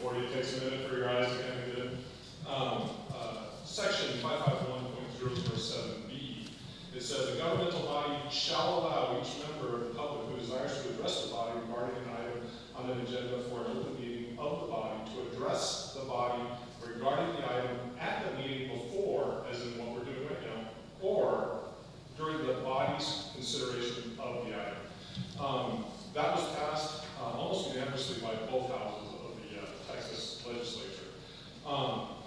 for you. It takes a minute for your eyes to kind of get in. Section 551.007B, it says the governmental body shall allow each member of the public who desires to address the body regarding an item on an agenda for an open meeting of the body to address the body regarding the item at the meeting before, as in what we're doing right now, or during the body's consideration of the item. That was passed almost unanimously by both houses of the Texas legislature.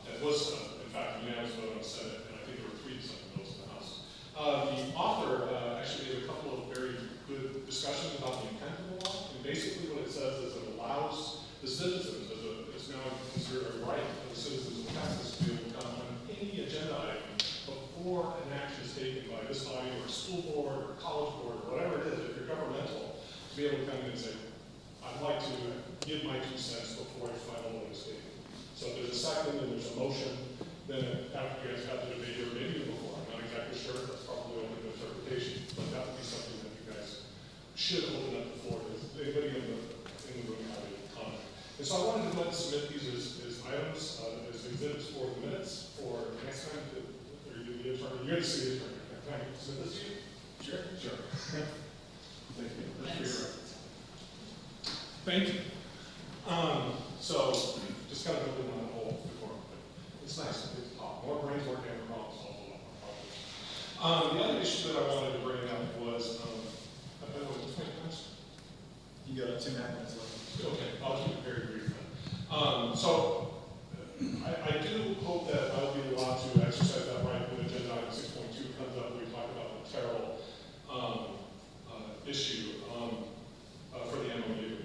It was, in fact, unanimous vote on the Senate, and I think there were 3 dissenting votes in the House. The author actually gave a couple of very good discussions about the intent of the law, and basically what it says is it allows the citizens, it's now considered a right for the citizens of Texas to be able to come on any agenda item before an action is taken by this body or a school board or a college board or whatever it is, if you're governmental, to be able to come in and say, I'd like to give my 2 cents before a final vote is taken. So if there's a second and there's a motion, then after you guys have the debate or maybe before, I'm not exactly sure, that's probably open to interpretation, but that would be something that you guys should open up the floor to. Anybody in the room have a comment? And so I wanted to go ahead and submit these as items, as exhibits for the minutes for next time. Or you the attorney, you're the city attorney. Can I submit this to you? Sure. Sure. Thank you. That's for your reference. Thank you. So just kind of building on the whole before, but it's nice to talk. More brains working on the problem solve a lot more problems. The other issue that I wanted to bring up was, you got 2.5 minutes left. Okay, I'll keep it very brief then. So I do hope that I'll be allowed to exercise that right when agenda item 6.2 comes up. We talk about the Terrell issue for the MOU.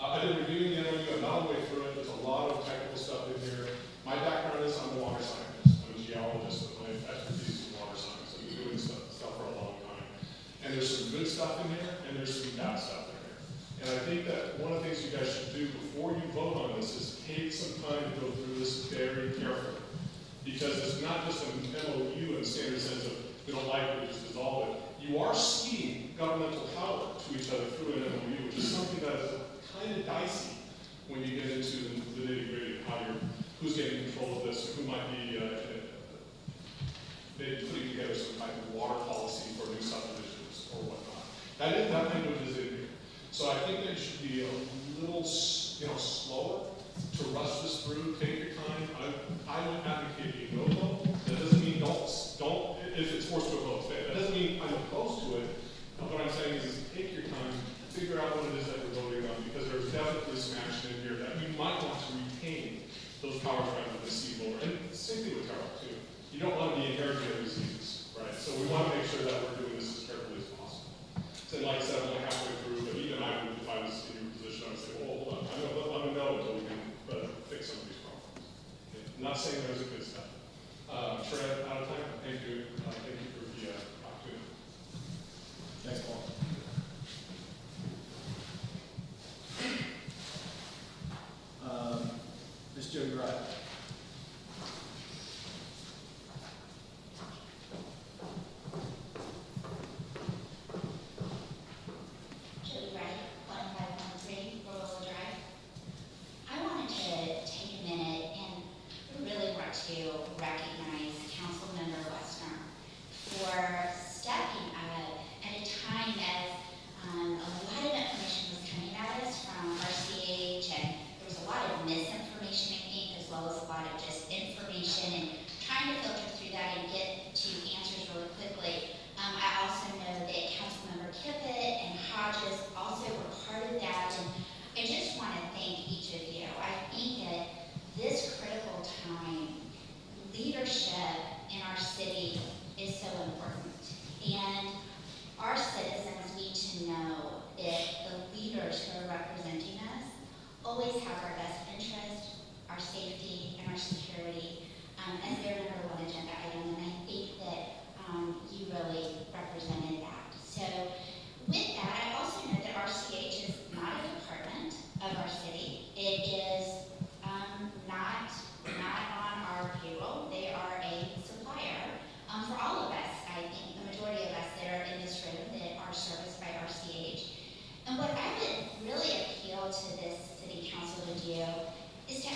I've been reviewing the MOU. I'm not all the way through it. There's a lot of technical stuff in here. My background is I'm a water scientist. I'm a geologist, but my expertise is water science. I've been doing stuff for a long time. And there's some good stuff in here, and there's some bad stuff in here. And I think that one of the things you guys should do before you vote on this is take some time to go through this very carefully. Because it's not just an MOU in the standard sense of we don't like it, we just dissolve it. You are ceding governmental power to each other through an MOU, which is something that is kind of dicey when you get into the nitty-gritty of how who's getting control of this, or who might be maybe putting together some type of water policy for new subdivisions or whatnot. That language is in here. So I think that you should be a little, slower to rush this through. Take your time. I would advocate a no vote. That doesn't mean don't if it's forced to a vote. That doesn't mean I'm opposed to it. What I'm saying is take your time, figure out what it is that we're voting on, because there's definitely some action in here that we might want to retain those powers rather than cede over. And same thing with Terrell too. You don't want to be inheriting diseases, right? So we want to make sure that we're doing this as carefully as possible. So like I said, I'm only halfway through, but even I would, if I was in your position, I would say, well, hold on, I'm going to know until we can fix some of these problems. Okay. I'm not saying there's a good stuff. Fred, out of time. Thank you. Thank you for the opportunity. Thanks, Paul. Ms. Jody Wright. Jody Wright, 1513 Royal Drive. I wanted to take a minute and really want to recognize Councilmember Westner for stepping up at a time as a lot of information was coming at us from RCH, and there was a lot of misinformation, I think, as well as a lot of just information, and trying to filter through that and get to answers really quickly. I also know that Councilmember Kippett and Hodges also were part of that, and I just want to thank each of you. I think that this critical time, leadership in our city is so important, and our citizens need to know that the leaders who are representing us always have our best interest, our safety, and our security as their #1 agenda item, and I think that you really represented that. So with that, I also know that RCH is not a department of our city. It is not on our payroll. They are a supplier for all of us. I think the majority of us that are in this room that are serviced by RCH. And what I would really appeal to this city council to do is to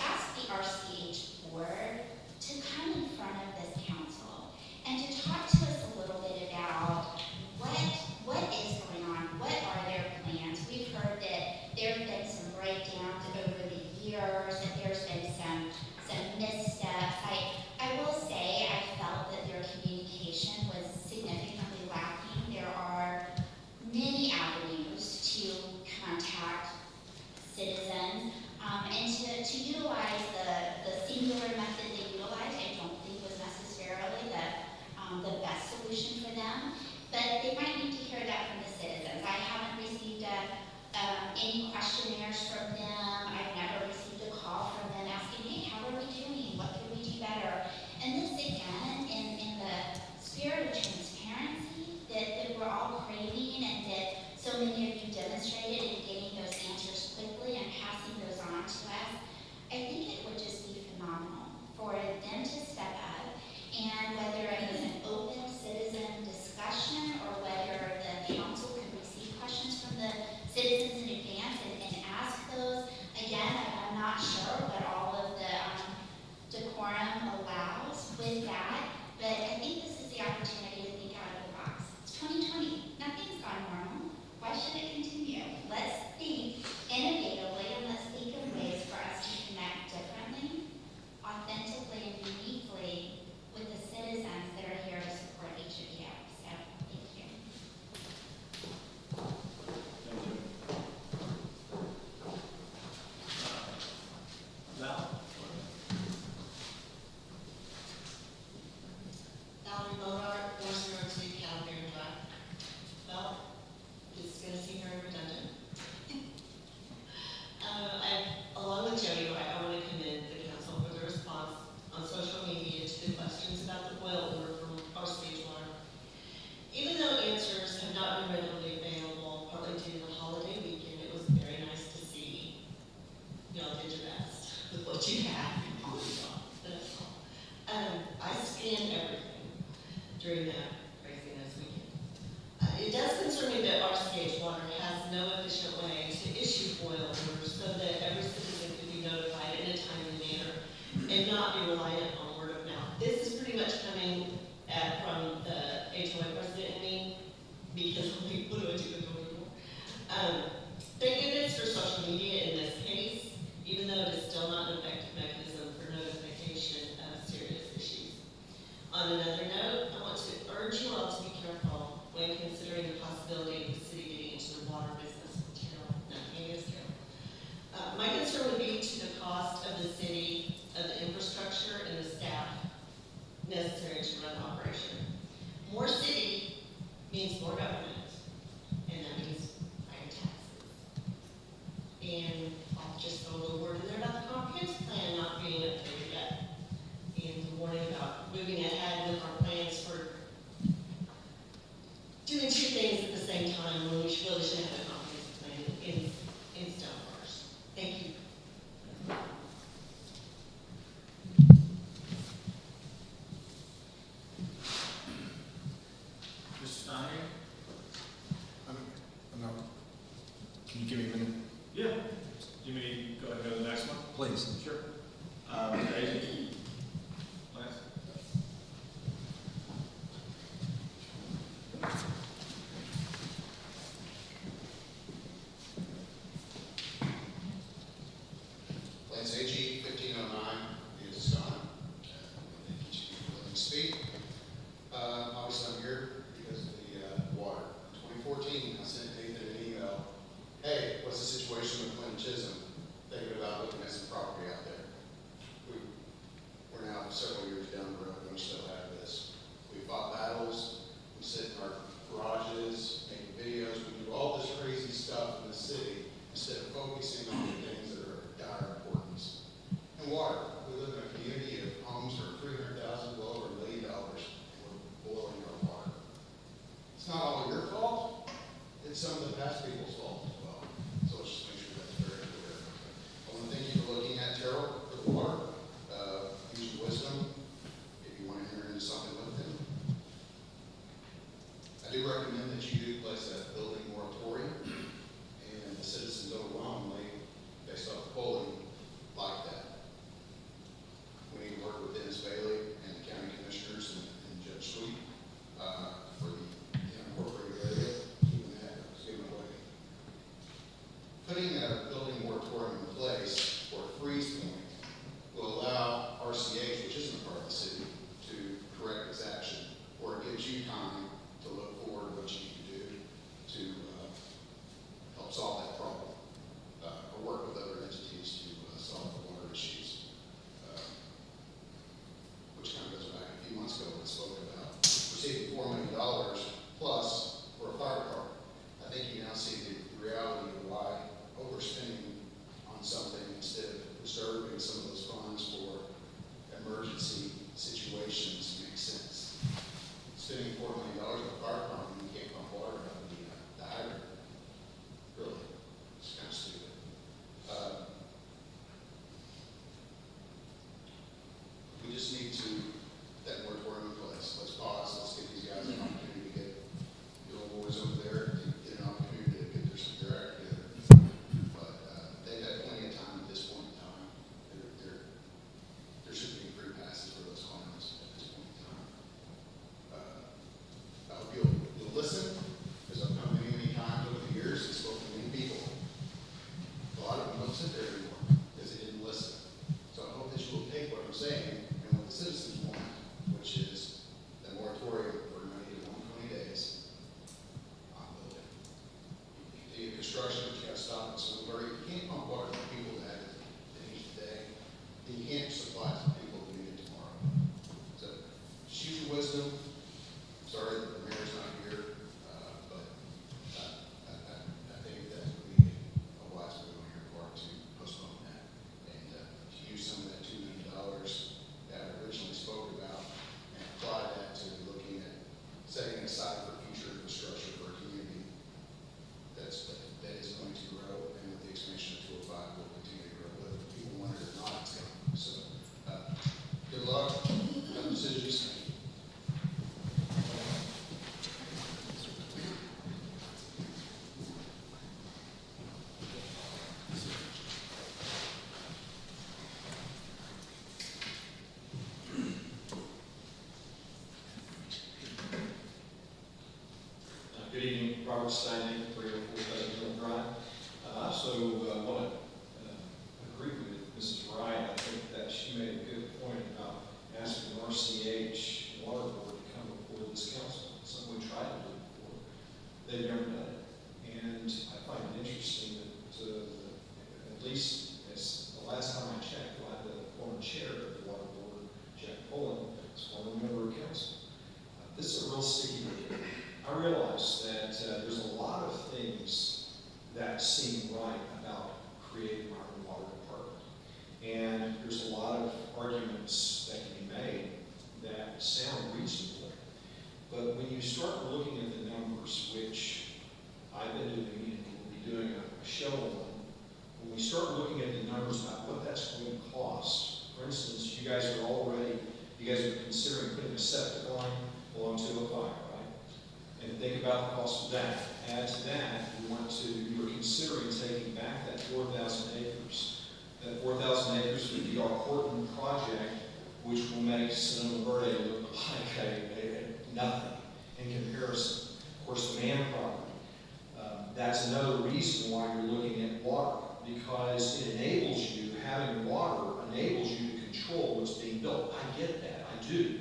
happy on the job, that's all. I scanned everything during that craziness weekend. It does concern me that RCH Water has no efficient way to issue FOIL orders so that every citizen could be notified in a timely manner and not be reliant on word of mouth. This is pretty much coming from the HOA president and me, because what do I do with people? Thank goodness for social media in this case, even though it is still not an effective mechanism for notification of serious issues. On another note, I want to urge you all to be careful when considering the possibility of the city getting into the water business with Terrell. Nothing against Terrell. My concern would be to the cost of the city, of the infrastructure and the staff necessary to run the operation. More city means more government, and that means higher taxes. And I'll just throw a little word in there about the comprehensive plan not being updated yet, and the warning about moving ahead with our plans for doing two things at the same time when we really should have a comprehensive plan in stone first. Thank you. Mr. Steiner? I'm not. Can you give me a minute? Yeah. You may go ahead and go to the next one. Please. Sure. Daisy? Lance? Lance AG 1509 is gone. Thank you for letting me speak. Obviously, I'm here because of the water. In 2014, I sent Nathan an email. Hey, what's the situation with Mclendon Chisholm? Thinking about looking at some property out there. We're now several years down the road and we still have this. We fought battles. We sit in our garages, making videos. We do all this crazy stuff in the city instead of focusing on the things that are of dire importance. And water. We live in a community of homes for $300,000, well over $1 million, and we're boiling our water. It's not all your fault. It's some of the past people's fault as well. So let's just make sure that's very clear. I want to thank you for looking at Terrell for the water. Use your wisdom if you want to enter into something with him. I do recommend that you do place that building moratorium, and the citizens overwhelmingly, based off the polling, like that. We need to work with Dennis Bailey and the county commissioners and Judge Sweet for the unincorporated area, keeping that given away. Putting a building moratorium in place or a freeze point will allow RCH, which isn't a part of the city, to correct its action, or it gives you time to look forward to what you need to do to help solve that problem, or work with other entities to solve the water issues, which kind of goes back a few months ago when I spoke about receiving $4 million plus for a fire department. I think you now see the reality of why overspending on something instead of preserving some of those funds for emergency situations makes sense. Spending $4 million on a fire department when you can't pump water out of the hydrant, really, it's kind of stupid. We just need to that moratorium in place. Let's pause. Let's give these guys an opportunity to get the old boys over there to get an opportunity to get their act together. But they've had plenty of time at this point in time. There should be free passes for those clients at this point in time. I hope you'll listen, because I've come many times over the years and spoken to many people. A lot of them don't sit there anymore because they didn't listen. So I hope that you will take what I'm saying and what the citizens want, which is the moratorium for 90 to 120 days on building. You continue construction, but you got to stop it. So you can't pump water to people that need it today. And you can't supply to people who need it tomorrow. So just use your wisdom. I'm sorry that the mayor's not here, but I think that would be a wise move on your part to postpone that and to use some of that $2 million Robert Stein, 304 Mill Drive. I also want to agree with Mrs. Wright. I think that she made a good point about asking RCH Water Board to come before this council. Something we tried to do before. They've never done it. And I find it interesting that at least as the last time I checked, the former chair of the Water Board, Jack Pullen, was former member of council. This is a real sticky issue. I realize that there's a lot of things that seem right about creating our own water department. And there's a lot of arguments that can be made that sound reasonable. But when you start looking at the numbers, which I've been doing and will be doing a show on, when we start looking at the numbers about what that's going to cost, for instance, you guys are considering putting a septic line along 205, right? And think about the cost of that. Add to that, you were considering taking back that 4,000 acres. That 4,000 acres would be our Horton project, which will make Sonoma Verde look like a nothing in comparison. Of course, the man property. That's another reason why you're looking at water, because it enables you, having water enables you to control what's being built. I get that, I do.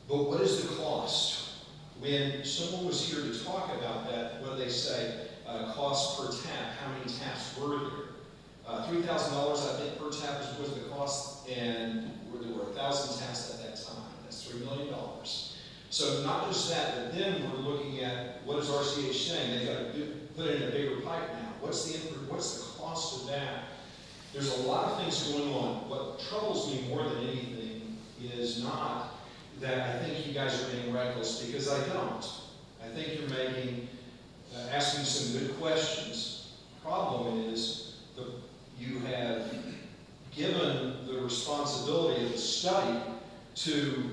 But what is the cost? When someone was here to talk about that, what do they say? Cost per tap, how many taps were there? $3,000, I think, per tap was the cost, and there were 1,000 taps at that time. That's $3 million. So not just that, but then we're looking at what is RCH saying? They've got to put it in a bigger pipe now. What's the cost of that? There's a lot of things going on. What troubles me more than anything is not that I think you guys are being reckless, because I don't. I think you're asking some good questions. Problem is, you have given the responsibility of the study to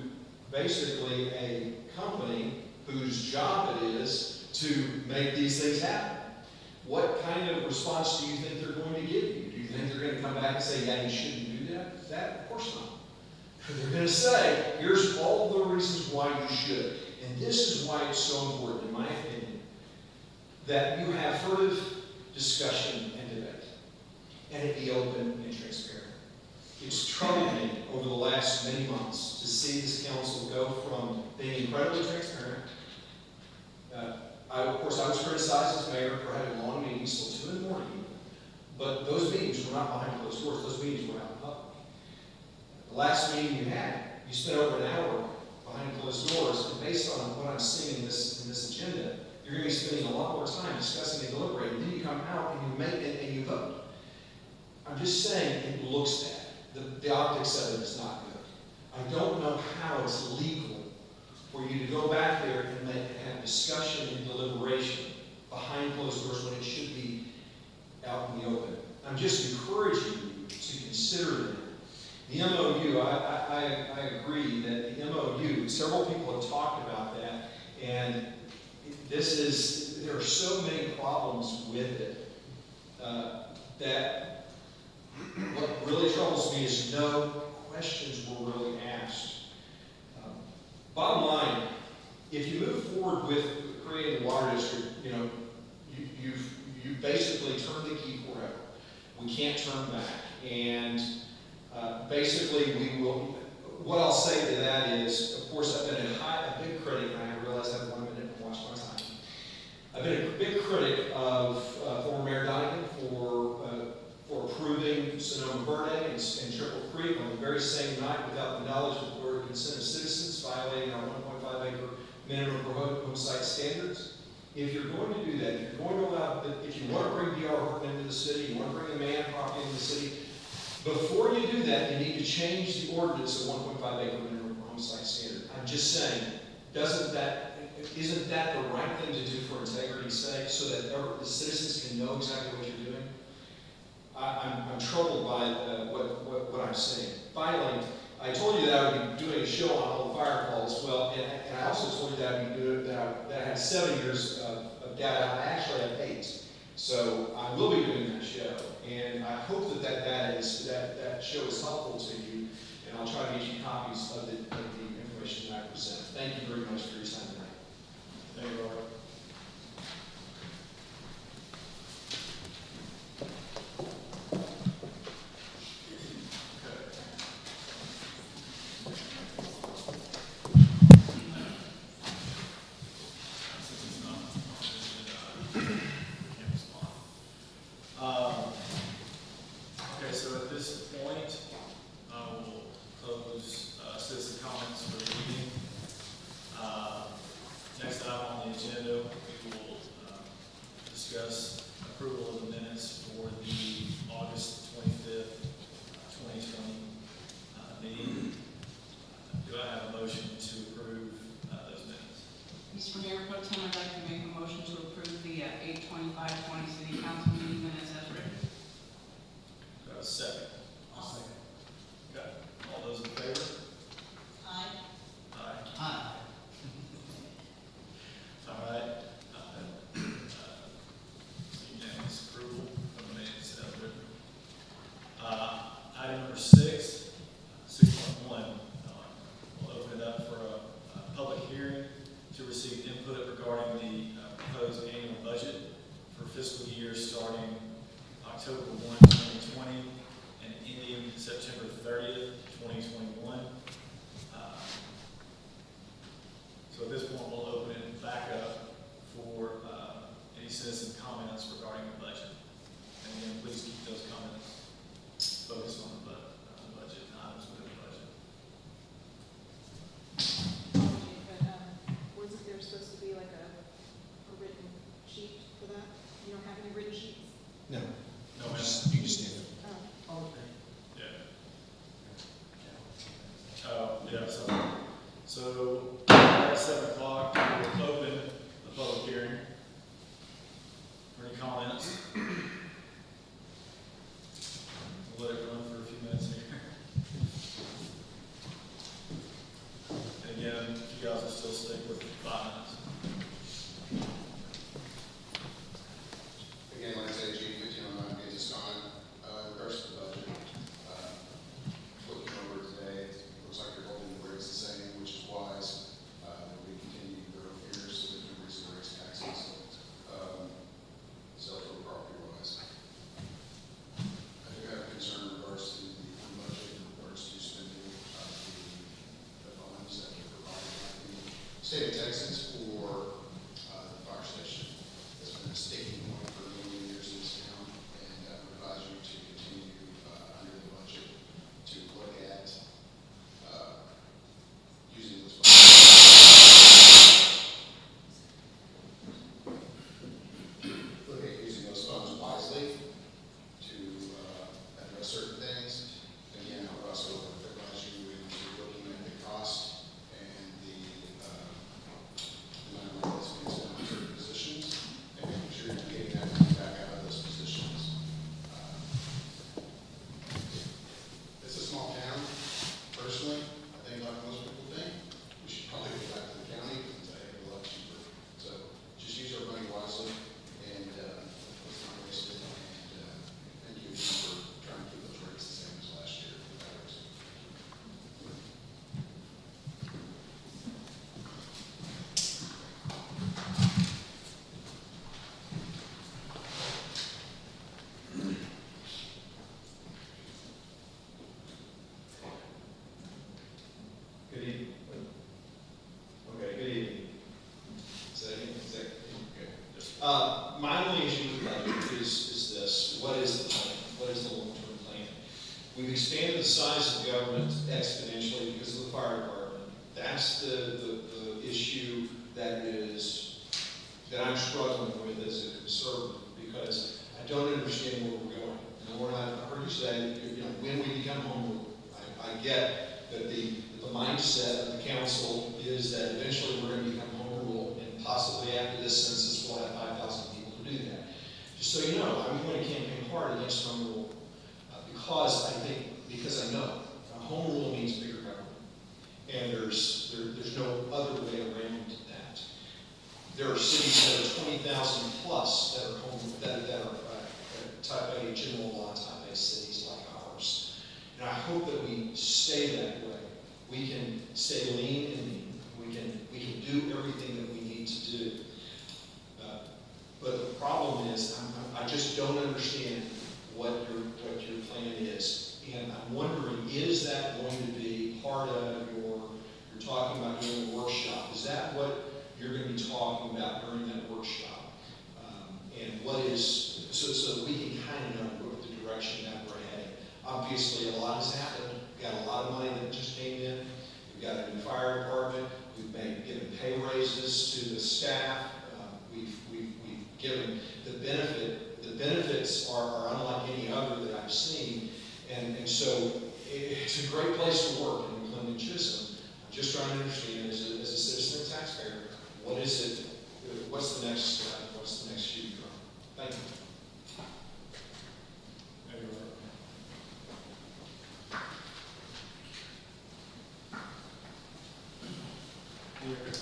basically a company whose job it is to make these things happen. What kind of response do you think they're going to give you? Do you think they're going to come back and say, yeah, you shouldn't do that? Of course not. They're going to say, here's all the reasons why you should. And this is why it's so important, in my opinion, that you have furtive discussion and debate, and it be open and transparent. It's troubled me over the last many months to see this council go from being incredibly transparent. Of course, I was criticized as mayor for having long meetings till 2 in the morning, but those meetings were not behind closed doors. Those meetings were out in public. The last meeting you had, you spent over an hour behind closed doors, and based on what I'm seeing in this agenda, you're going to be spending a lot more time discussing and deliberating. Then you come out and you make it and you vote. I'm just saying it looks bad. The optics of it is not good. I don't know how it's legal for you to go back there and have discussion and deliberation behind closed doors when it should be out in the open. I'm just encouraging you to consider that. The MOU, I agree that the MOU, several people have talked about that, and there are so many problems with it that what really troubles me is no questions were really asked. Bottom line, if you move forward with creating a water district, you basically turn the key forever. We can't turn back. And basically, we will. What I'll say to that is, of course, I've been a big critic, and I realize I have 1 minute to watch my time. I've been a big critic of former Mayor Donegan for approving Sonoma Verde and Triple Creek on the very same night without the knowledge of the Board of Consent of Citizens, violating our 1.5 acre minimum home site standards. If you're going to do that, if you want to bring D.R. Horton into the city, you want to bring the man property into the city, before you do that, you need to change the ordinance of 1.5 acre minimum home site standard. I'm just saying, isn't that the right thing to do for integrity's sake, so that the citizens can know exactly what you're doing? I'm troubled by what I'm saying. Finally, I told you that I would be doing a show on all the fire calls. Well, and I also told you that I would be doing that I had 7 years of data. I actually have 8, so I will be doing that show. And I hope that show is helpful to you. And I'll try to get you copies of the information that I present. Thank you very much for your time tonight. Thank you, Robert. 2021. So at this point, we'll open it back up for any citizen comments regarding the budget. And again, please keep those comments focused on the budget and items within the budget. Wasn't there supposed to be like a written sheet for that? You don't have any written sheets? No, No, ma'am. you can stand it. Oh. Yeah. Yeah, so at 7 o'clock, we'll open the public hearing. For any comments? We'll let it run for a few minutes here. And again, if you guys will still stick with 5 minutes. Again, like I said, G 1509 is just on, in regards to the budget. Looking over today, it looks like you're holding the rates the same, which is wise. We continue to grow here, so we can raise the rates taxes. Sell for property wise. I do have a concern in regards to the budget, in regards to spending the funds that we provide by the state of Texas for the fire station. It's been a sticking point for many years in this town, and I would advise you to continue under the budget to look at using those funds. Look at using those funds wisely to address certain things. Again, I would also advise you into looking at the cost and the amount of money that's being spent on certain positions, and making sure you're getting that money back out of those positions. It's a small town. Personally, I think like most people think, we should probably go back to the county because it's a heck of a lot cheaper. So just use our money wisely and let's not waste it. And thank you for trying to keep those rates the same as last year. Good evening. Okay, good evening. Is that okay? My only issue with the budget is this: what is the plan? What is the long-term plan? We've expanded the size of government exponentially because of the fire department. That's the issue that I'm struggling with as a conservative, because I don't understand where we're going. And Lord, I heard you say, when we become home rule, I get that the mindset of the council is that eventually we're going to become home rule, and possibly after this census we'll have 5,000 people to do that. Just so you know, I'm going to campaign hard against home rule because I know home rule means bigger government, and there's no other way around that. There are cities that are 20,000 plus that are type A, general law type A cities like ours. And I hope that we stay that way. We can stay lean and mean. We can do everything that we need to do. But the problem is, I just don't understand what your plan is. And I'm wondering, is that going to be part of you're talking about doing a workshop? Is that what you're going to be talking about during that workshop? And what is, so that we can kind of know what the direction that we're heading. Obviously, a lot has happened. We've got a lot of money that just came in. We've got a new fire department. We've given pay raises to the staff. We've given the benefit. The benefits are unlike any other that I've seen. And so it's a great place to work in Mclendon Chisholm. I'm just trying to understand, as a citizen and taxpayer, what is it? What's the next step? What's the next shoe to drop? Thank you.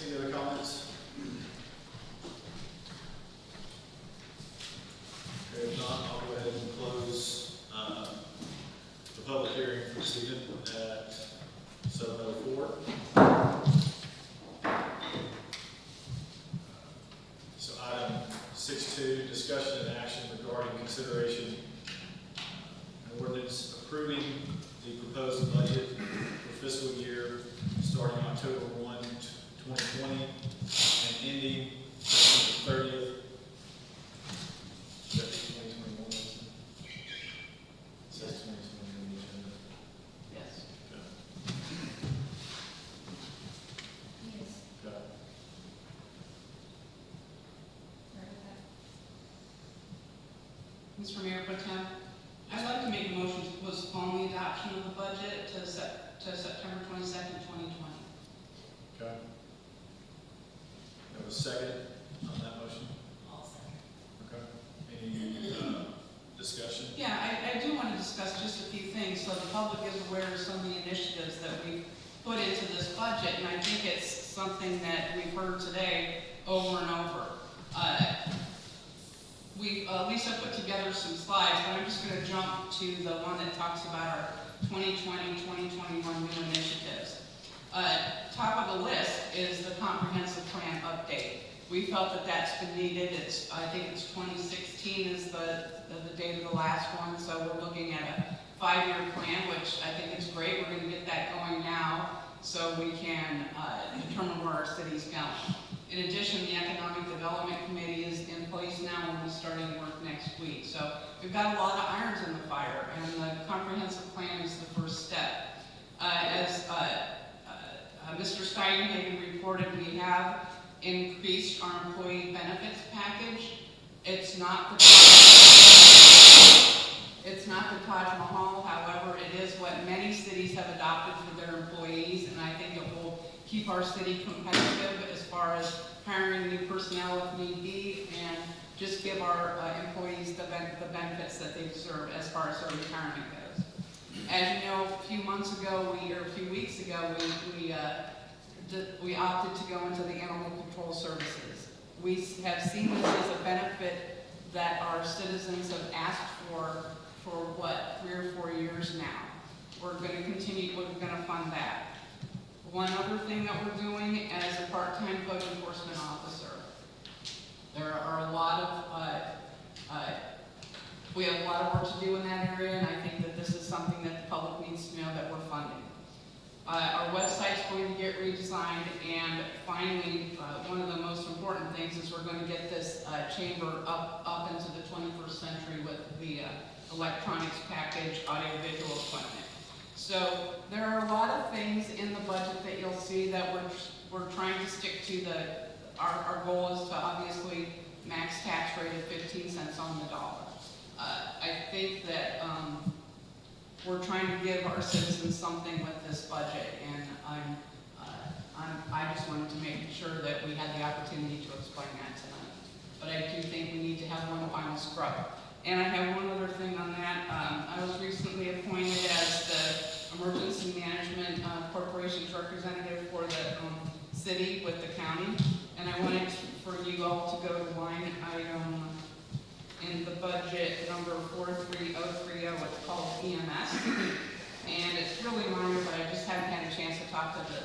Any other comments? Okay, if not, I'll go ahead and close the public hearing for this evening at 7:04. So item 6.2, discussion and action regarding consideration and ordinance approving the proposed budget fiscal year starting October 1, 2020, and ending September 30th. Is that 2021? It says 2020 on the agenda. Yes. Okay. Yes. Okay. Mr. Mayor Pro Tem, I'd like to make a motion to postpone the adoption of the budget to September 22nd, 2020. Okay. Have a second on that motion? All second. Okay. Any discussion? Yeah, I do want to discuss just a few things so the public is aware of some of the initiatives that we've put into this budget, and I think it's something that we've heard today over and over. Lisa put together some slides, but I'm just going to jump to the one that talks about our 2020-2021 new initiatives. Top of the list is the comprehensive plan update. We felt that that's been needed. I think it's 2016 is the date of the last one, so we're looking at a 5-year plan, which I think is great. We're going to get that going now so we can determine where our city's going. In addition, the Economic Development Committee is in place now and we'll be starting work next week. So we've got a lot of irons in the fire, and the comprehensive plan is the first step. As Mr. Steinhagen reported, we have increased our employee benefits package. It's not the Taj Mahal, however, it is what many cities have adopted for their employees, and I think it will keep our city competitive as far as hiring new personnel if need be, and just give our employees the benefits that they deserve as far as their retirement goes. As you know, a few weeks ago, we opted to go into the animal control services. We have seen this as a benefit that our citizens have asked for what, 3 or 4 years now. We're going to continue, we're going to fund that. One other thing that we're doing as a part-time code enforcement officer, there are a lot of, we have a lot of work to do in that area, and I think that this is something that the public needs to know that we're funding. Our website's going to get redesigned, and finally, one of the most important things is we're going to get this chamber up into the 21st century with the electronics package, audio-visual equipment. So there are a lot of things in the budget that you'll see that we're trying to stick to. Our goal is to obviously max tax rate of 15 cents on the dollar. I think that we're trying to give our citizens something with this budget, and I just wanted to make sure that we had the opportunity to explain that tonight. But I do think we need to have one final scrub. And I have one other thing on that. I was recently appointed as the Emergency Management Corporation's representative for the city with the county. And I wanted for you all to go to line item in the budget number 43030. It's called EMS. And it's really minor, but I just haven't had a chance to talk to the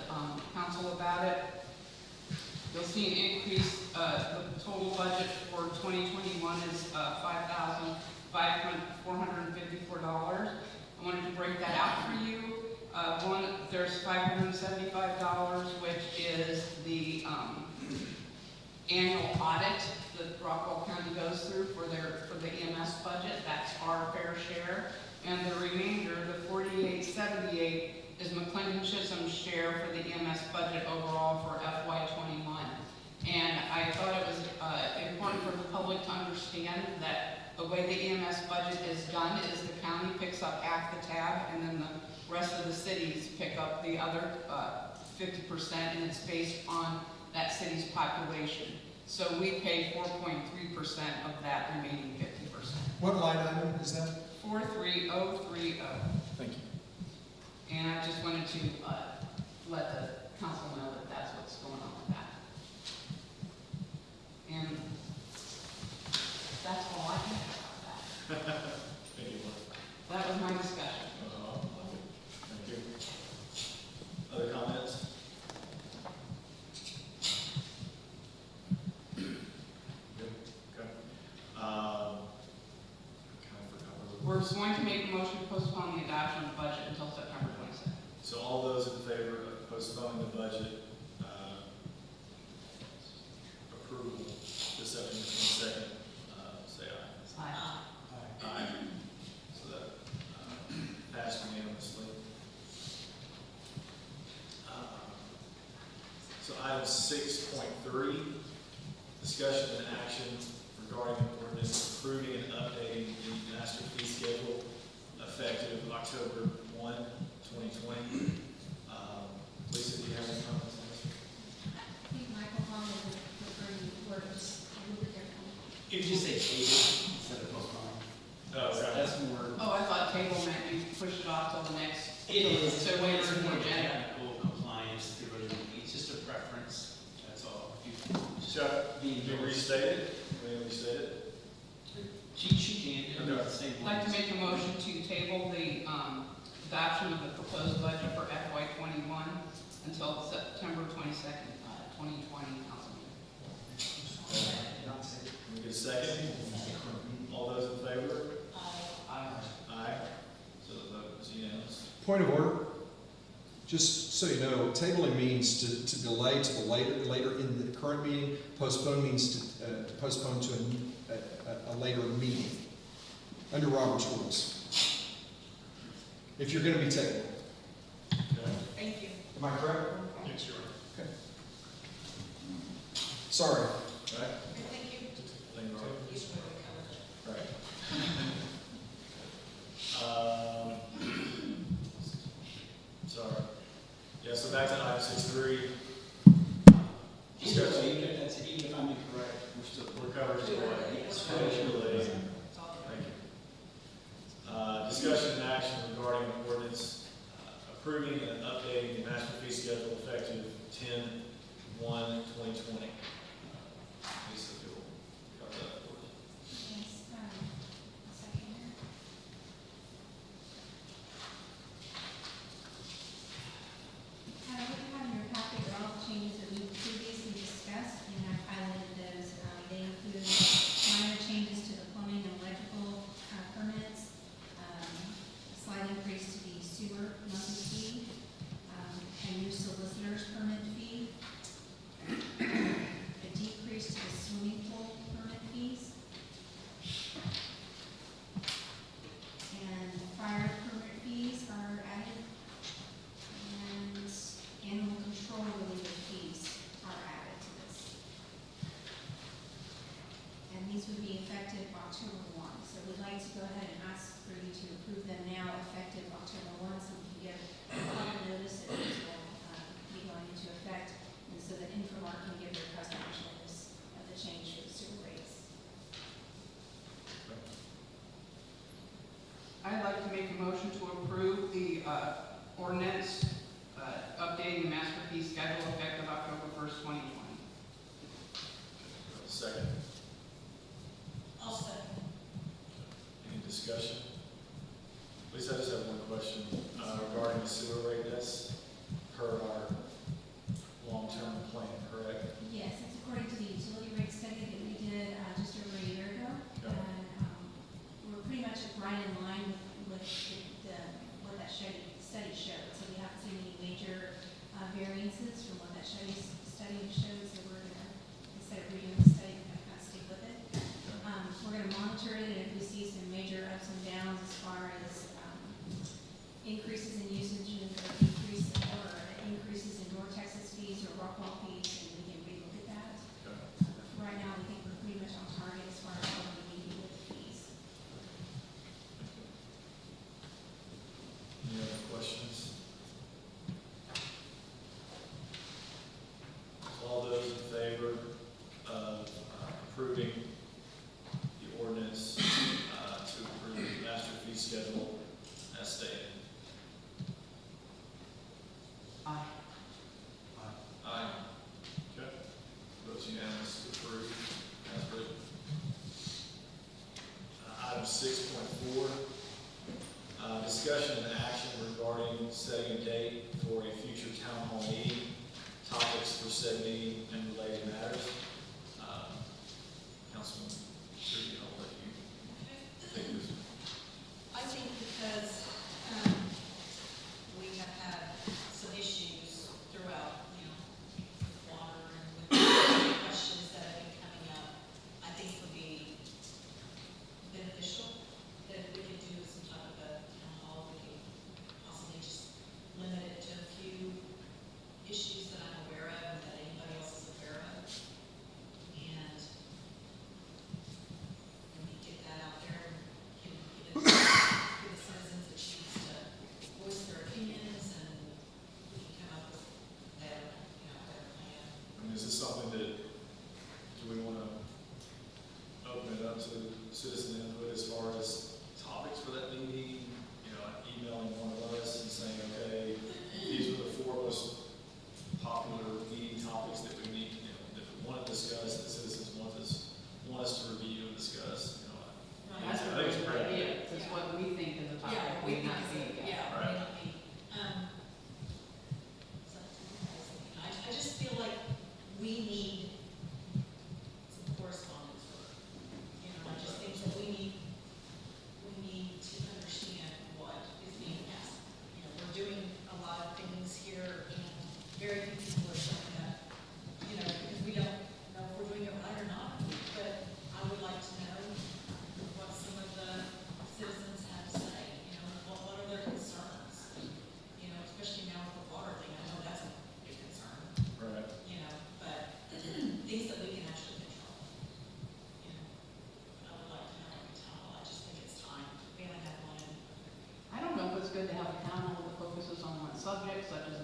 council about it. You'll see an increase, the total budget for 2021 is $5,454. I wanted to break that out for you. There's $575, which is the annual audit that Rockwell County goes through for the EMS budget. That's our fair share. And the remainder, the $48.78, is Mclendon Chisholm's share for the EMS budget overall for FY21. And I thought it was important for the public to understand that the way the EMS budget is done is the county picks up half the tab, and then the rest of the cities pick up the other 50%, and it's based on that city's population. So we pay 4.3% of that remaining 50%. What line item is that? 43030. Thank you. And I just wanted to let the council know that that's what's going on with that. And that's all I can have about that. Thank you, Mark. That was my discussion. Thank you. Other comments? Good. Okay. We're going to make a motion to postpone the adoption of the budget until September 22nd. So all those in budget, approval this September 22nd, say aye. Aye. Aye. So that, passed unanimously. So item 6.3, discussion and action regarding the ordinance approving and updating the master fee schedule effective October 1, 2020. Lisa, do you have any comments on this? I think Michael Hall would prefer you words a little bit differently. If you just say table instead of postpone. Oh, okay. That's more, Oh, I thought table meant you push it off till the next. it is, So later in the more agenda. technical compliance, it's just a preference, that's all. Chuck, can you restate it? Can you restate it? She can, do the same. I'd like to make a motion to table the adoption of the proposed budget for FY '21 until September 22nd, 2020 council meeting. Can we get a second? All those in favor? Aye. So the vote is unanimous. Point of order. Just so you know, tabling means to delay to the later in the current meeting. Postpone means to postpone to a later meeting under Robert's rules. If you're going to be tabling. Okay. Thank you. Am I correct? Yes, you're right. Okay. Sorry. Right? Thank you. Thank you, Robert. Right. Sorry. Yeah, so back to item 6.3. Discussion. That's even if I'm incorrect, we're still. We're covered to delay. Delay. Thank you. Discussion and action regarding the ordinance approving and updating the master fee schedule effective 10/1/2020. Lisa, if you'll cover that for us. Yes, a second here. What you have in your packet are all the changes that we previously discussed, and I've highlighted those. They include minor changes to the plumbing and electrical permits, a slight increase to the sewer monthly fee, a new solicitor's permit fee, a decrease to the swimming pool permit fees, and fire permit fees are added, and animal control related fees are added to this. And these would be effective October 1. So we'd like to go ahead and ask for you to approve them now, effective October 1, so we can give proper notice that these will be going into effect, and so that Infomart can give their customers notice of the change for the sewer rates. I'd like to make a motion to approve the ordinance updating the master fee schedule effective October 1st, 2020. Second. I'll second. Any discussion? Lisa, I just have one question regarding the sewer rate. That's per our long-term plan, correct? Yes, it's according to the utility rate study that we did just over a year ago. Okay. And we're pretty much right in line with what that study showed. So we haven't seen any major variances from what that study showed. So we're going to, instead of redoing the study, we're going to stick with it. We're going to monitor it, and if we see some major ups and downs as far as increases in usage or increases in North Texas fees or Rockwall fees, and we can relook at that. Okay. Right now, we think we're pretty much on target as far as what we need with fees. Any other questions? All those in favor of approving the ordinance to approve the master fee schedule as stated? Aye. Aye. Okay. Votes unanimous to approve as written. Item 6.4, discussion and action regarding setting a date for a future town hall meeting, topics for said meeting and related matters. Councilman, I'll let you take this. I think because we have had some issues throughout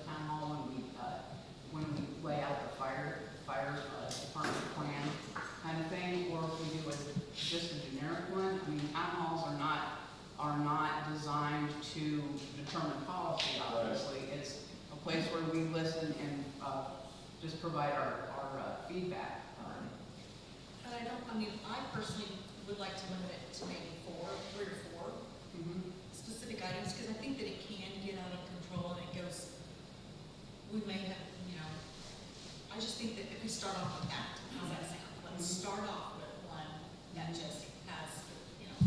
the town hall when we lay out the fire department plan kind of thing, or if we do just a generic one. I mean, town halls are not designed to determine policy, obviously. It's a place where we listen and just provide our feedback. But I personally would like to limit it to maybe 3 or 4 specific items, because I think that it can get out of control and it goes, we may have, I just think that if we start off with that, how's that sound? Let's start off with one that just has,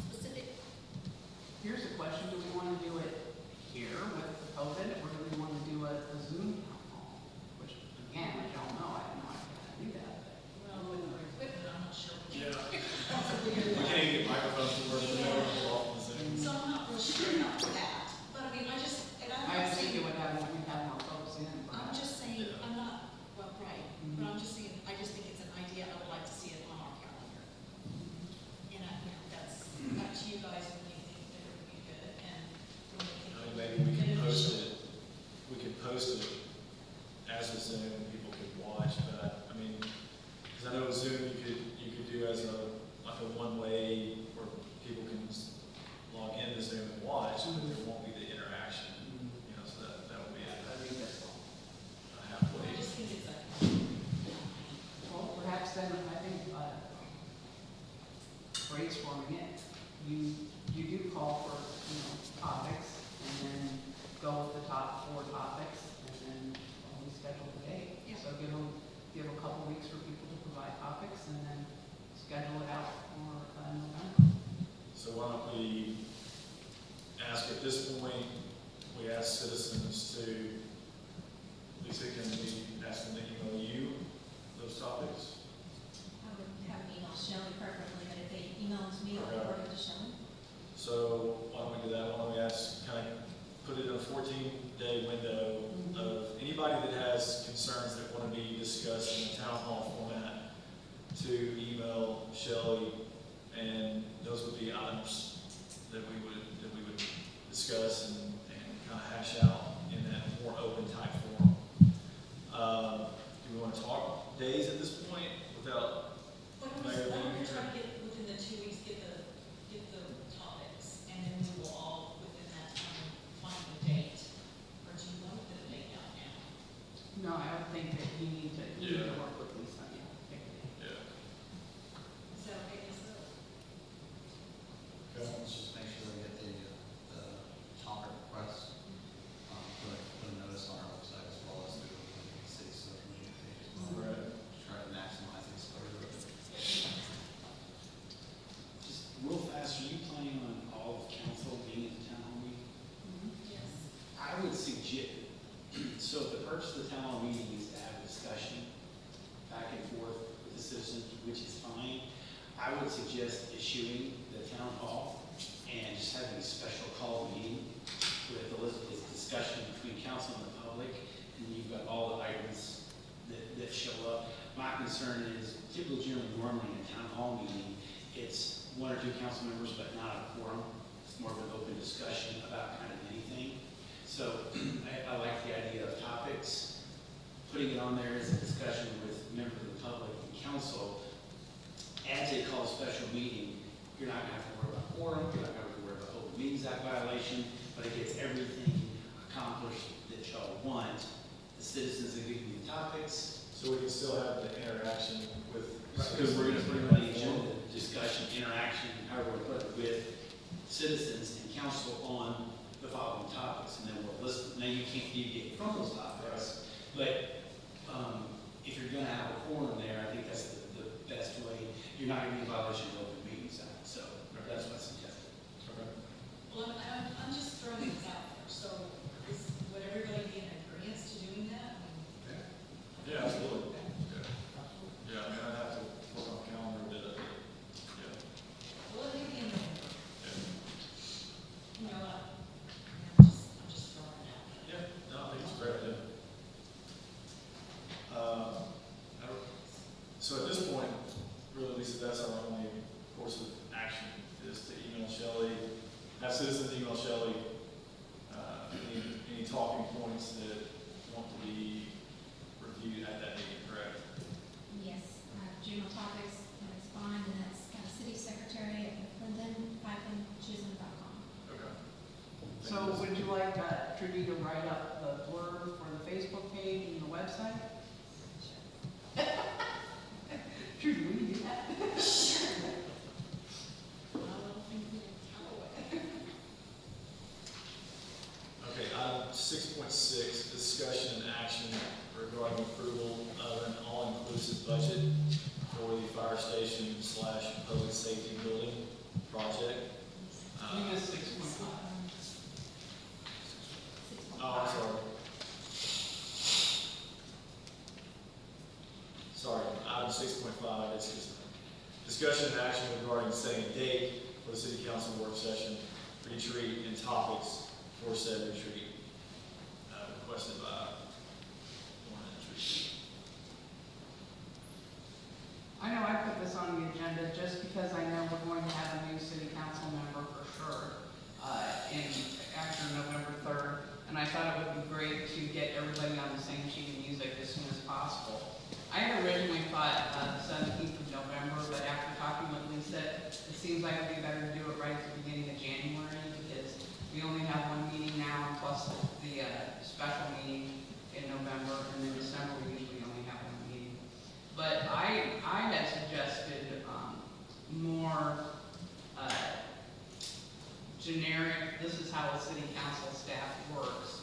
specific. Here's a question, do we want to do it here with the COVID, or do we want to do a Zoom town hall? Which, again, I don't know, I have no idea how to do that. Well, with our equipment, I'm not sure. Yeah. We can't even get microphones to work, we know we're off the Zoom. So I'm not real sure about that, but I mean, I think it would have more folks in. I'm just saying, I'm not, well, right, but I'm just saying, I just think it's an idea, I would like to see it on our calendar. And that's up to you guys when you think that it would be good, and when we can. Maybe we can post it, as a Zoom, people could watch, but, I mean, because I know with Zoom, you could do as like a one-way, where people can log in to Zoom and watch, but there won't be the interaction, so that would be I think that's all. a halfway. I just think it's a. Well, perhaps then, I think, brainstorming it, you do call for, topics, and then go with the top 4 topics, and then we schedule the date. Yeah. So give a couple weeks for people to provide topics, and then schedule it out for November. So why don't we ask at this point, we ask citizens to, Lisa, can we ask them to email you those topics? I would have an email Shelley preferably, but if they email to me, I'll forward it to Shelley. So why don't we do that? Why don't we ask, kind of put it in a 14-day window of anybody that has concerns that want to be discussed in a town hall format to email Shelley, and those would be items that we would discuss and kind of hash out in that more open type forum. Do we want to talk days at this point without Why don't we try to get within the 2 weeks, get the topics, and then we will all, within that time, find the date. Or do you want to put a date out now? No, I don't think that you need to work with Lisa. Yeah. Is that okay, Lisa? Let's just make sure we get the topic requests, put a notice on our website as well as through the city's social media pages. Right. Try to maximize the exposure of it. Just real fast, are you planning on all of council being at the town hall meeting? Yes. I would suggest, so if the purpose of the town hall meeting is to have a discussion back and forth with the citizens, which is fine, I would suggest issuing the town hall and just having a special call meeting with Elizabeth's discussion between council and the public, and you've got all the items that show up. My concern is typically, normally in a town hall meeting, it's 1 or 2 council members, but not a quorum. It's more of an open discussion about kind of anything. So I like the idea of topics, putting it on there as a discussion with members of the public and council. As they call a special meeting, you're not going to have to worry about quorum, you're not going to have to worry about Open Meetings Act violation, but it gets everything accomplished that y'all want. The citizens are giving you topics. So we can still have the interaction with. Because we're going to bring on the agenda, discussion, interaction, however we put it, with citizens and council on the following topics, and then we'll listen. Now, you can't deviate from those topics, but if you're going to have a quorum there, I think that's the best way. You're not going to be in violation of Open Meetings Act, so that's what I suggested. Okay. Well, I'm just throwing this out there, so would everybody be in agreement to doing that? Yeah, absolutely. Yeah, I mean, I'd have to work on the calendar a bit. Yeah. Well, it may be in November. Yeah. You know what? I'm just throwing it out there. Yeah, no, I think it's a great idea. So at this point, really, Lisa, that's our only course of action, is to email Shelley, have citizens email Shelley, any talking points that Trudy to write up the blurb for the Facebook page and the website? Trudy, will you do that? Okay, item 6.6, discussion and action regarding approval of an all-inclusive budget for the fire station / public safety building project. We missed 6.5. Oh, I'm sorry. Sorry, item 6.5, it's just discussion and action regarding setting a date for the city council work session, retreat, and topics for said retreat. Requested by Warren and Retreat. I know I put this on the agenda just because I know we're going to have a new city council member for sure, after November 3rd. And I thought it would be great to get everybody on the same sheet of music as soon as possible. I had originally thought the 17th of November, but after talking with Lisa, it seems like it would be better to do it right at the beginning of January because we only have one meeting now, and plus the special meeting in November, and then December we usually only have one meeting. But I had suggested more generic, this is how a city council staff works.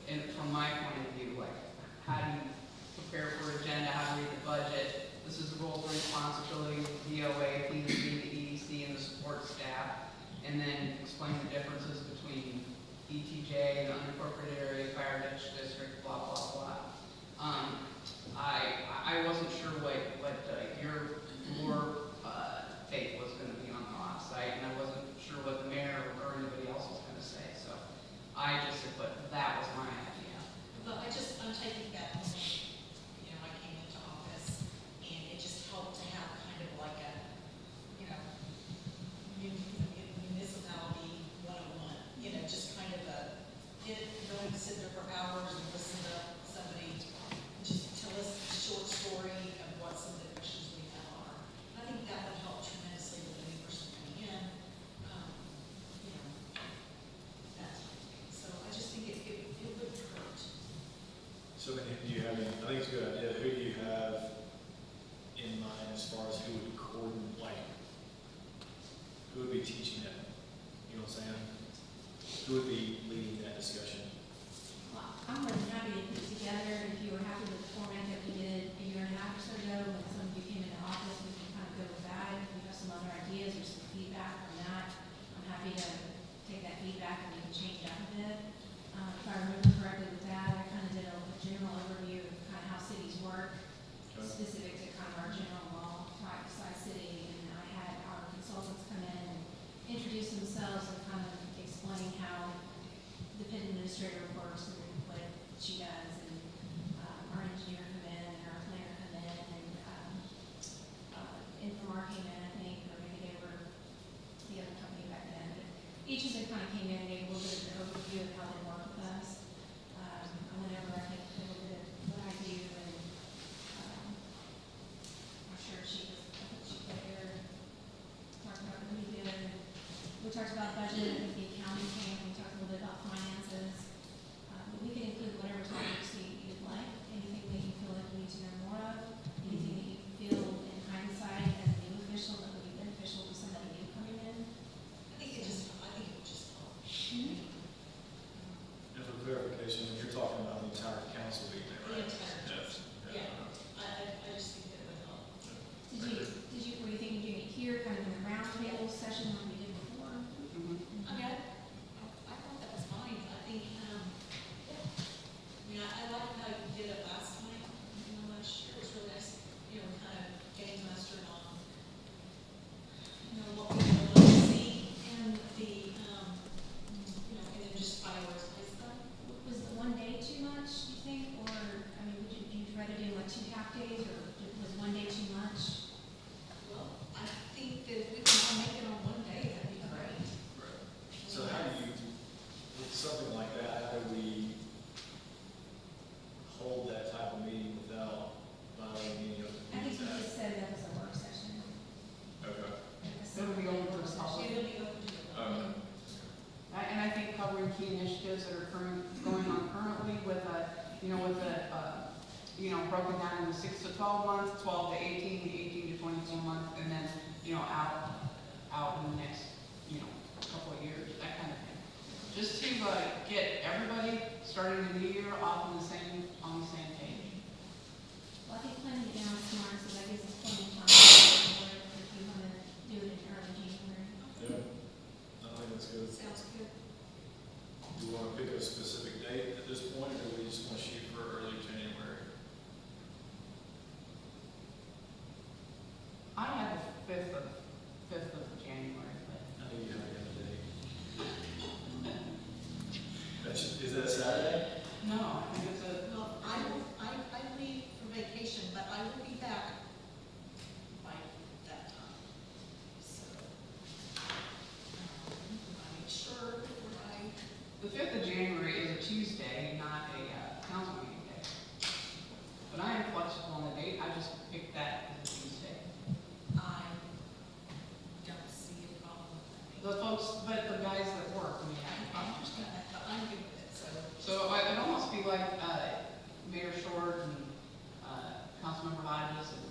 And from my point of view, like how do you prepare for agenda, how to read the budget. This is the roles and responsibilities of the DOA, PSC, the EDC, and the support staff. And then explain the differences between ETJ, the unincorporated area, fire district, blah, blah, blah. I wasn't sure what your take was going to be on the offsite, and I wasn't sure what the mayor or anybody else was going to say. So I just said, but that was my idea. But I'm taking that on, I came into office, and it just helped to have kind of like a, municipality 101, just kind of going to sit there for hours and listen to somebody just tell us a short story of what some of the issues we have are. I think that would help tremendously with a new person coming in, that type of thing. So I just think it wouldn't hurt. So do you have any, I think it's a good idea, who do you have in mind as far as who would coordinate, like, who would be teaching that? You know what I'm saying? Who would be leading that discussion? Well, I'm more than happy to put it together. If you were happy with the format that we did a year and a half or so ago, when some of you came into office, we can kind of go with that. If you have some other ideas or some feedback from that, I'm happy to take that feedback and we can change that a bit. If I remember correctly with that, I kind of did a general overview of kind of how cities work, specific to kind of our general law type size city, and I had our consultants come in and introduce themselves and kind of explain how the PIN administrator works and what she does, and our engineer come in and our planner come in, and Infomar came in, I think, or maybe they were the other company back then. But each of them kind of came in and gave a little bit of an overview of how they work with us. I went over, I think, a little bit of what I do, and I'm sure she was, I think she put there, talked about what we do. We talked about budget, and the accounting came, we talked a little bit about finances. But we can include whatever topics you'd like, anything that you feel like we need to know more of, anything that you feel in hindsight as a new official that would be beneficial to somebody new coming in. I think it would just help. And for clarification, when you're talking about the entire council being there, The right? entire Yes. I just think that it would help. Were you thinking doing it here, kind of in a round table session like we did before? I mean, I thought that was fine. I think, I liked how you did it last time. Last year was really nice, kind of getting mustered on, what we want to see and the, and then just prioritize them. Was the one day too much, you think, or, I mean, would you rather do like 2 half days, or was one day too much? Well, I think that if we can all make it on one day, that'd be great. Right. So how do you, with something like that, how do we hold that type of meeting without violating any of the I think meetings you act? just said that was a work session. Okay. It'll be open for the public. It'll be open to the public. Okay. And I think covering key initiatives that with the, broken down into 6 to 12 months, 12 to 18, 18 to 24 months, and then, out in the next, couple of years, that kind of thing. Just to, get everybody starting the new year off on the same page. Well, I think planning it down smart, so that gives us plenty of time if you want to do it in early January. Yeah, I think that's good. Sounds good. Do you want to pick a specific date at this point, or do we just want to shoot for early January? I have the 5th of January, but. I think you have a good date. Is that a Saturday? No, I think it's a, Well, I leave for vacation, but I will be back by that time. So, I make sure before the 5th of January is a Tuesday, not a council meeting day. But I am flexible on the date, I just picked that as a Tuesday. I don't see a problem with that. The folks, but the guys that work, we have a I problem with understand that. that, but I'm good with it, so. So it'd almost be like, Mayor Short and, Councilmember Hodges and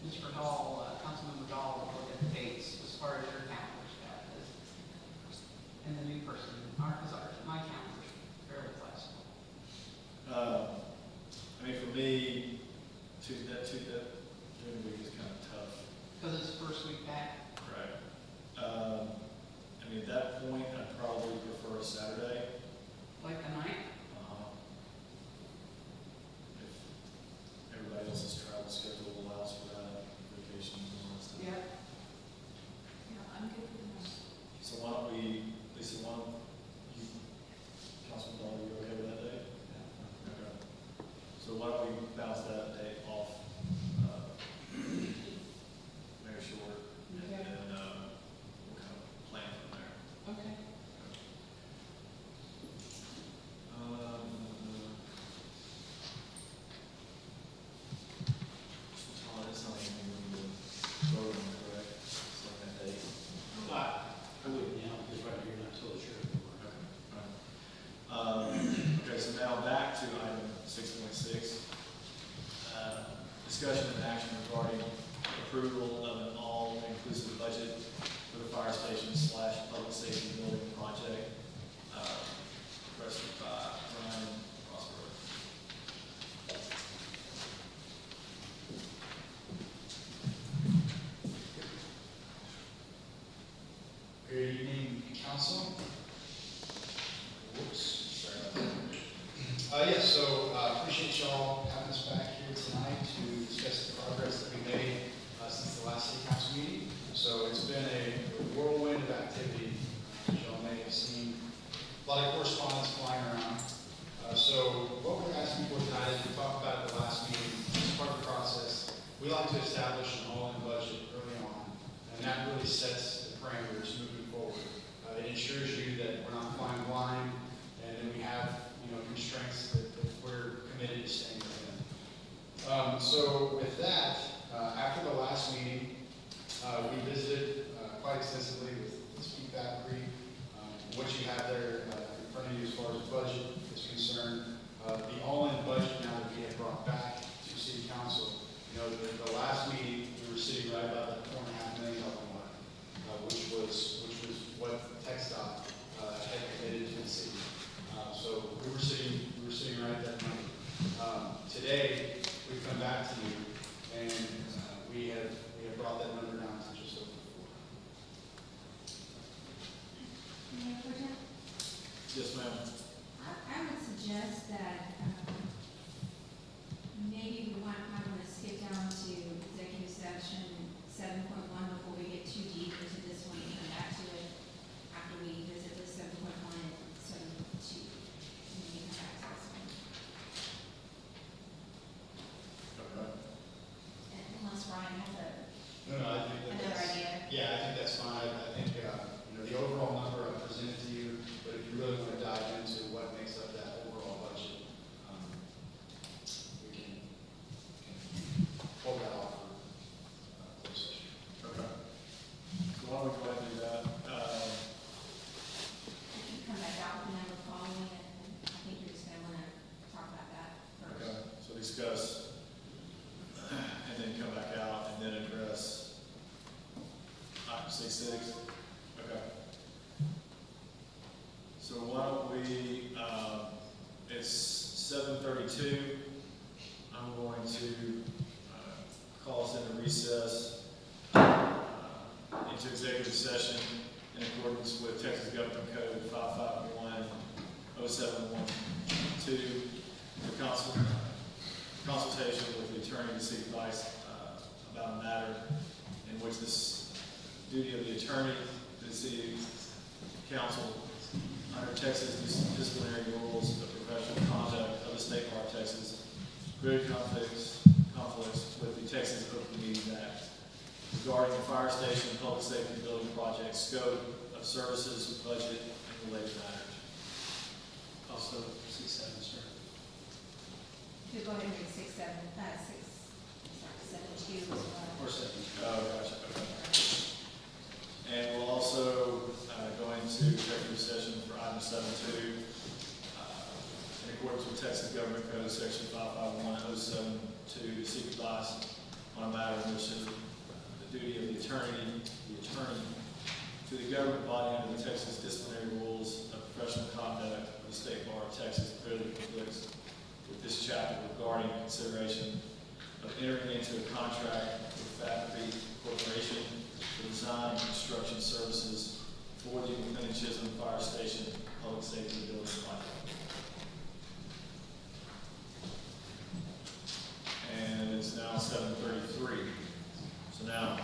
Mr. Dahl, Councilmember Dahl will look at the dates as far as your calendar stuff is. And the new person, my calendar's fairly flexible. I mean, for me, during the week is kind of tough. Because it's the first week back. Right. I mean, at that point, I'd probably prefer a Saturday. Like the 9th? If everybody else's travel schedule allows for that, vacations and all that stuff. Yeah. Yeah, I'm good for the most. So why don't we, Lisa, Councilman Dahl, you okay with that day? Okay. So why don't we bounce that date off, Mayor Short, and Okay. then, we'll kind of plan from there. Okay. That's not anything we need to vote on, correct? It's on that date. I wouldn't now, because right here, you're not totally sure. Okay, so now back to item 6.6. Discussion and action regarding approval of an all-inclusive budget for the fire station / public safety building project, requested by Brian Rossborough. Good evening, council. Whoops, sorry about that. Yes, so appreciate y'all having us back here tonight to discuss the progress that we made since the last city council meeting. So it's been a whirlwind of activity. As y'all may have seen, a lot of correspondence flying around. So what we're asking for tonight is we talked about at the last meeting, as part of the process, we like to establish an all-in budget early on, and that really sets the parameters moving forward. It ensures you that we're not flying blind, and then we have, constraints that we're committed to staying within. So with that, after the last meeting, we visited quite extensively with Speak Factory. What you have there in front of you as far as budget is concerned, the all-in budget now that we have brought back to City Council, the last meeting, we were sitting right about the $4.5 million mark, which was what TxDOT had committed to the city. So we were sitting right at that number. Today, we've come back to you, and we have brought that number down to just over 4. Mayor Pro Tem? Yes, ma'am. I would suggest that maybe we might want to skip down to executive session 7.1 before we get too deep into this one and come back to it after we visit the 7.1 and 7.2. And then we come back to this one. Okay. Unless Ryan has No, I think that another that's, idea. yeah, I think that's fine. I think, the overall number I presented to you, but if you really want to dive into 7:32, I'm going to call us into recess into executive session in accordance with Texas Government Code 551-0712 for consultation with the attorney to seek advice about a matter in which this duty of the attorney to the city council under Texas disciplinary rules of professional conduct of the state bar of Texas, great conflicts with the Texas Open Meetings Act regarding the fire station public safety building project scope of services, budget, and related matters. Also, 6-7, sir. You go ahead and do 7-2 as well. Or 7. Oh, gotcha, okay. And we'll also go into executive session for item 7.2 in accordance with Texas Government Code section 551-07 to seek advice on a matter in which the duty of the attorney to the government body under the Texas disciplinary rules of professional conduct of the state bar of Texas clearly conflicts with this chapter regarding consideration of entering into a contract with Factory Corporation for design and construction services for the Mclendon Chisholm Fire Station public safety building project. And it's now 7:33. So now,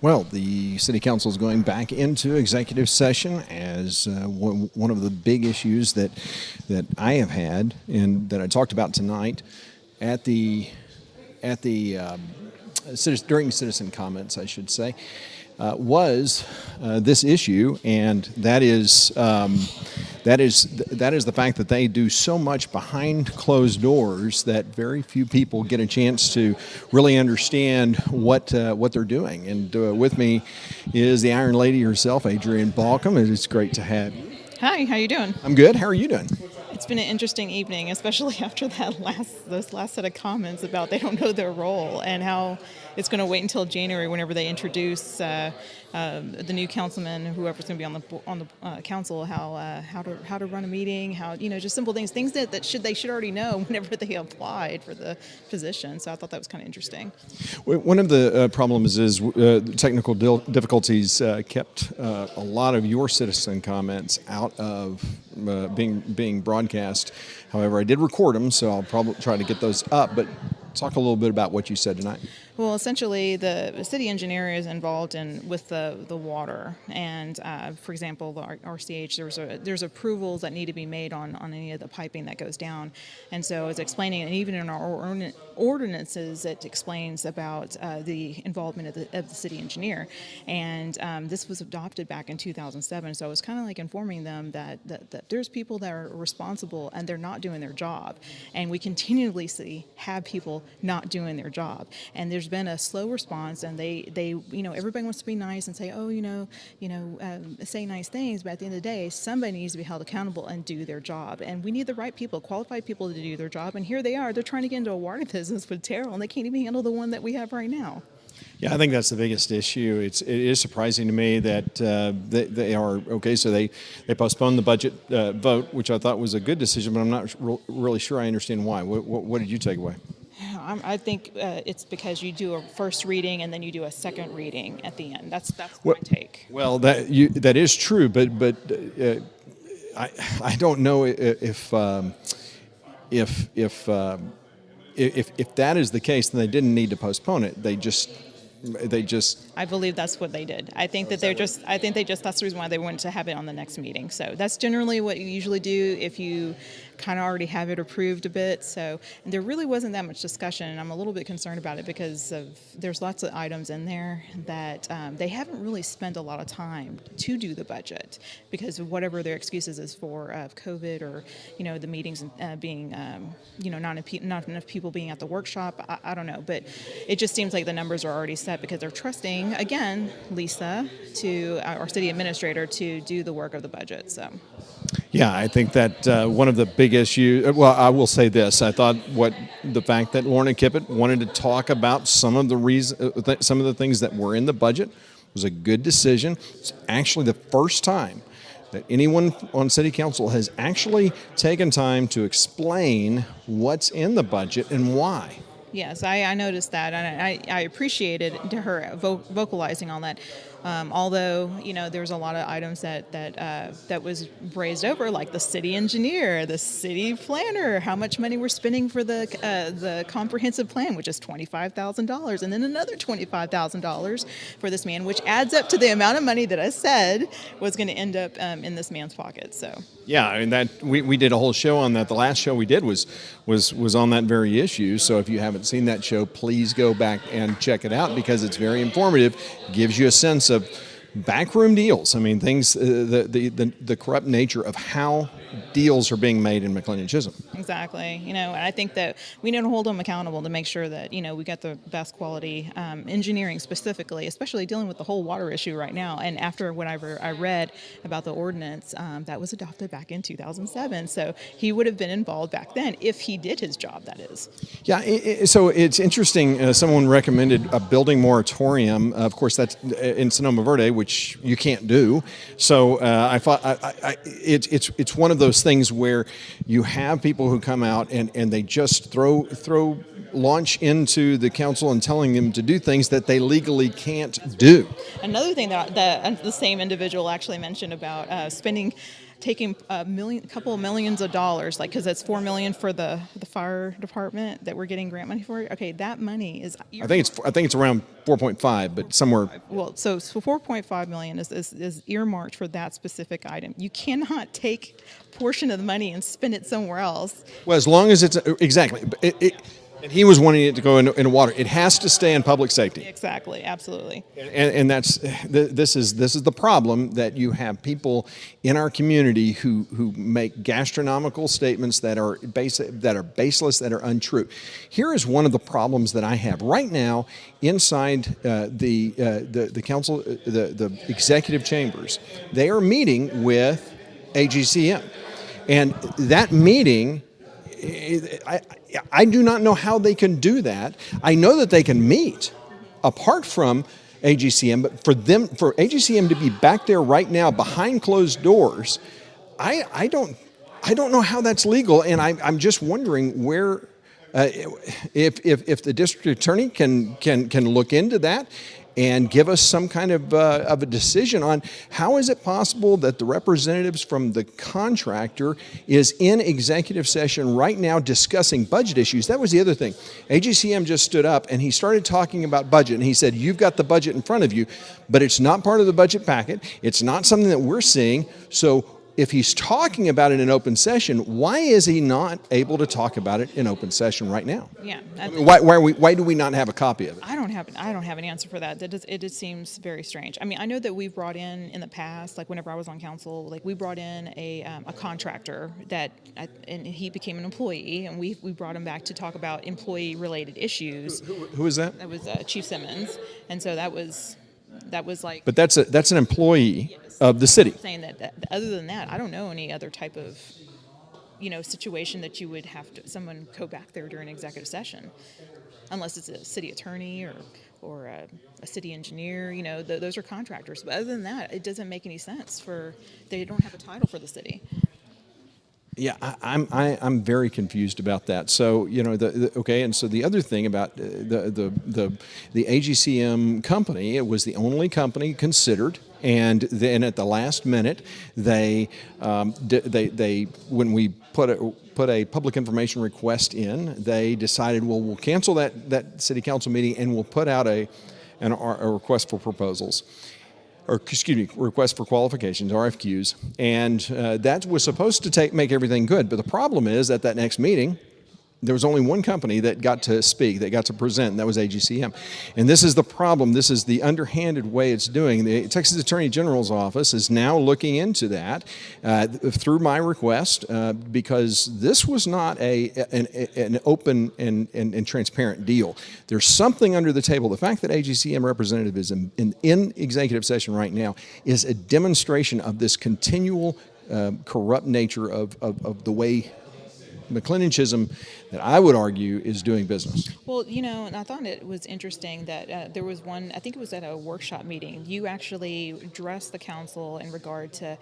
Well, the city council is going back into executive session as one of the big issues that I have had and that I talked about tonight during citizen comments, I should say, was this issue, and that is the fact that they do so much behind closed doors that very few people get a chance to really understand what they're doing. And with me is the Iron Lady herself, Adrienne Balcom. It's great to have you. Hi, how you doing? I'm good. How are you doing? It's been an interesting evening, especially after those last set of comments about they don't know their role and how it's going to wait until January whenever they introduce the new councilman, whoever's going to be on the council, how to run a meeting, just simple things that they should already know whenever they applied for the position. So I thought that was kind of interesting. One of the problems is technical difficulties kept a lot of your citizen comments out of being broadcast. However, I did record them, so I'll probably try to get those up. But talk a little bit about what you said tonight. Well, essentially, the city engineer is involved with the water, and for example, the RCH. There's approvals that need to be made on any of the piping that goes down, and so it's explaining, and even in our ordinances, it explains about the involvement of the city engineer, and this was adopted back in 2007. So I was kind of like informing them that there's people that are responsible and they're not doing their job, and we continually have people not doing their job, and there's been a slow response, and they everybody wants to be nice and say, say nice things, but at the end of the day, somebody needs to be held accountable and do their job, and we need the right people, qualified people to do their job, and here they're trying to get into a water business with Terrell, and they can't even handle the one that we have right now. Yeah, I think that's the biggest issue. It is surprising to me that they are okay. So they postponed the budget vote, which I thought was a good decision, but I'm not really sure I understand why. What did you take away? I think it's because you do a first reading and then you do a second reading at the end. That's my take. Well, that is true, but I don't know if that is the case, then they didn't need to postpone it. They just. I believe that's what they did. I think that that's the reason why they wanted to have it on the next meeting. So that's generally what you usually do if you kind of already have it approved a bit. So and there really wasn't that much discussion, and I'm a little bit concerned about it because there's lots of items in there that they haven't really spent a lot of time to do the budget because of whatever their excuses is for COVID or the meetings being not enough people being at the workshop. I don't know, but it just seems like the numbers are already set because they're trusting again Lisa, to our city administrator, to do the work of the budget. So. Yeah, I think that one of the big issues, well, I will say this. I thought the fact that Lorna Kippett wanted to talk about some of the things that were in the budget was a good decision. It's actually the first time that anyone on city council has actually taken time to explain what's in the budget and why. Yes, I noticed that, and I appreciated her vocalizing on that. Although there's a lot of items that was brazed over, like the city engineer, the city planner, how much money we're spending for the comprehensive plan, which is $25,000, and then another $25,000 for this man, which adds up to the amount of money that I said was going to end up in this man's pocket. So. Yeah, I mean that we did a whole show on that. The last show we did was on that very issue. So if you haven't seen that show, please go back and check it out because it's very informative. Gives you a sense of backroom deals. I mean, things the corrupt nature of how deals are being made in Mclendon Chisholm. Exactly. And I think that we need to hold them accountable to make sure that we get the best quality engineering, specifically, especially dealing with the whole water issue right now. And after whenever I read about the ordinance that was adopted back in 2007, so he would have been involved back then if he did his job. That is. Yeah. So it's interesting. Someone recommended a building moratorium. Of course, that's in Sonoma Verde, which you can't do. So I thought it's one of those things where you have people who come out and they just launch into the council and telling them to do things that they legally can't do. Another thing that the same individual actually mentioned about taking a couple of millions of dollars, like, because that's $4 million for the fire department that we're getting grant money for. Okay, that money is. I think it's around 4.5, but somewhere. Well, so 4.5 million is earmarked for that specific item. You cannot take a portion of the money and spend it somewhere else. Well, as long as it's exactly. And he was wanting it to go into water. It has to stay in public safety. Exactly, absolutely. And this is the problem, that you have people in our community who make gastronomical statements that are baseless, that are untrue. Here is one of the problems that I have right now inside the council, the executive chambers. They are meeting with AGCM, and that meeting. I do not know how they can do that. I know that they can meet apart from AGCM, but for AGCM to be back there right now behind closed doors, I don't know how that's legal, and I'm just wondering where if the district attorney can look into that and give us some kind of a decision on how is it possible that the representatives from the contractor is in executive session right now discussing budget issues. That was the other thing. AGCM just stood up and he started talking about budget, and he said, you've got the budget in front of you, but it's not part of the budget packet. It's not something that we're seeing. So if he's talking about it in open session, why is he not able to talk about it in open session right now? Yeah. Why do we not have a copy of it? I don't have an answer for that. It just seems very strange. I mean, I know that we've brought in the past, like whenever I was on council, like we brought in a contractor and he became an employee, and we brought him back to talk about employee related issues. Who is that? That was Chief Simmons, and so that was like. But that's an employee. Yes. Of the city. Saying that other than that, I don't know any other type of, situation that you would have someone go back there during executive session, unless it's a city attorney or a city engineer. Those are contractors. But other than that, it doesn't make any sense they don't have a title for the city. Yeah, I'm very confused about that. So okay, and so the other thing about the AGCM company, it was the only company considered, and then at the last minute, they when we put a public information request in, they decided, well, we'll cancel that city council meeting and we'll put out a request for proposals. Or excuse me, request for qualifications, RFQs, and that was supposed to make everything good. But the problem is at that next meeting, there was only one company that got to speak, that got to present, and that was AGCM. And this is the problem. This is the underhanded way it's doing. The Texas Attorney General's office is now looking into that through my request because this was not an open and transparent deal. There's something under the table. The fact that AGCM representative is in executive session right now is a demonstration of this continual corrupt nature of the way Mclendon Chisholm, that I would argue, is doing business. Well, you know, and I thought it was interesting that there was one, I think it was at a workshop meeting, you actually addressed the council in regard to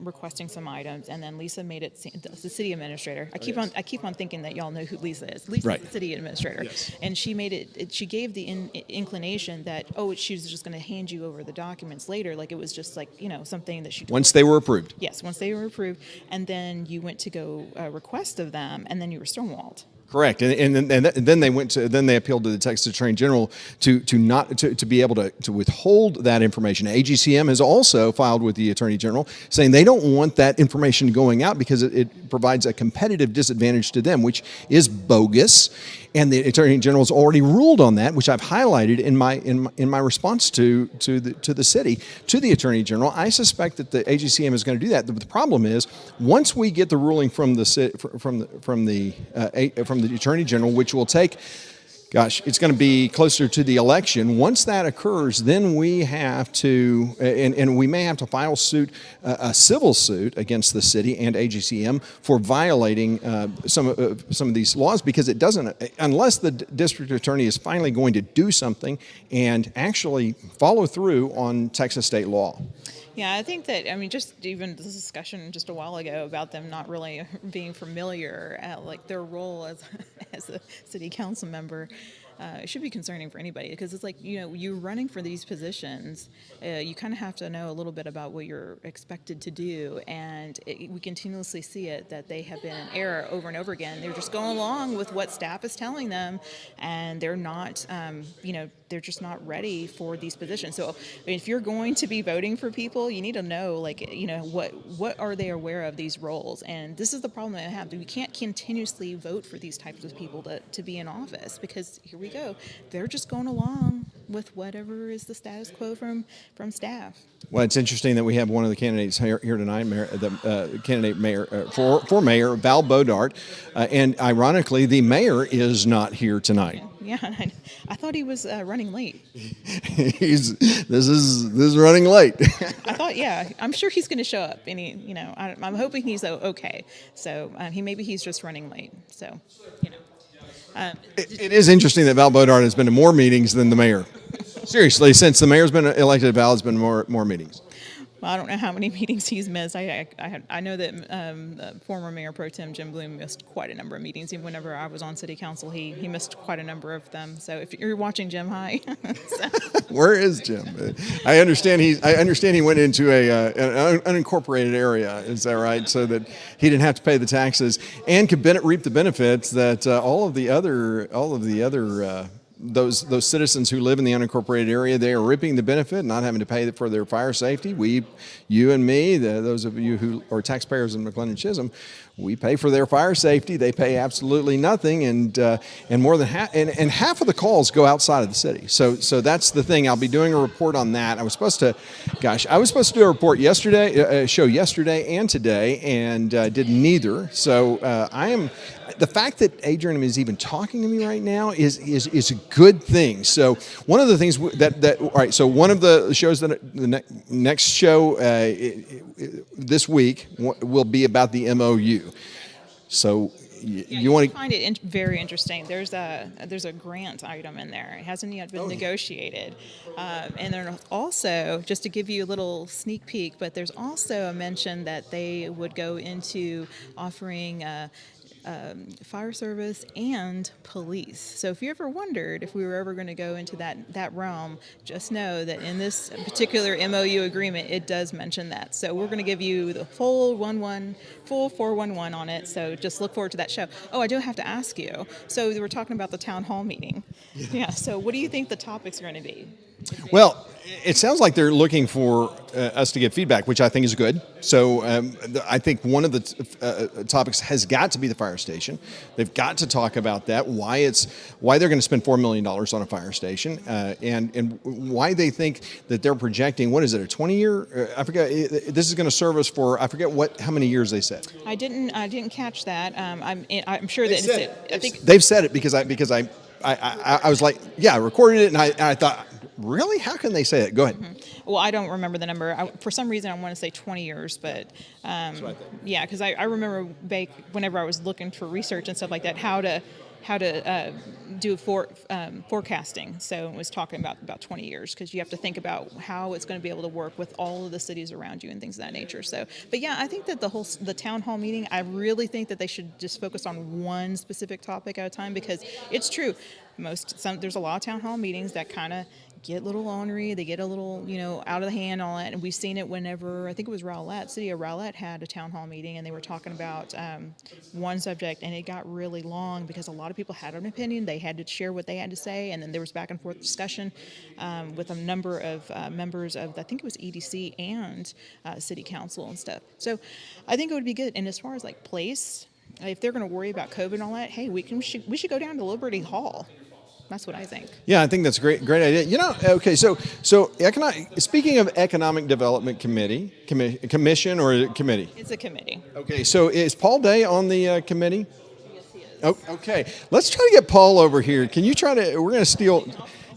requesting some items, and then Lisa made it, the city administrator. I keep on thinking that y'all know who Lisa is. Lisa's Right. the city administrator. Yes. And she made she gave the inclination that, she was just going to hand you over the documents later, like it was just like, something that she... Once they were approved. Yes, once they were approved, and then you went to go request of them, and then you were stonewalled. Correct, and then they appealed to the Texas Attorney General to be able to withhold that information. AGCM has also filed with the Attorney General saying they don't want that information going out because it provides a competitive disadvantage to them, which is bogus. And the Attorney General has already ruled on that, which I've highlighted in my response to the city, to the Attorney General. I suspect that the AGCM is going to do that. The problem is, once we get the ruling from the Attorney General, which will take, it's going to be closer to the election. Once that occurs, then we have to, and we may have to file a civil suit against the city and AGCM for violating some of these laws, because it doesn't, unless the district attorney is finally going to do something and actually follow through on Texas state law. Yeah, I think that, just even this discussion just a while ago about them not really being familiar, like their role as a city council member, it should be concerning for anybody, because it's like, you're running for these positions, you kind of have to know a little bit about what you're expected to do, and we continuously see it, that they have been in error over and over again. They're just going along with what staff is telling them, and they're not, they're just not ready for these positions. So if you're going to be voting for people, you need to know, what are they aware of these roles? And this is the problem that I have. We can't continuously vote for these types of people to be in office, because here we go. They're just going along with whatever is the status quo from staff. Well, it's interesting that we have one of the candidates here tonight, the candidate mayor for mayor, Val Beaudart, and ironically, the mayor is not here tonight. Yeah, I thought he was running late. This is running late. I thought, I'm sure he's going to show up, and I'm hoping he's okay. So maybe he's just running late. So, It is interesting that Val Beaudart has been to more meetings than the mayor. Seriously, since the mayor's been elected, Val has been more meetings. Well, I don't know how many meetings he's missed. I know that former Mayor Pro Tem Jim Bloom missed quite a number of meetings. Even whenever I was on City Council, he missed quite a number of them. So if you're watching Jim, hi. Where is Jim? I understand he went into an unincorporated area. Is that right? So that he didn't have to pay the taxes and could reap the benefits that all of the other those citizens who live in the unincorporated area, they are reaping the benefit, not having to pay for their fire safety. You and me, those of you who are taxpayers in Mclendon Chisholm, we pay for their fire safety. They pay absolutely nothing, and more than half of the calls go outside of the city. So that's the thing. I'll be doing a report on that. I was supposed to do a report yesterday, show yesterday and today, and did neither. So the fact that Adrian is even talking to me right now is a good thing. So one of the things all right. So one of the shows the next show this week will be about the MOU. So you want to find it very interesting. There's a grant item in there. It hasn't yet been negotiated, and then also, just to give you a little sneak peek, but there's also a mention that they would go into offering fire service and police. So if you ever wondered if we were ever going to go into that realm, just know that in this particular MOU agreement, it does mention that. So we're going to give you the full 411 on it. So just look forward to that show. Oh, I do have to ask you. So we were talking about the town hall meeting. Yeah. So what do you think the topics are going to be? Well, it sounds like they're looking for us to get feedback, which I think is good. So I think one of the topics has got to be the fire station. They've got to talk about that, why they're going to spend $4 million on a fire station, and why they think that they're projecting, what is it, a 20-year? I forget. This is going to serve us for, I forget how many years they said. I didn't catch that. I'm sure that I think they've said it because I was like, yeah, I recorded it, and I thought, really? How can they say that? Go ahead. Mm-hmm. Well, I don't remember the number. For some reason, I want to say 20 years, but yeah, because I remember back whenever I was looking for research and stuff like that, how to do forecasting. So it was talking about 20 years, because you have to think about how it's going to be able to work with all of the cities around you and things of that nature. So, but yeah, I think that the town hall meeting, I really think that they should just focus on one specific topic at a time, because it's true. There's a lot of town hall meetings that kind of get a little ornery, they get a little, out of the hand, all that. And we've seen it whenever, I think it was Rowlett, City of Rowlett had a town hall meeting, and they were talking about one subject, and it got really long because a lot of people had an opinion. They had to share what they had to say, and then there was back and forth discussion with a number of members of, I think it was EDC and City Council and stuff. So I think it would be good. And as far as like place, if they're going to worry about COVID and all that, hey, we should go down to Liberty Hall. That's what I think. Yeah, I think that's a great idea. Okay, so speaking of Economic Development Commission or committee? It's a committee. Okay, so is Paul Day on the committee? Yes, he is. Oh, okay, let's try to get Paul over here. Can you try to? We're going to steal.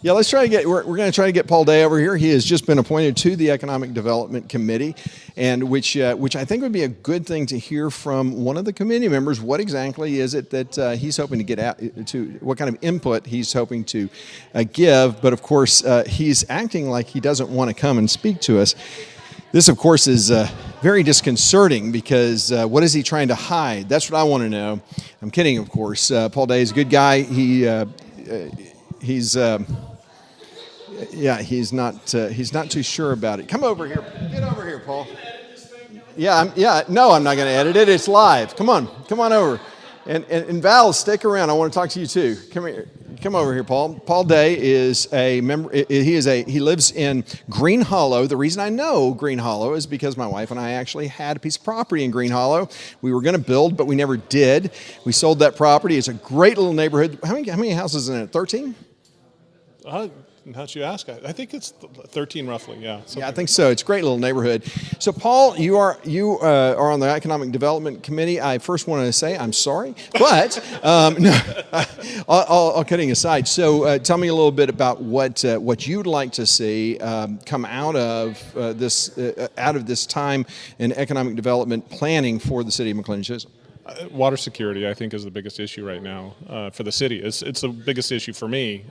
Yeah, let's try to get. We're going to try to get Paul Day over here. He has just been appointed to the Economic Development Committee, and which I think would be a good thing to hear from one of the committee members. What exactly is it that he's hoping to get out to? What kind of input he's hoping to give? But of course, he's acting like he doesn't want to come and speak to us. This, of course, is very disconcerting, because what is he trying to hide? That's what I want to know. I'm kidding, of course. Paul Day is a good guy. He's not too sure about it. Come over here. Get over here, Paul. No, I'm not going to edit it. It's live. Come on over. And Val, stick around. I want to talk to you too. Come here. Come over here, Paul. Paul Day is a member. He lives in Green Hollow. The reason I know Green Hollow is because my wife and I actually had a piece of property in Green Hollow. We were going to build, but we never did. We sold that property. It's a great little neighborhood. How many houses in it? 13? How'd you ask? I think it's 13 roughly, yeah. Yeah, I think so. It's a great little neighborhood. So, Paul, you are on the Economic Development Committee. I first want to say I'm sorry, but no, all kidding aside. So, tell me a little bit about what you'd like to see come out of this time in economic development planning for the city of McLendon-Chisholm. Water security, I think, is the biggest issue right now for the city. It's the biggest issue for me,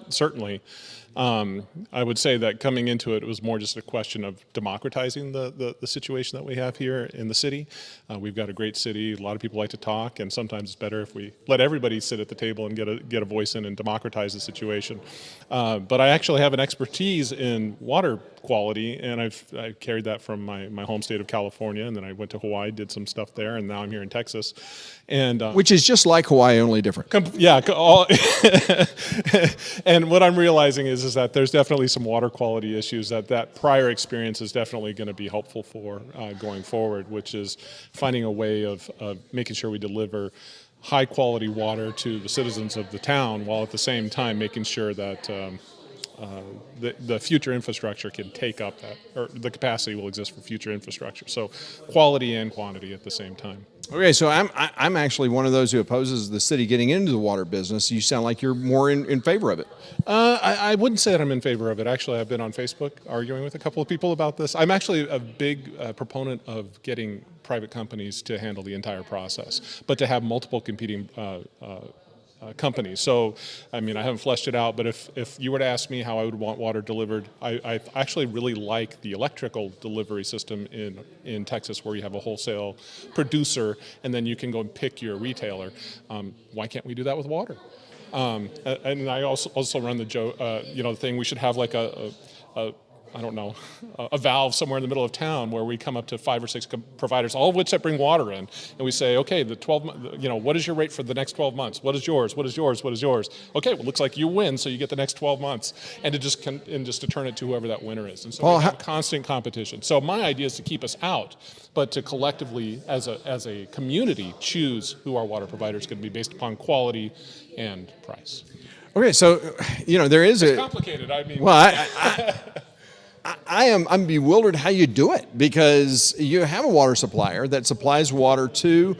certainly. I would say that coming into it was more just a question of democratizing the situation that we have here in the city. We've got a great city. A lot of people like to talk, and sometimes it's better if we let everybody sit at the table and get a voice in and democratize the situation. But I actually have an expertise in water quality, and I carried that from my home state of California, and then I went to Hawaii, did some stuff there, and now I'm here in Texas. And which is just like Hawaii, only different. And what I'm realizing is that there's definitely some water quality issues that prior experience is definitely going to be helpful for going forward, which is finding a way of making sure we deliver high quality water to the citizens of the town, while at the same time making sure that the future infrastructure can take up that, or the capacity will exist for future infrastructure. So quality and quantity at the same time. Okay, so I'm actually one of those who opposes the city getting into the water business. You sound like you're more in favor of it. I wouldn't say that I'm in favor of it. Actually, I've been on Facebook arguing with a couple of people about this. I'm actually a big proponent of getting private companies to handle the entire process, but to have multiple competing companies. So, I mean, I haven't fleshed it out, but if you were to ask me how I would want water delivered, I actually really like the electrical delivery system in Texas, where you have a wholesale producer and then you can go and pick your retailer. Why can't we do that with water? And I also run the thing, we should have like I don't know, a valve somewhere in the middle of town where we come up to 5 or 6 providers, all of which that bring water in, and we say, okay, the 12, what is your rate for the next 12 months? What is yours? What is yours? What is yours? Okay, well, looks like you win, so you get the next 12 months, and to turn it to whoever that winner is. And so we have constant competition. So my idea is to keep us out, but to collectively, as a community, choose who our water provider is going to be based upon quality and price. Okay, so there is it's complicated. I mean, well, I'm bewildered how you do it, because you have a water supplier that supplies water to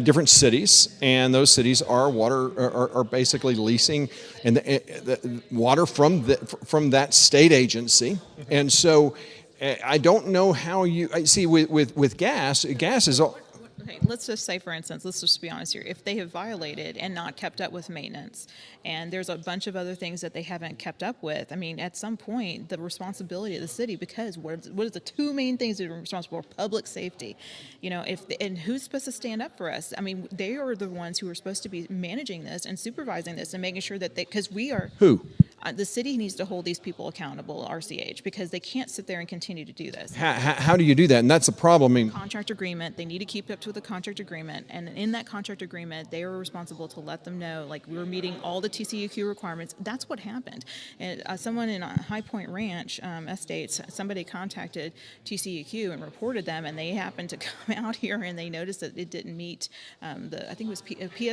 different cities, and those cities are are basically leasing and the water from that state agency. And so I don't know how I see with gas is all. Okay, let's just say, for instance, let's just be honest here. If they have violated and not kept up with maintenance, and there's a bunch of other things that they haven't kept up with, I mean, at some point, the responsibility of the city, because what is the two main things that are responsible for? Public safety. You know, and who's supposed to stand up for us? I mean, they are the ones who are supposed to be managing this and supervising this and making sure that because we are. Who? The city needs to hold these people accountable, RCH, because they can't sit there and continue to do this. How do you do that? And that's the problem. I mean, contract agreement. They need to keep up to the contract agreement, and in that contract agreement, they are responsible to let them know, like, we're meeting all the TCEQ requirements. That's what happened. And someone in High Point Ranch Estates, somebody contacted TCEQ and reported them, and they happened to come out here and they noticed that it didn't meet I think it was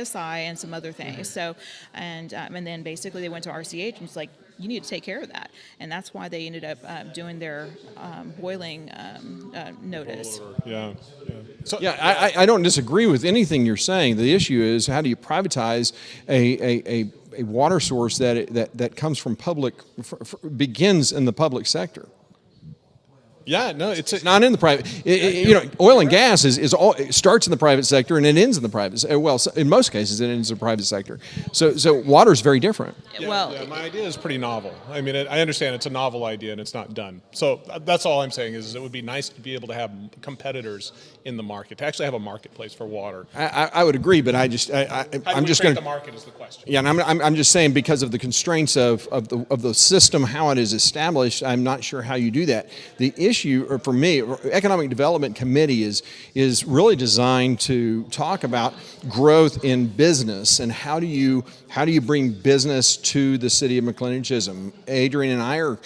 PSI and some other things. So, and then basically they went to RCH and it's like, you need to take care of that. And that's why they ended up doing their boiling notice. Yeah. So, yeah, I don't disagree with anything you're saying. The issue is, how do you privatize a water source that comes from begins in the public sector? Yeah, no, it's not in the private. Oil and gas it starts in the private sector and it ends in the private. Well, in most cases, it ends in the private sector. So water is very different. My idea is pretty novel. I mean, I understand it's a novel idea and it's not done. So that's all I'm saying is it would be nice to be able to have competitors in the market, to actually have a marketplace for water. I would agree, but I'm just going to. The market is the question. Yeah, and I'm just saying, because of the constraints of the system, how it is established, I'm not sure how you do that. The issue, or for me, Economic Development Committee is really designed to talk about growth in business and how do you bring business to the city of McLennan-Chisholm. Adrian and I are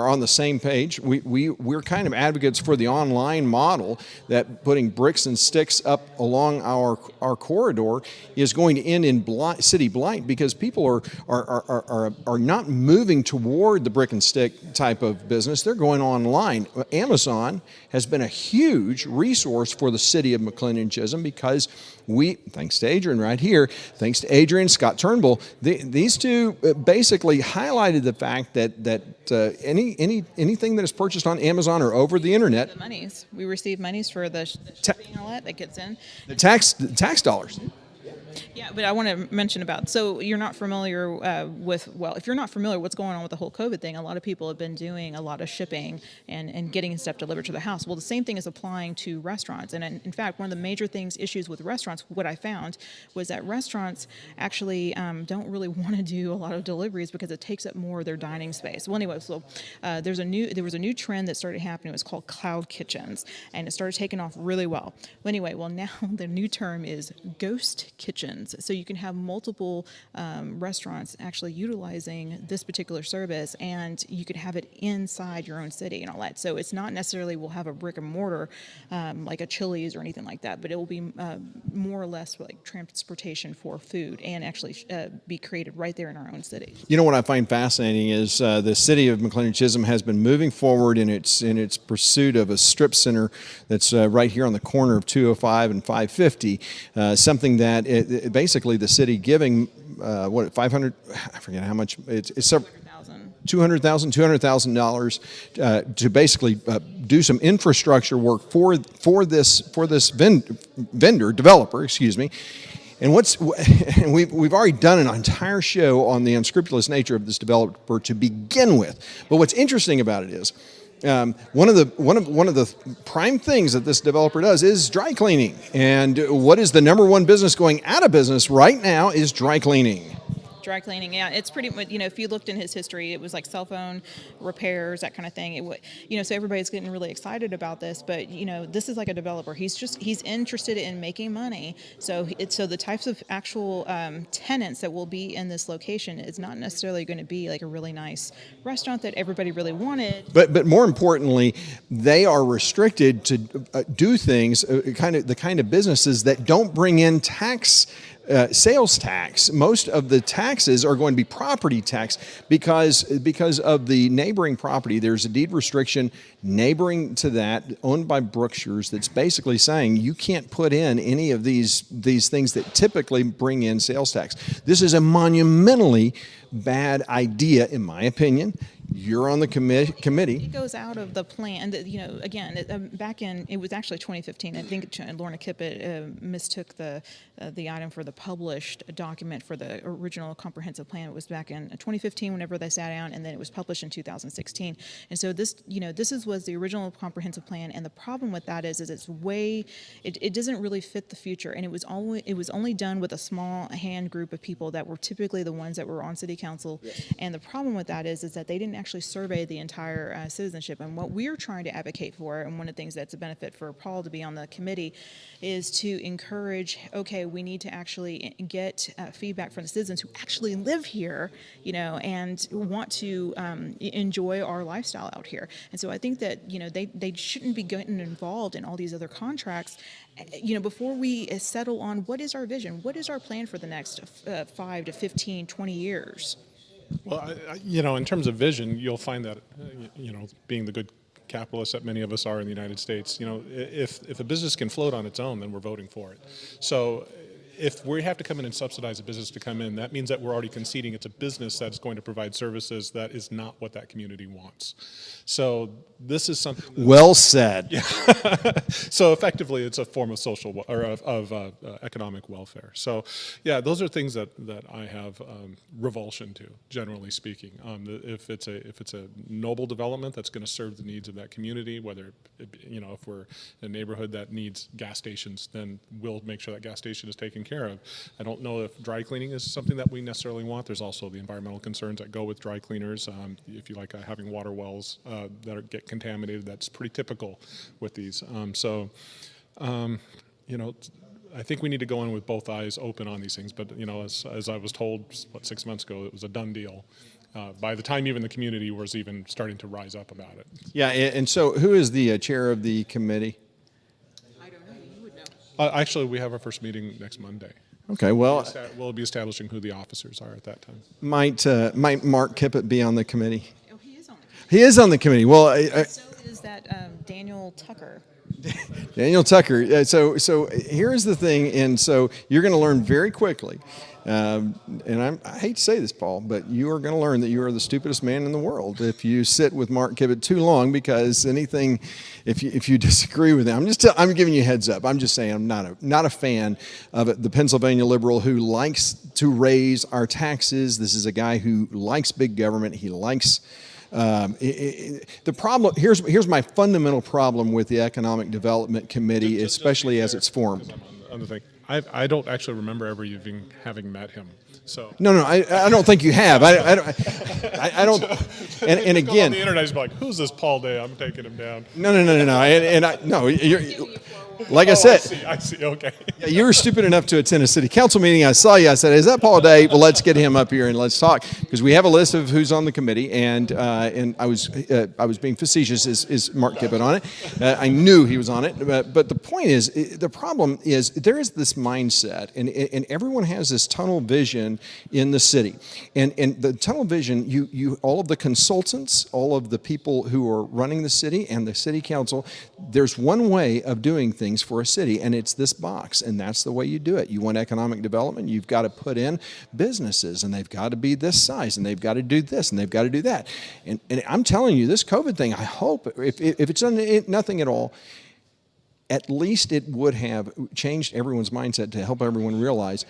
on the same page. We're kind of advocates for the online model, that putting bricks and sticks up along our corridor is going to end in city blight, because people are not moving toward the brick and stick type of business. They're going online. Amazon has been a huge resource for the city of McLennan-Chisholm, because thanks to Adrian right here, thanks to Adrian, Scott Turnbull, these two basically highlighted the fact that anything that is purchased on Amazon or over the internet. The monies. We receive monies for the shipping and all that gets in. The tax dollars. Yeah, but I want to mention so you're not familiar if you're not familiar what's going on with the whole COVID thing, a lot of people have been doing a lot of shipping and getting stuff delivered to the house. Well, the same thing is applying to restaurants. And in fact, one of the major issues with restaurants, what I found was that restaurants actually don't really want to do a lot of deliveries because it takes up more of their dining space. Well, anyway, so there was a new trend that started happening. It was called cloud kitchens, and it started taking off really well. Well, anyway, now the new term is ghost kitchens. So you can have multiple restaurants actually utilizing this particular service, and you could have it inside your own city and all that. So it's not necessarily we'll have a brick and mortar like a Chili's or anything like that, but it will be more or less like transportation for food and actually be created right there in our own city. You know what I find fascinating is the city of McLennan-Chisholm has been moving forward in its pursuit of a strip center that's right here on the corner of 205 and 550, something that basically the city giving 500, I forget how much, it's $200,000 to basically do some infrastructure work for this vendor developer, excuse me. And we've already done an entire show on the unscrupulous nature of this developer to begin with. But what's interesting about it is, one of the prime things that this developer does is dry cleaning. And what is the number one business going out of business right now is dry cleaning. Dry cleaning, yeah, it's pretty much, if you looked in his history, it was like cell phone repairs, that kind of thing. So everybody's getting really excited about this, but this is like a developer. He's interested in making money. So the types of actual tenants that will be in this location is not necessarily going to be like a really nice restaurant that everybody really wanted. But more importantly, they are restricted to do things, the kind of businesses that don't bring in tax sales tax. Most of the taxes are going to be property tax because of the neighboring property. There's a deed restriction neighboring to that, owned by Brookshire's, that's basically saying you can't put in any of these things that typically bring in sales tax. This is a monumentally bad idea, in my opinion. You're on the committee. It goes out of the plan. Again, back in, it was actually 2015. I think Lorna Kippett mistook the item for the published document for the original comprehensive plan. It was back in 2015 whenever they sat down, and then it was published in 2016. And so this was the original comprehensive plan. And the problem with that is it doesn't really fit the future. And it was only done with a small hand group of people that were typically the ones that were on city council. Yes. And the problem with that is that they didn't actually survey the entire citizenship. And what we're trying to advocate for, and one of the things that's a benefit for Paul to be on the committee, is to encourage, okay, we need to actually get feedback from the citizens who actually live here, and want to enjoy our lifestyle out here. And so I think that, they shouldn't be getting involved in all these other contracts, before we settle on what is our vision, what is our plan for the next 5 to 15, 20 years. Well, in terms of vision, you'll find that, being the good capitalists that many of us are in the United States, if a business can float on its own, then we're voting for it. So if we have to come in and subsidize a business to come in, that means that we're already conceding it's a business that's going to provide services that is not what that community wants. So this is something. Well said. Yeah. So effectively, it's a form of social or of economic welfare. So yeah, those are things that I have revulsion to, generally speaking. If it's a noble development that's going to serve the needs of that community, whether if we're in a neighborhood that needs gas stations, then we'll make sure that gas station is taken care of. I don't know if dry cleaning is something that we necessarily want. There's also the environmental concerns that go with dry cleaners. If you like having water wells that get contaminated, that's pretty typical with these. I think we need to go in with both eyes open on these things. But as I was told 6 months ago, it was a done deal. By the time even the community was even starting to rise up about it. Yeah, and so who is the chair of the committee? I don't know. You would know. Actually, we have our first meeting next Monday. Okay, well, we'll be establishing who the officers are at that time. Might Mark Kippett be on the committee? Oh, he is on the committee. He is on the committee. Well, so is that Daniel Tucker. Daniel Tucker. So here's the thing, and so you're going to learn very quickly. And I hate to say this, Paul, but you are going to learn that you are the stupidest man in the world if you sit with Mark Kippett too long, because anything, if you disagree with him, I'm giving you a heads up. I'm just saying I'm not a fan of it. The Pennsylvania liberal who likes to raise our taxes. This is a guy who likes big government. He likes. The problem here's my fundamental problem with the Economic Development Committee, especially as it's formed. On the thing, I don't actually remember ever even having met him. So no, I don't think you have. I don't. And again, on the internet, he's like, "Who's this Paul Day?" I'm taking him down. No. Like I said, I see. Okay. Yeah, you were stupid enough to attend a city council meeting. I saw you. I said, "Is that Paul Day?" Well, let's get him up here and let's talk, because we have a list of who's on the committee, and I was being facetious. Is Mark Kippett on it? I knew he was on it, but the point is, the problem is there is this mindset, and everyone has this tunnel vision in the city, and the tunnel vision. You all of the consultants, all of the people who are running the city and the city council. There's one way of doing things for a city, and it's this box, and that's the way you do it. You want economic development, you've got to put in businesses, and they've got to be this size, and they've got to do this, and they've got to do that. And I'm telling you, this COVID thing, I hope, if it's done nothing at all, at least it would have changed everyone's mindset to help everyone realize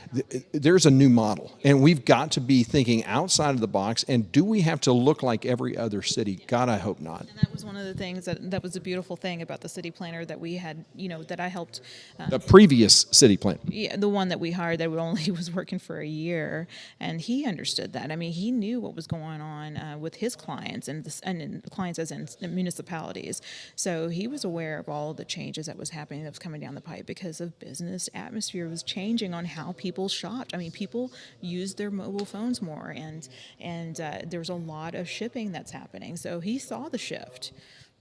there's a new model, and we've got to be thinking outside of the box. And do we have to look like every other city? God, I hope not. And that was one of the things that was a beautiful thing about the city planner that we had, that I helped. The previous city planner. Yeah, the one that we hired that only was working for a year, and he understood that. I mean, he knew what was going on with his clients and clients as in municipalities. So he was aware of all the changes that was happening, that was coming down the pipe, because of business atmosphere was changing on how people shopped. I mean, people use their mobile phones more, and there's a lot of shipping that's happening. So he saw the shift.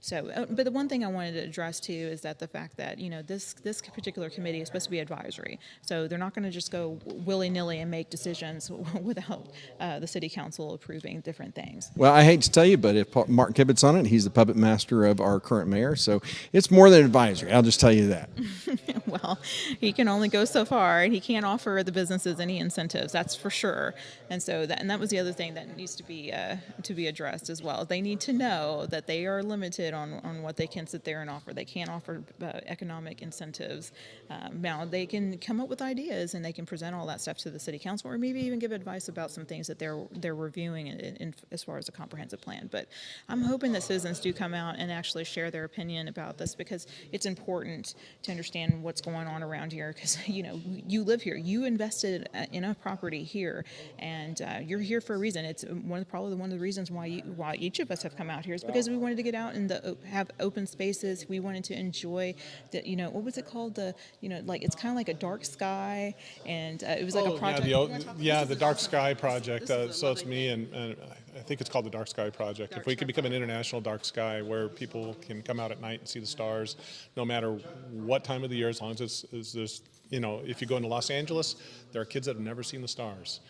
So, but the one thing I wanted to address too is that the fact that, this particular committee is supposed to be advisory. So they're not going to just go willy-nilly and make decisions without the city council approving different things. Well, I hate to tell you, but if Mark Kibbett's on it, he's the puppet master of our current mayor. So it's more than advisory. I'll just tell you that. Well, he can only go so far, and he can't offer the businesses any incentives. That's for sure. And so that was the other thing that needs to be addressed as well. They need to know that they are limited on what they can sit there and offer. They can't offer economic incentives. Now they can come up with ideas and they can present all that stuff to the city council, or maybe even give advice about some things that they're reviewing in as far as a comprehensive plan. But I'm hoping that citizens do come out and actually share their opinion about this, because it's important to understand what's going on around here. Because you live here, you invested in a property here, and you're here for a reason. It's probably one of the reasons why each of us have come out here is because we wanted to get out and have open spaces. We wanted to enjoy the what was it called, it's kind of like a dark sky, and it was like a project. The Dark Sky Project. So it's me and I think it's called the Dark Sky Project. If we could become an international dark sky where people can come out at night and see the stars, no matter what time of the year, as long as there's if you go into Los Angeles, there are kids that have never seen the stars,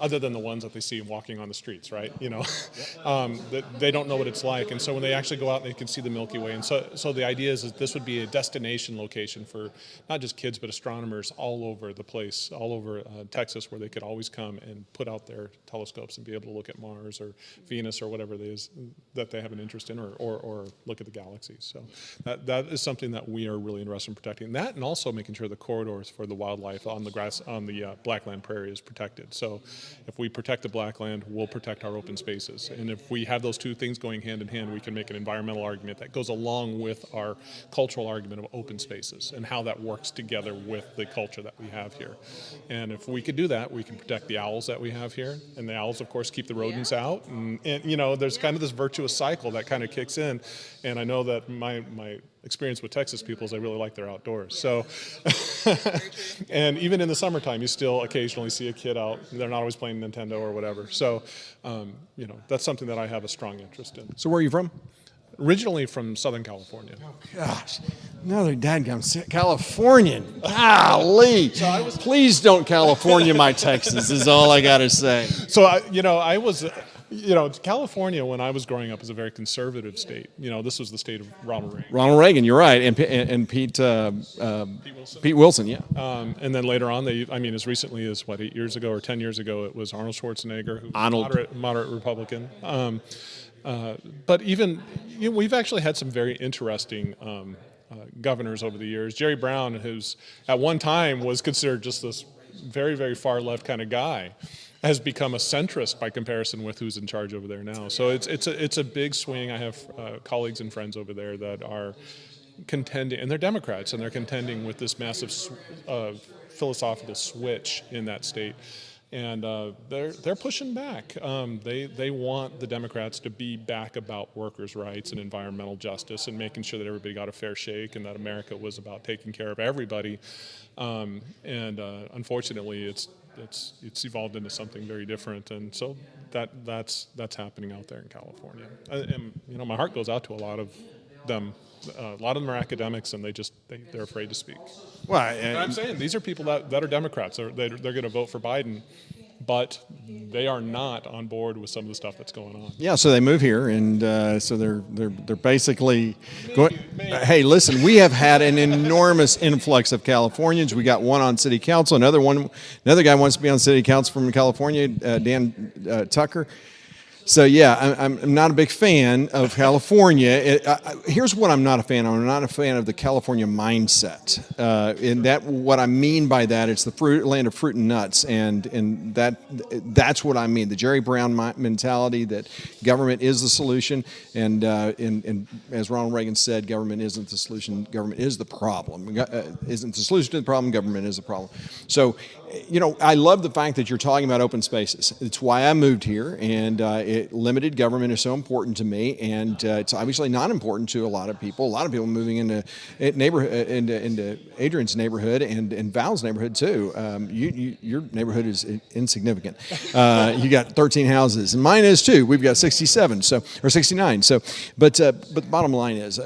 other than the ones that they see walking on the streets, right? They don't know what it's like, and so when they actually go out, they can see the Milky Way. And so the idea is that this would be a destination location for not just kids, but astronomers all over the place, all over Texas, where they could always come and put out their telescopes and be able to look at Mars or Venus or whatever it is that they have an interest in, or look at the galaxies. So that is something that we are really interested in protecting. That, and also making sure the corridors for the wildlife on the Blackland Prairie is protected. So if we protect the Blackland, we'll protect our open spaces. And if we have those two things going hand in hand, we can make an environmental argument that goes along with our cultural argument of open spaces and how that works together with the culture that we have here. And if we could do that, we can protect the owls that we have here. And the owls, of course, keep the rodents out. And there's kind of this virtuous cycle that kind of kicks in. And I know that my experience with Texas people is they really like their outdoors. So, and even in the summertime, you still occasionally see a kid out. They're not always playing Nintendo or whatever. So, that's something that I have a strong interest in. So where are you from? Originally from Southern California. Oh, gosh. Another dadgum Californian. Golly. Please don't California my Texas is all I got to say. So, I was... California, when I was growing up, is a very conservative state. This was the state of Ronald Reagan. Ronald Reagan, you're right, and Pete Wilson, yeah. And then later on, as recently as 8 years ago or 10 years ago, it was Arnold Schwarzenegger, who was moderate Republican. But even we've actually had some very interesting governors over the years. Jerry Brown, who's at one time was considered just this very, very far left kind of guy, has become a centrist by comparison with who's in charge over there now. So it's a big swing. I have colleagues and friends over there that are contending, and they're Democrats, and they're contending with this massive philosophical switch in that state. And they're pushing back. They want the Democrats to be back about workers' rights and environmental justice and making sure that everybody got a fair shake and that America was about taking care of everybody. Unfortunately, it's evolved into something very different, and so that's happening out there in California. And my heart goes out to a lot of them. A lot of them are academics, and they're afraid to speak. Well, I'm saying these are people that are Democrats. They're going to vote for Biden, but they are not on board with some of the stuff that's going on. Yeah, so they move here, and so they're basically going. Hey, listen, we have had an enormous influx of Californians. We got one on city council. Another guy wants to be on city council from California, Dan Tucker. So yeah, I'm not a big fan of California. Here's what I'm not a fan of. I'm not a fan of the California mindset. And that, what I mean by that, it's the land of fruit and nuts, and that's what I mean. The Jerry Brown mentality that government is the solution, and as Ronald Reagan said, government isn't the solution. Government is the problem. Isn't the solution to the problem. Government is the problem. So you know, I love the fact that you're talking about open spaces. It's why I moved here, and limited government is so important to me, and it's obviously not important to a lot of people. A lot of people moving into into Adrian's neighborhood and Val's neighborhood too. Your neighborhood is insignificant. You got 13 houses, and mine is too. We've got 67, or 69. But the bottom line is,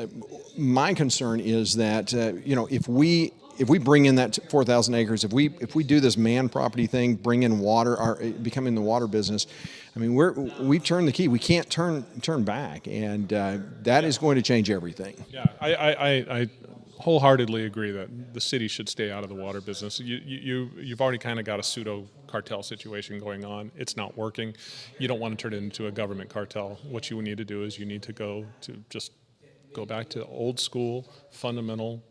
my concern is that you know, if we bring in that 4,000 acres, if we do this man property thing, bring in water, becoming the water business, I mean, we've turned the key. We can't turn back, and that is going to change everything. Yeah, I wholeheartedly agree that the city should stay out of the water business. You've already kind of got a pseudo cartel situation going on. It's not working. You don't want to turn it into a government cartel. What you need to do is you need to go back to old school, fundamental,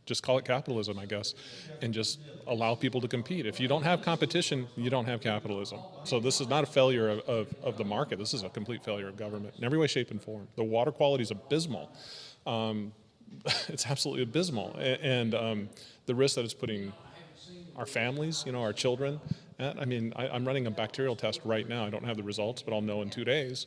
just call it capitalism, I guess, and just allow people to compete. If you don't have competition, you don't have capitalism. So this is not a failure of the market. This is a complete failure of government in every way, shape, and form. The water quality is abysmal. It's absolutely abysmal. And the risk that it's putting our families, you know, our children at, I mean, I'm running a bacterial test right now. I don't have the results, but I'll know in 2 days.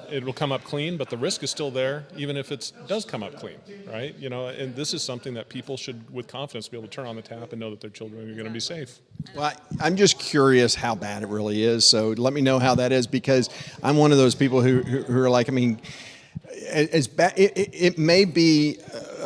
It will come up clean, but the risk is still there, even if it does come up clean, right? You know, and this is something that people should, with confidence, be able to turn on the tap and know that their children are going to be safe. Well, I'm just curious how bad it really is. So let me know how that is, because I'm one of those people who are like, I mean, as bad, it may be,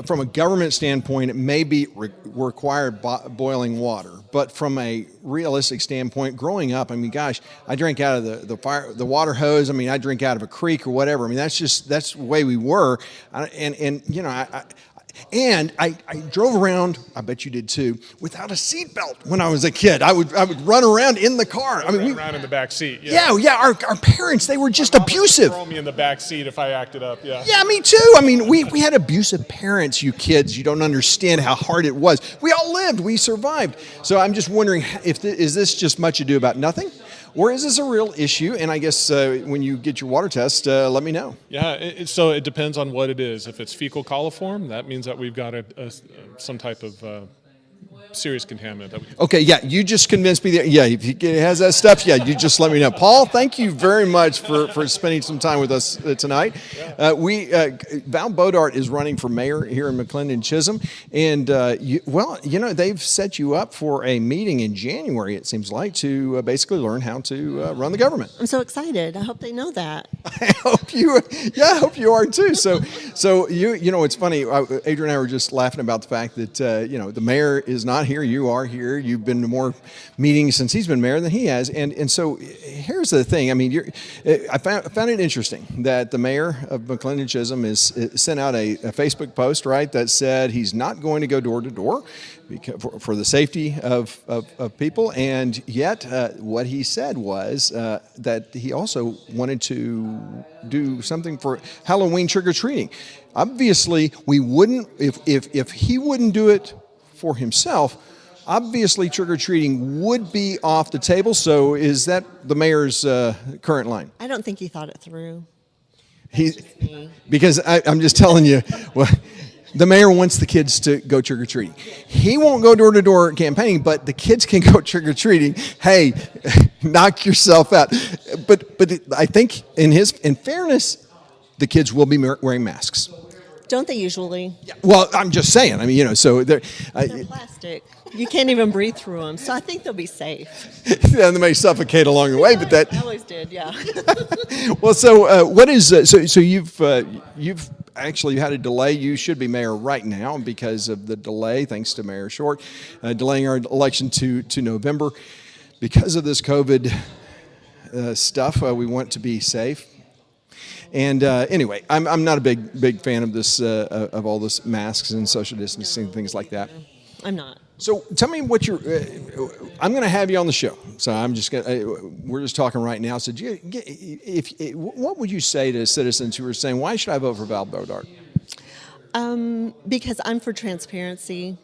from a government standpoint, it may be required boiling water. But from a realistic standpoint, growing up, I mean, gosh, I drank out of the water hose. I mean, I drink out of a creek or whatever. I mean, that's the way we were. And you know, I drove around, I bet you did too, without a seatbelt when I was a kid. I would run around in the car. I mean, around in the back seat. Yeah. Our parents, they were just abusive. Throw me in the back seat if I acted up. Yeah. Yeah, me too. I mean, we had abusive parents. You kids, you don't understand how hard it was. We all lived. We survived. So I'm just wondering, is this just much ado about nothing? Or is this a real issue? And I guess when you get your water test, let me know. Yeah, so it depends on what it is. If it's fecal coliform, that means that we've got some type of serious contaminant. Okay, yeah, you just convinced me that, yeah, if it has that stuff, yeah, you just let me know. Paul, thank you very much for spending some time with us tonight. Val Beaudart is running for mayor here in Mclendon Chisholm, and you know, they've set you up for a meeting in January, it seems like, to basically learn how to run the government. I'm so excited. I hope they know that. I hope you are too. So you know, it's funny, Adrian and I were just laughing about the fact that, you know, the mayor is not here, you are here. You've been to more meetings since he's been mayor than he has, and so here's the thing. I mean, I found it interesting that the mayor of Mclendon Chisholm is sent out a Facebook post, right, that said he's not going to go door to door for the safety of people, and yet what he said was that he also wanted to do something for Halloween trick-or-treating. Obviously, we wouldn't, if he wouldn't do it for himself, obviously trick-or-treating would be off the table. So is that the mayor's current line? I don't think he thought it through. Because I'm just telling you, well, the mayor wants the kids to go trick-or-treating. He won't go door-to-door campaigning, but the kids can go trick-or-treating. Hey, knock yourself out. But I think in fairness, the kids will be wearing masks. Don't they usually? Yeah, well, I'm just saying. I mean, you know, so they're plastic. You can't even breathe through them, so I think they'll be safe. Yeah, they may suffocate along the way, but that I always did. Yeah. Well, so what is so you've actually had a delay. You should be mayor right now because of the delay, thanks to Mayor Short, delaying our election to November because of this COVID stuff. We want to be safe. And anyway, I'm not a big fan of this of all this masks and social distancing, things like that. I'm not. So tell me what you're. I'm going to have you on the show. So we're just talking right now. So what would you say to citizens who are saying, why should I vote for Val Beaudart? Because I'm for transparency.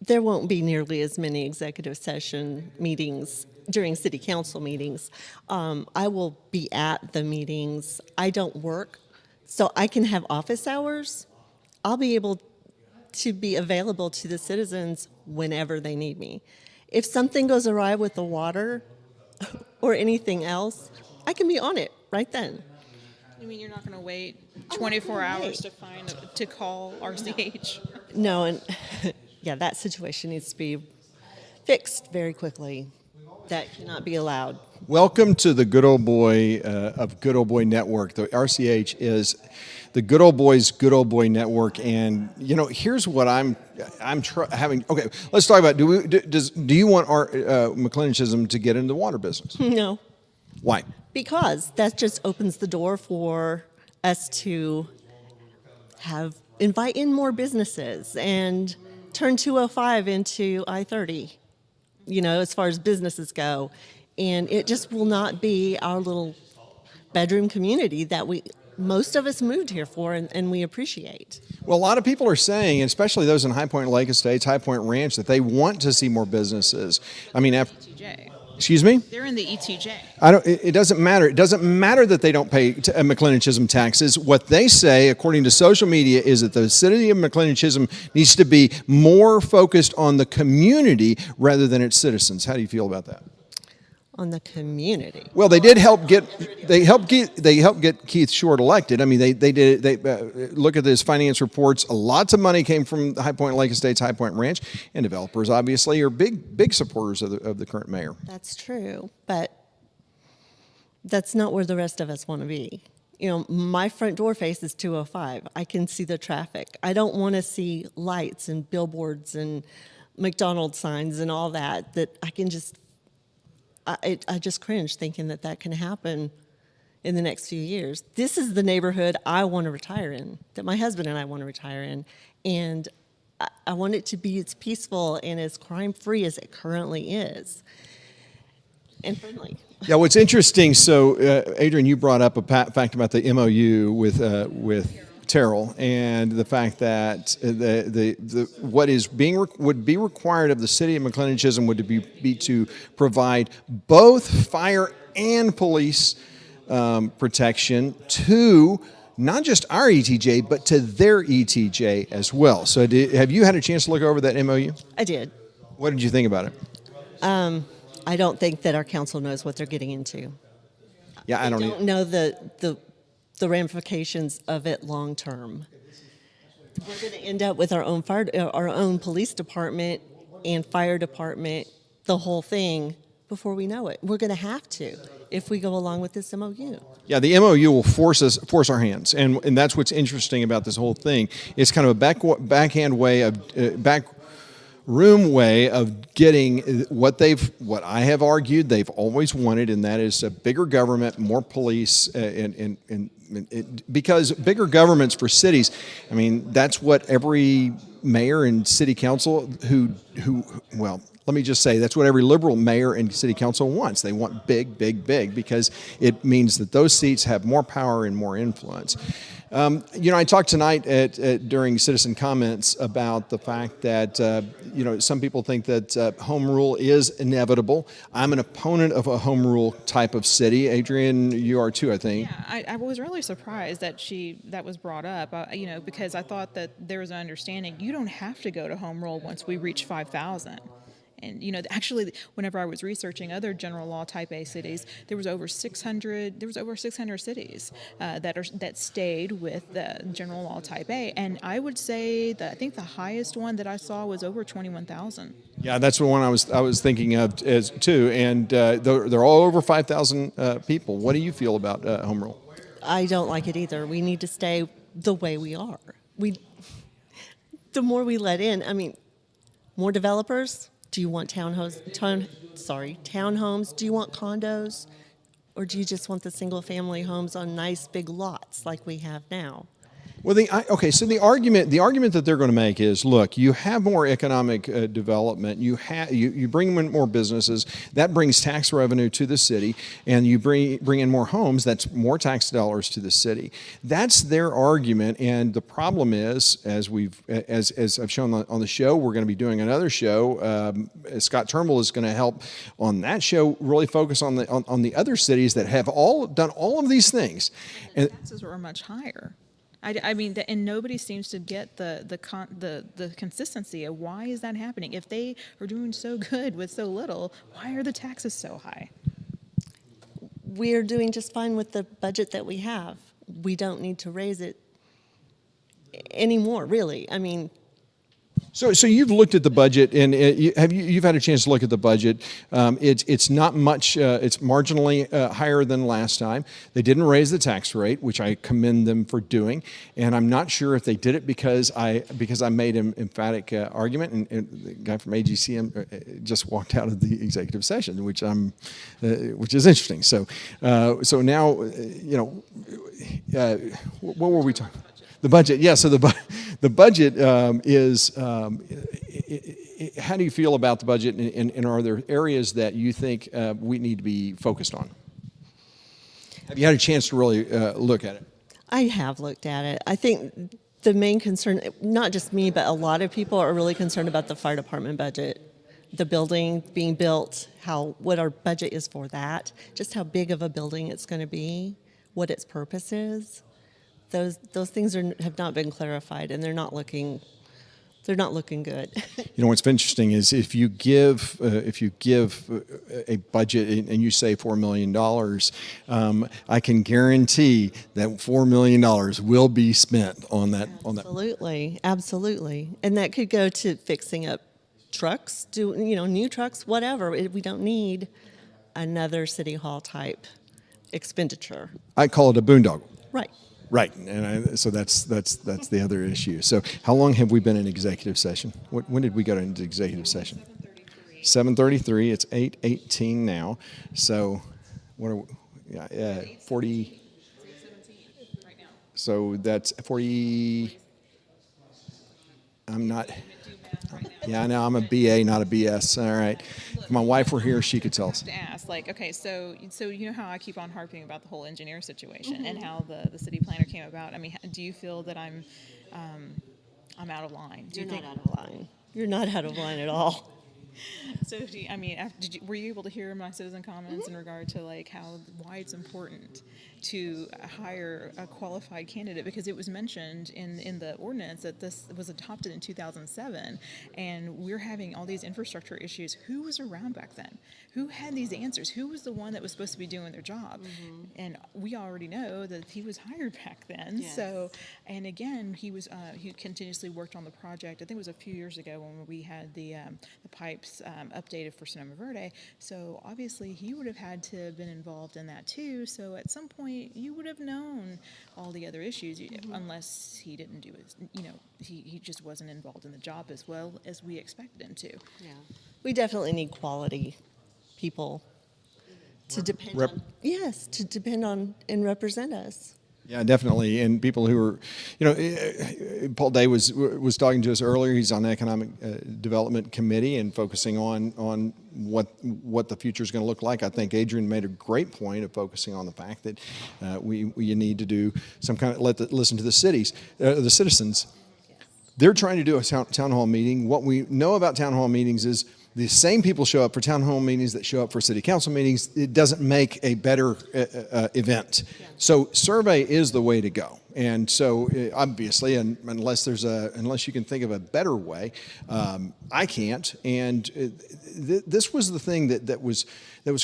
There won't be nearly as many executive session meetings during city council meetings. I will be at the meetings. I don't work, so I can have office hours. I'll be able to be available to the citizens whenever they need me. If something goes awry with the water or anything else, I can be on it right then. You mean you're not going to wait I'm 24 not gonna hours wait. to call RCH? No, and yeah, that situation needs to be fixed very quickly. That cannot be allowed. Welcome to the Good Old Boy of Good Old Boy Network. The RCH is the Good Old Boys Good Old Boy Network, and you know, here's what I'm having. Okay, let's talk about. Do you want our Mclendon to get into the water business? No, Why? because that just opens the door for us to invite in more businesses and turn 205 into I-30. You know, as far as businesses go, and it just will not be our little bedroom community that most of us moved here for and we appreciate. Well, a lot of people are saying, especially those in High Point Lake Estates, High Point Ranch, that they want to see more businesses. I mean, ETJ. Excuse me? They're in the ETJ. It doesn't matter. It doesn't matter that they don't pay McLennan-Chisholm taxes. What they say, according to social media, is that the city of McLennan-Chisholm needs to be more focused on the community rather than its citizens. How do you feel about that? On the community. Well, they did help get Keith Short elected. I mean, they look at his finance reports. Lots of money came from High Point Lake Estates, High Point Ranch, and developers obviously are big supporters of the current mayor. That's true, but that's not where the rest of us want to be. You know, my front door faces 205. I can see the traffic. I don't want to see lights and billboards and McDonald's signs and all that I can just. I just cringe thinking that can happen in the next few years. This is the neighborhood I want to retire in, that my husband and I want to retire in, and I want it to be as peaceful and as crime-free as it currently is, and friendly. Yeah, what's interesting, so Adrian, you brought up a fact about the MOU with Terrell, and the fact that what would be required of the city of McLennan-Chisholm would be to provide both fire and police protection to not just our ETJ, but to their ETJ as well. So have you had a chance to look over that MOU? I did. What did you think about it? I don't think that our council knows what they're getting into. Yeah, I don't know the ramifications of it long term. We're going to end up with our own police department and fire department, the whole thing, before we know it. We're going to have to if we go along with this MOU. Yeah, the MOU will force our hands, and that's what's interesting about this whole thing. It's kind of a backroom way of getting what I have argued they've always wanted, and that is a bigger government, more police, because bigger governments for cities, I mean, that's what every mayor and city council let me just say, that's what every liberal mayor and city council wants. They want big, because it means that those seats have more power and more influence. I talked tonight during citizen comments about the fact that, some people think that home rule is inevitable. I'm an opponent of a home rule type of city. Adrian, you are too, I think. Yeah, I was really surprised that was brought up, because I thought that there was an understanding you don't have to go to home rule once we reach 5,000. And, actually, whenever I was researching other general law type A cities, there was over 600 cities that stayed with the general law type A. And I would say that I think the highest one that I saw was over 21,000. Yeah, that's the one I was thinking of as too. And they're all over 5,000 people. What do you feel about home rule? I don't like it either. We need to stay the way we are. The more we let in, more developers. Do you want townhomes? Do you want condos? Or do you just want the single-family homes on nice big lots like we have now? Well, so the argument that they're going to make is, look, you have more economic development, you bring in more businesses, that brings tax revenue to the city, and you bring in more homes, that's more tax dollars to the city. That's their argument, and the problem is, as I've shown on the show, we're going to be doing another show. Scott Turnbull is going to help on that show really focus on the other cities that have all done all of these things. And taxes were much higher. I mean, and nobody seems to get the consistency of why is that happening? If they are doing so good with so little, why are the taxes so high? We're doing just fine with the budget that we have. We don't need to raise it anymore, really. I mean, So you've looked at the budget, and you've had a chance to look at the budget. It's not much. It's marginally higher than last time. They didn't raise the tax rate, which I commend them for doing. And I'm not sure if they did it because I made an emphatic argument, and the guy from AGCM just walked out of the executive session, which is interesting. So now what were we talking? The budget, yeah. So the budget is. How do you feel about the budget, and are there areas that you think we need to be focused on? Have you had a chance to really look at it? I have looked at it. I think the main concern, not just me, but a lot of people are really concerned about the fire department budget, the building being built, what our budget is for that, just how big of a building it's going to be, what its purpose is. Those things have not been clarified, and they're not looking good. You know what's interesting is if you give a budget and you say $4 million, I can guarantee that $4 million will be spent on that. Absolutely, and that could go to fixing up trucks, new trucks, whatever. We don't need another city hall type expenditure. I call it a boondoggle. Right, and so that's the other issue. So how long have we been in executive session? When did we go into executive session? 7:33. It's 8:18 now. So what are we, 40? So that's 40. I'm not. Yeah, I know. I'm a BA, not a BS. All right. If my wife were here, she could tell us. To ask, okay, so you know how I keep on harping about the whole engineer situation and how the city planner came about. I mean, do you feel that I'm out of line? You're not out of line. You're not out of line at all. So, were you able to hear my citizen comments in regard to why it's important to hire a qualified candidate? Because it was mentioned in the ordinance that this was adopted in 2007, and we're having all these infrastructure issues. Who was around back then? Who had these answers? Who was the one that was supposed to be doing their job? And we already know that he was hired back then. Yes. So, and again, he continuously worked on the project. I think it was a few years ago when we had the pipes updated for Sonoma Verde. So obviously he would have had to have been involved in that too. So at some point you would have known all the other issues, unless he didn't do his, he just wasn't involved in the job as well as we expected him to. Yeah, we definitely need quality people to depend on and represent us. Yeah, definitely. And people who are, Paul Day was talking to us earlier. He's on the Economic Development Committee and focusing on what the future is going to look like. I think Adrian made a great point of focusing on the fact that we need to do some kind of listen to the citizens. They're trying to do a town hall meeting. What we know about town hall meetings is the same people show up for town hall meetings that show up for city council meetings. It doesn't make a better event. Yeah. So survey is the way to go. And so obviously, and unless you can think of a better way, I can't. And this was the thing that was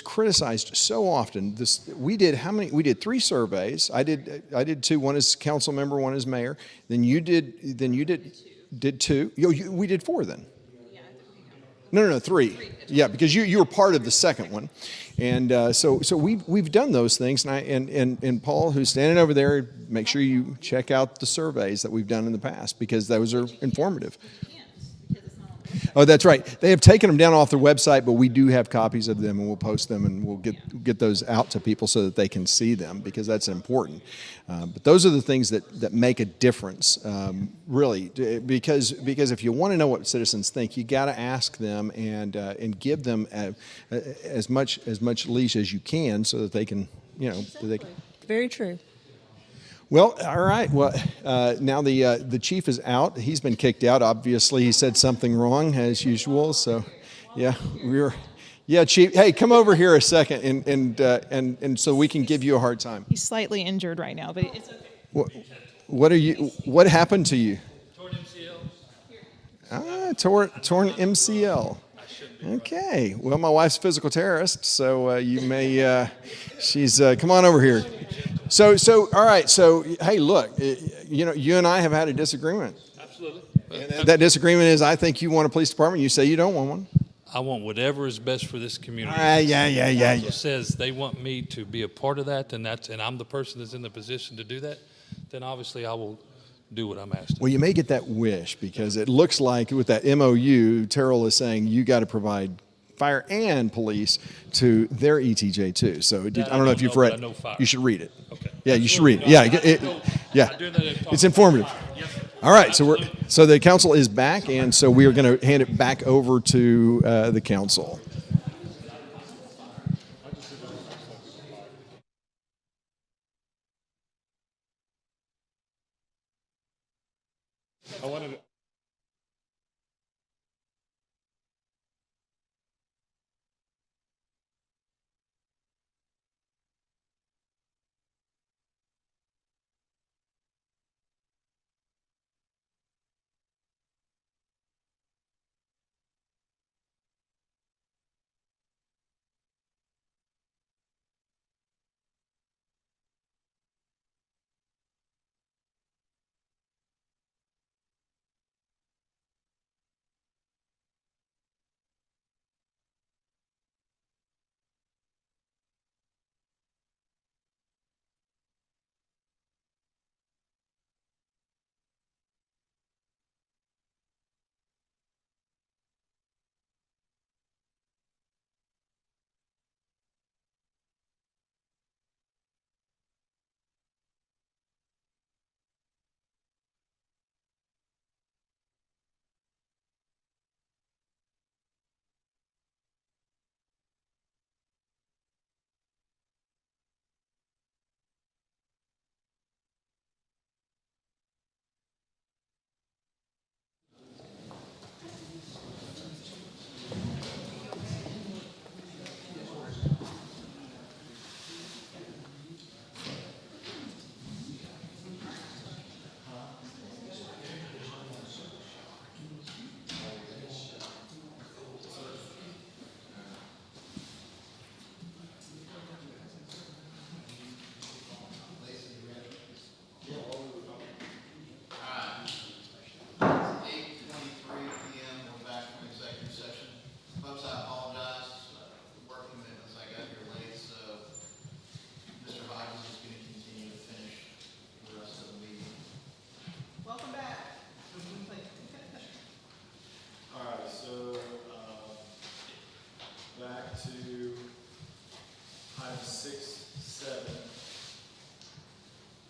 criticized so often. We did 3 surveys. I did 2. One as council member, one as mayor. Then you did 2. We did 4 then. No, 3. Yeah, because you were part of the second one, and so we've done those things, and Paul, who's standing over there, make sure you check out the surveys that we've done in the past because those are informative. Oh, that's right. They have taken them down off their website, but we do have copies of them, and we'll post them, and we'll get those out to people so that they can see them because that's important. But those are the things that make a difference, really, because if you want to know what citizens think, you got to ask them and give them as much leash as you can so that they can, Very true. Well, all right. Well, now the chief is out. He's been kicked out. Obviously, he said something wrong as usual. So, chief. Hey, come over here a second, and so we can give you a hard time. He's slightly injured right now, but it's okay. What happened to you? Torn MCL. Torn MCL. Okay. Well, my wife's a physical terrorist, so you may. She's come on over here. So all right. So hey, look, you and I have had a disagreement. Absolutely. And that disagreement is, I think you want a police department. You say you don't want one. I want whatever is best for this community. Yeah. Council says they want me to be a part of that, and I'm the person that's in the position to do that. Then obviously I will do what I'm asked. Well, you may get that wish, because it looks like with that MOU, Terrell is saying you got to provide fire and police to their ETJ too. So I don't know if you've read. You should read it. Okay. Yeah, you should read it. Yeah, it's informative. All right, so the council is back, and so we are going to hand it back over to the council. I wanted to.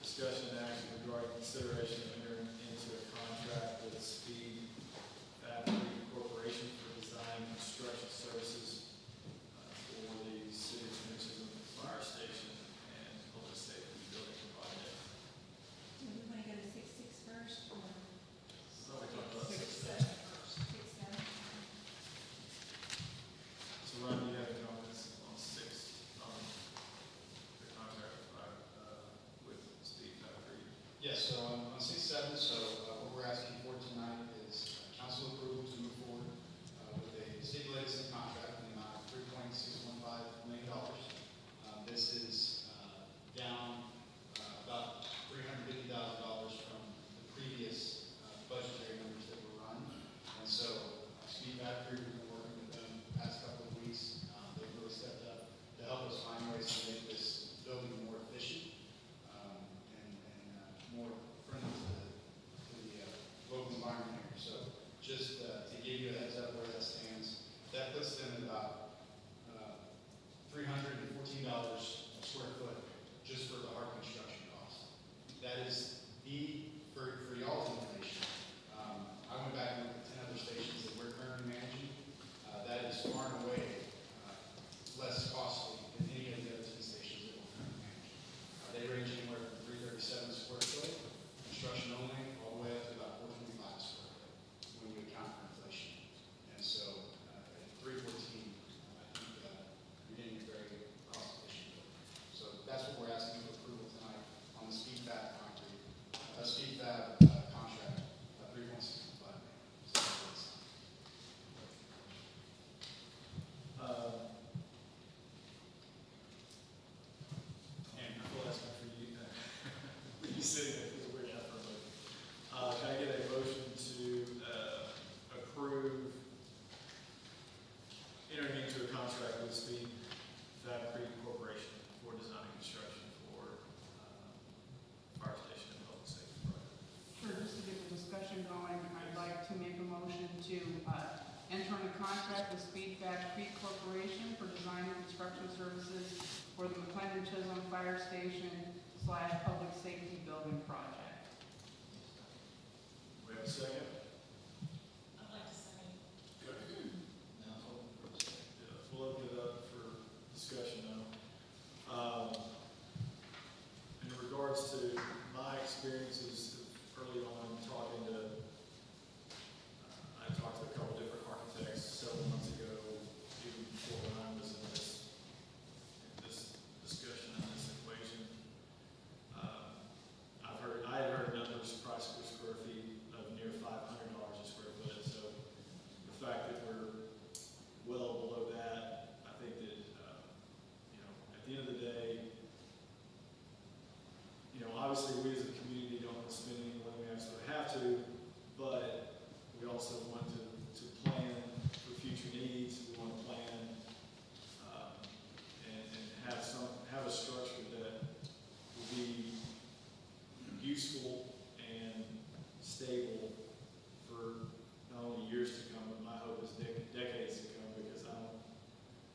Discussion and action regarding consideration of entering into a contract with Speed Factory Corporation for design and construction services for the city of Mclendon fire station and public safety building project. Do we want to go to 6-6 first, or? So we talked about 6-7. 6-7. So Ron, do you have any comments on 6, the contract with Speed Factory? Yes, so on 6-7, what we're asking for tonight is council approval to move forward with a stipulated contract in the amount of $3.615 million. This is down about $350,000 from the previous budgetary numbers that were run. And so Speed Factory, we've been working with them the past couple of weeks. They've really stepped up to help us find ways to make this building more efficient and more friendly to the local environment here. So just to give you a heads up where that stands, that puts them at about $314 a square with Speedback Creek Corporation for design and construction services for the Mclendon Chisholm Fire Station / Public Safety Building Project. We have a second? I'd like to say, Good. We'll open it up for discussion now. In regards to my experiences early on talking to, I talked to a couple different architects several months ago, even before I was in this discussion and this equation. I had heard numbers, price per square feet of near $500 a square foot. So the fact that we're well below that, I think that, at the end of the day, obviously we as a community don't want to spend any more than we absolutely have to, but we also want to plan for future needs. We want to plan and have a structure that will be useful and stable for not only years to come, but my hope is decades to come, because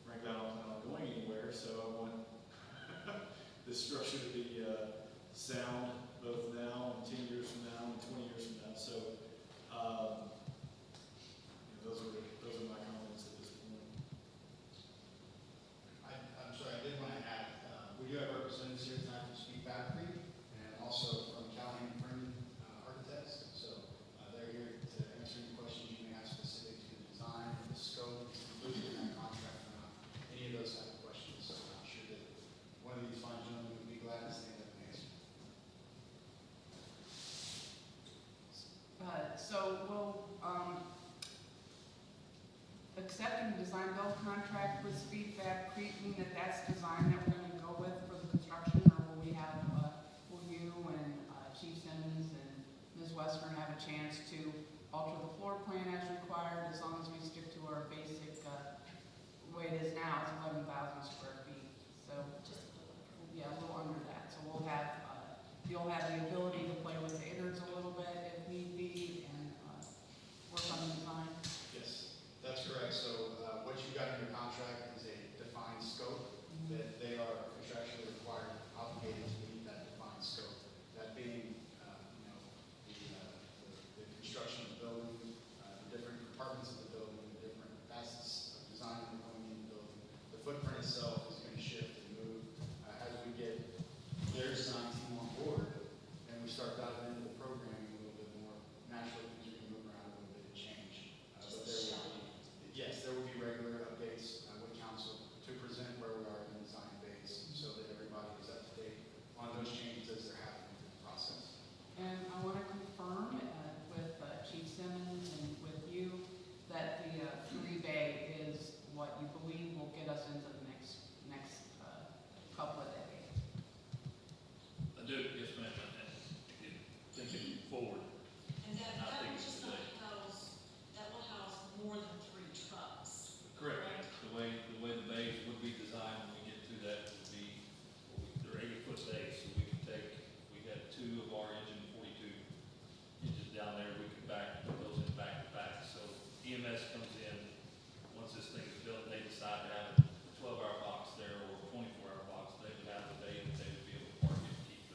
frankly, I don't plan on going anywhere, so I want this structure to be sound both now and 10 years from now and 20 years from now. So those are my comments at this point. I'm sorry, I did want to add, we do have representatives here tonight from Speedback Creek and also from Callahan and Freeman Architects. So they're here to answer any questions you may have specific to the design, the scope, included in that contract or not. Any of those type of questions. So I'm sure that one of these fine gentlemen would be glad to stand up and answer. So will accepting the design build contract with Speedback Creek mean that that's design that we're going to go with for the construction, or will we have, will you and Chief Simmons and Ms. Western have a chance to alter the floor plan as required, as long as we stick to our basic, way it is now, it's 11,000 square feet. So just, yeah, a little under that. So we'll have, you'll have the ability to play with the innards a little bit if need be, and work on the design. Yes, that's correct. So what you've got in your contract is a defined scope that they are contractually required, obligated to meet that defined scope. That being, the construction of the building, the different compartments of the building, the different facets of design that are going in the building. The footprint itself is going to shift and move as we get their design team on board, and we start diving into the programming a little bit more. Naturally, things are going to move around a little bit and change. But there will be regular updates with council to present where we are in the design phase, so that everybody is up to date on those changes as they're happening through the process. And I want to confirm with Chief Simmons and with you that the 3-bay is what you believe will get us into the next couple of decades. I do, yes ma'am, and thinking forward. and that I think will it's just not house, that will house more than 3 trucks. Correct. Right? The way the bays would be designed when we get to that would be, they're 80-foot bays, so we can take, we had 2 of our engine 42 engines down there, we could put those in back to back. So EMS comes in, once this thing is built, and they decide to have a 12-hour box there or a 24-hour box, they would have the bay that they would be able to park it and keep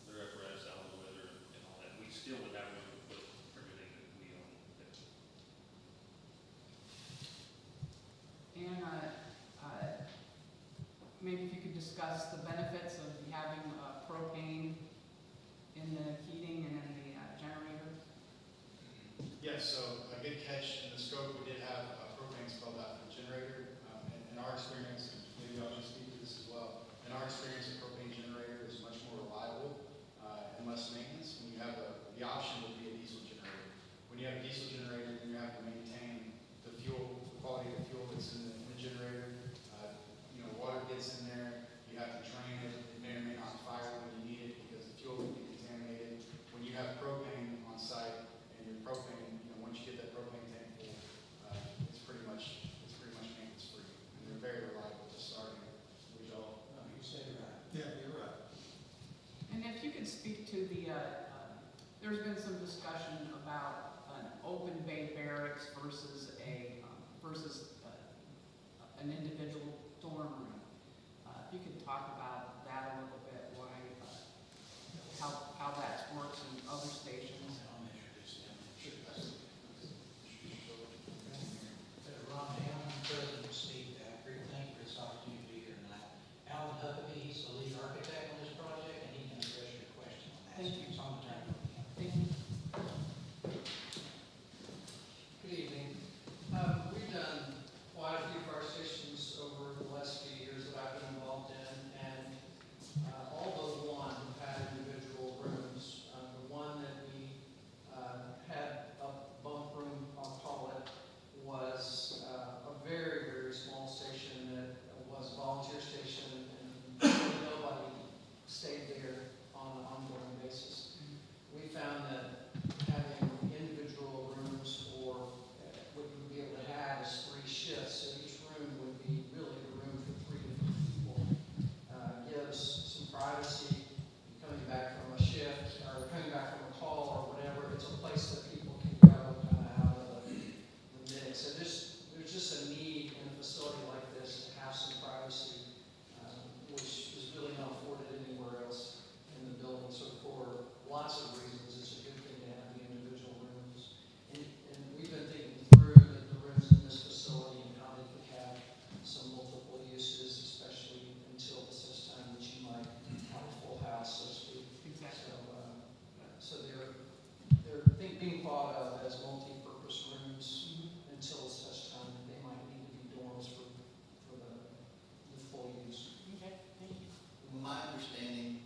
their apparatus out of the weather and all that. We still would have room to put everything that we own there. And maybe if you could discuss the benefits of having propane in the heating and in the generator. Yes, so a good catch in the scope, we did have propane spelled out for the generator. In our experience, and maybe I'll just speak to this as well, in our experience, a propane generator is much more reliable and less maintenance. When you have the option would be a diesel generator. When you have a diesel generator, then you have to maintain the fuel, the quality of the fuel that's in the generator. Water gets in there, you have to drain it, it may or may not fire when you need it because the fuel will be contaminated. When you have propane on site and your propane, once you get that propane tank full, it's pretty much maintenance free, and they're very reliable to starting. Would y'all? You say you're right. Yeah, you're right. And if you could speak to the, there's been some discussion about an open bay barracks versus a versus an individual dorm room. If you could talk about that a little bit, why, how that works in other stations. Ron Allen, President Steve Thacker, thank you for this opportunity to be here tonight. Alan Huckabee, he's the lead architect on this project, and he can address your question on that. Thank you. It's on the track. Thank you. Good evening. We've done quite a few fire stations over the last few years that I've been involved in, and all but one had individual rooms. The one that we had a bunk room, I'll call it, was a very, very small station that was a volunteer station, and nobody stayed there on an ongoing basis. We found that having individual rooms for what you would be able to have is 3 shifts, so each room would be really the room for 3 different people. Gives some privacy, coming back from a shift, or coming back from a call or whatever, it's a place that people can go kind of out of the mix. So there's just a need in a facility like this to have some privacy, which is really not afforded anywhere else in the building. So for lots of reasons, it's a good thing to have the individual rooms. And we've been thinking through the rooms in this facility and how they could have some multiple uses, especially until the such time that you might have a full house, so to speak. Exactly. So they're being thought of as multi-purpose rooms until such time that they might need to be dorms for the full use. Okay, thank you. My understanding,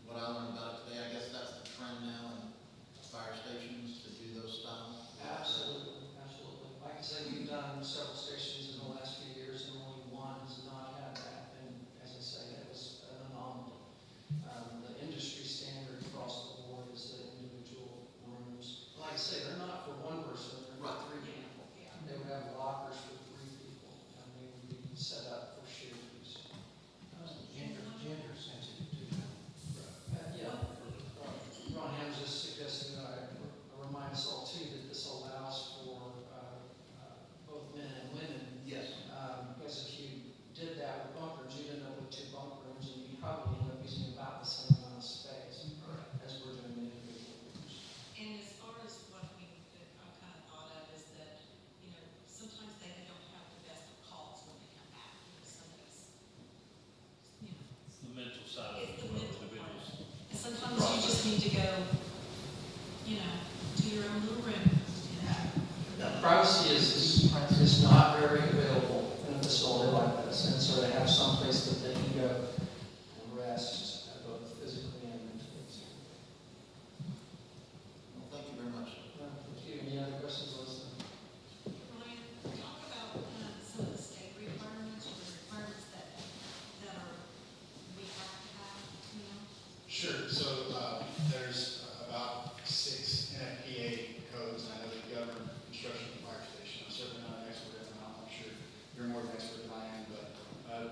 what I learned about it today, I guess that's the trend now in fire stations to do those styles. Absolutely, absolutely. Like I said, we've done several stations in the last few years, and only one has not had that. And as I say, that was an anomaly. The industry standard across the board is the individual rooms. Like I say, they're not for one person, they're for 3 people. They would have lockers for 3 people, and they would be set up for shared use. Gender sensitive too. Ron Ham just suggesting that I remind us all too that this allows for both men and women. Yes. Because if you did that with bunkers, you'd end up with 2 bunk rooms, and you'd probably end up using about the same amount of space as we're doing in individual rooms. And as far as what I've kind of thought of is that, you know, sometimes they don't have the best of calls when they come back. You know, somebody's, you know, It's the mental side of it's it the for mental part. individuals. And sometimes you just need to go, you know, to your own little room. You know. Privacy is not very available in a facility like this, and so to have some place that they can go and rest, both physically and mentally. Well, thank you very much. Thank you. Any other questions, Elizabeth? Ryan, talk about some of the state requirements or the requirements that we have to have, you know? Sure. So there's about 6 NFPA codes, and I know they govern construction of the fire station. I'm certainly not an expert in them. I'm sure you're more of an expert than I am, but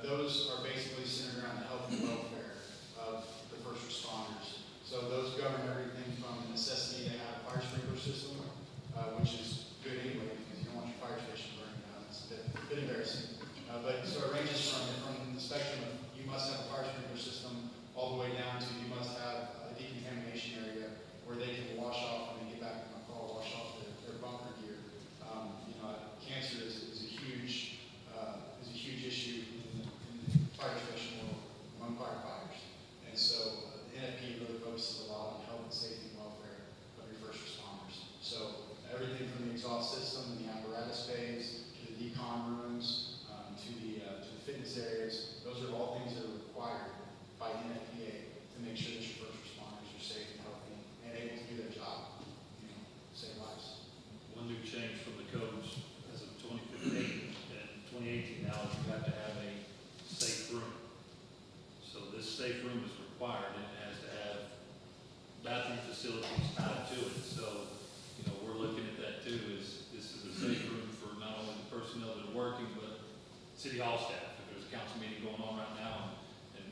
those are basically centered around the health and welfare of the first responders. So those govern everything from the necessity to have a fire sprinkler system, which is good anyway because you don't want your fire station burning down. It's a bit embarrassing. But so it ranges from the spectrum of you must have a fire sprinkler system all the way down to you must have a decontamination area where they can wash off when they get back from a call, wash off their bunker gear. Cancer is a huge issue in the fire station world among firefighters. And so the NFP really focuses a lot on health and safety and welfare of your first responders. So everything from the exhaust system and the apparatus phase to the decon rooms to the fitness areas, those are all things that are required by NFPA to make sure that your first responders are safe and healthy and able to do their job, save lives. One new change from the codes as of 2015 and 2018 now is you have to have a safe room. So this safe room is required and it has to have bathroom facilities tied to it. So, we're looking at that too, is this is a safe room for not only the personnel that are working, but city hall staff. If there's a council meeting going on right now and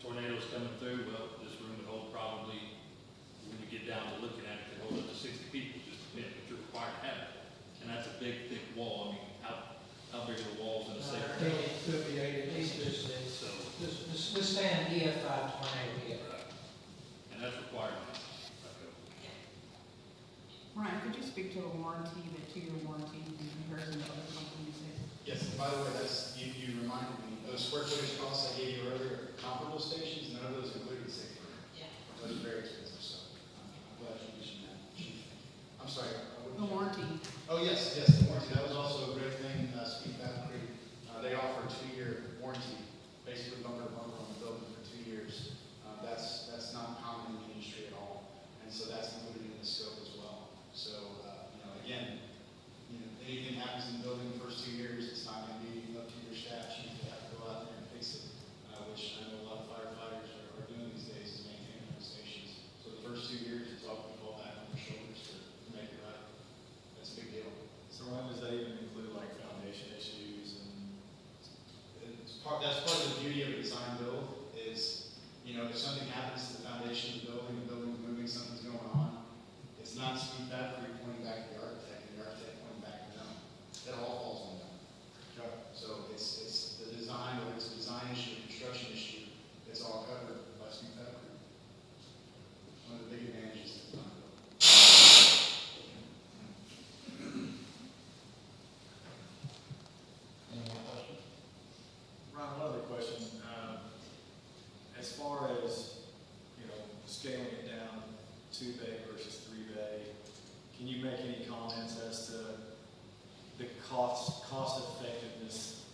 tornadoes coming through, well, this room would hold probably, when you get down to looking at it, could hold up to 60 people, just depending, but you're required to have it. And that's a big how big are the walls in a safe I building? think it could be 8 inches, So, this stand EF5 tornado hit. and that's required. Ryan, could you speak to a warranty, the 2-year warranty in comparison to other companies? Yes, and by the way, you reminded me, those square footage costs I gave you earlier, comparable stations, none of those included the safe room. Yeah. Those are very expensive, so I'm glad you mentioned that. I'm sorry. The warranty. Oh, yes, the warranty, that was also a great thing, Speed Fab Creek, they offer a 2-year warranty, basically bumper to bumper on the building for 2 years. That's not common in the industry at all, and so that's included in the scope as well. So, again, anything happens in the building the first 2 years, it's not gonna be up to your staff, you usually have to go out there and fix it, which I know a lot of firefighters are doing these days, is maintaining those stations. So the first 2 years, it's all gonna fall back on your shoulders to make it right. That's a big deal. So Ryan, does that even include like foundation issues and? That's part of the beauty of a design build is, if something happens to the foundation of the building's moving, something's going on, it's not Speed Fab Creek pointing back to the architect and the architect pointing back to them. That all falls on them. Okay. So it's the design, whether it's a design issue, a construction issue, it's all covered by Speed Fab Creek. One of the big advantages of design build. Any more questions? Ron, one other question. As far as, scaling it down 2-bay versus 3-bay, can you make any comments as to the cost effectiveness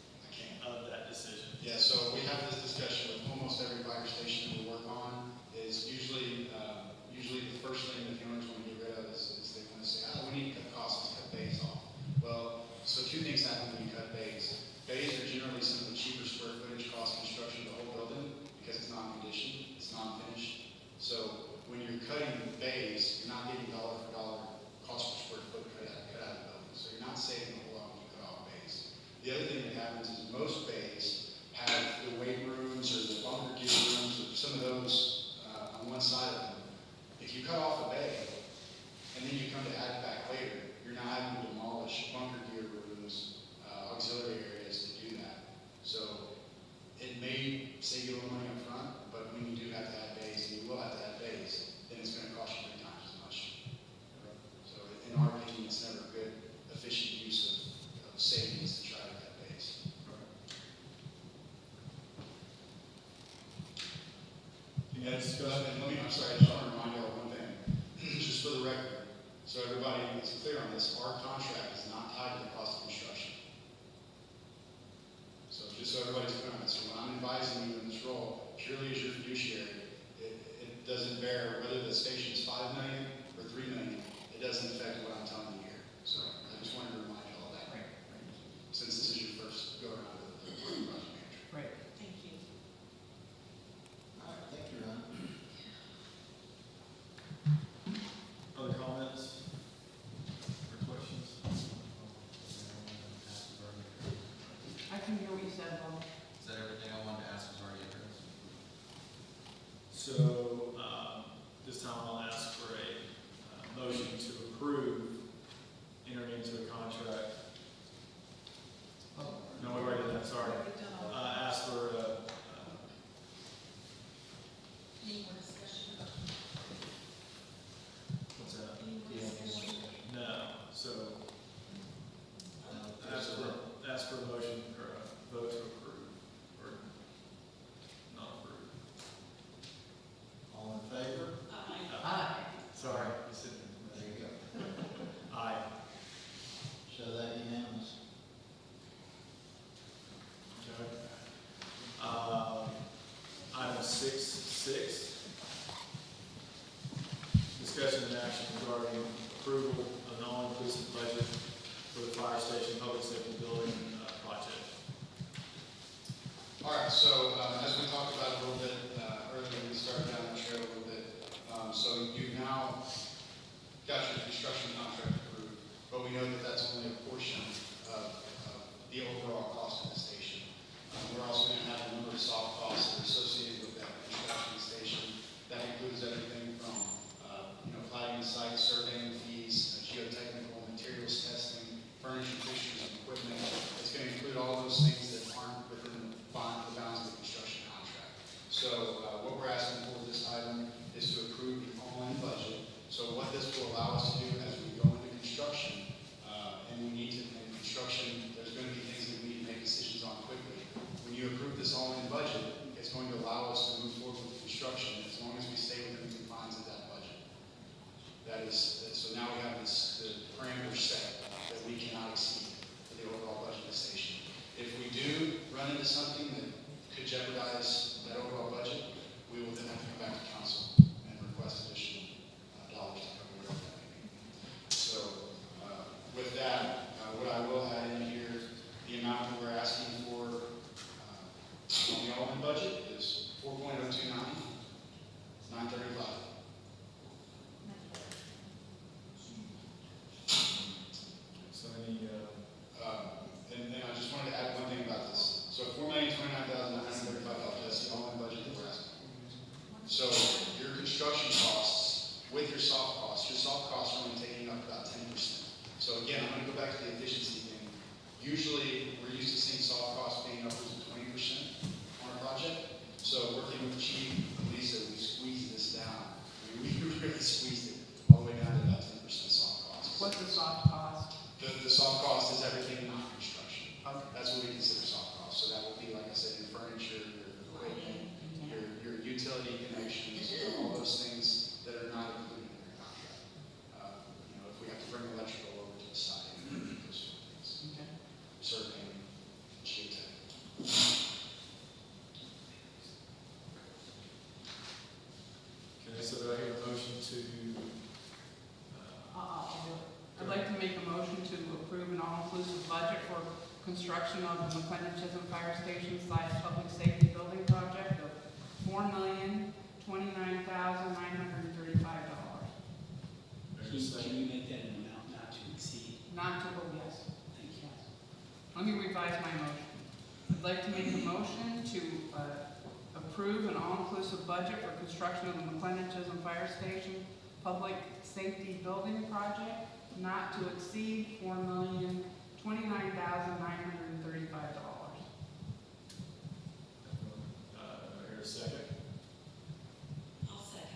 of that decision? Yeah, so we have this discussion with almost every fire station that we work on, is usually the first thing that the owners want to get rid of is they want to say, we need to cut costs, let's cut bays off. Well, so 2 things happen when you cut bays. Bays are generally some of the cheaper square footage cost construction of the whole building because it's non-conditioned, it's non-finished. So when you're cutting bays, you're not getting dollar for dollar cost per square foot cut out of the building. So you're not saving a whole lot when you cut off bays. The other thing that happens is most bays have the weight rooms or the bunker gear rooms or some of those on one side of them. If you cut off a bay and then you come to add it back later, you're now having to demolish bunker gear rooms, auxiliary areas to do that. So it may save you a little money up front, but when you do have to add bays, and you will have to add bays, then it's going to cost you 3 times as much. So in our opinion, it's never a good, efficient use of savings to try to cut bays. Yes, And I'm sorry, I just want to remind you all one thing, just for the record, so everybody is clear on this, our contract is not tied to the cost of construction. So just so everybody's clear on this, so when I'm advising you in this role, purely as your fiduciary, it doesn't bear whether the station is $5 million or $3 million, it doesn't affect what I'm telling you here. So I just wanted to remind you all that. Right. Since this is your first go around with the project manager. Right. Thank you. All right, thank you, Ron. Other comments or questions? I can hear what you said, Bob. Is that everything I wanted to ask was already addressed? So, this time I'll ask for a motion to approve entering into a contract. No, we already did that, sorry. Ask for, Any more discussion? what's that? Any more discussion? No, so ask for a motion or a vote to approve or not approve. All in favor? Aye. Sorry, you said. There you go. Aye. Show that unanimous. Okay. Item 6.6. Discussion and action regarding approval of an all-inclusive budget for the fire station public safety building project. All right, so as we talked about a little bit earlier, we started down the trail a little bit. So you've now got your construction contract approved, but we know that that's only a portion of the overall cost of the station. We're also going to have a number of soft costs that are associated with that construction station. That includes everything from flagging the site, surveying fees, geotechnical materials testing, furniture, fixtures, and equipment. It's going to include Usually, we're used to seeing soft costs being upwards of 20% on a project. So working with the chief and Lisa, we squeezed this down. I mean, we really squeezed it all the way down to about 10% soft costs. What's the soft cost? The soft cost is everything not construction. That's what we consider soft cost. So that would be, like I said, your furniture, your equipment, your utility connections, all those things that are not included in your contract. If we have to bring electrical over to the site, those sort of things. Okay. Surveying, geotech. Okay, so do I hear a motion to, I'd like to make a motion to approve an all-inclusive budget for construction of the Mclendon Fire Station / Public Safety Building Project of $4,029,935. Can you make that an amount not to exceed? Not to, oh, yes. Thank you. Let me revise my motion. I'd like to make a motion to approve an all-inclusive budget for construction of the Mclendon Fire Station Public Safety Building Project not to exceed $4,029,935. do I hear a second? I'll second.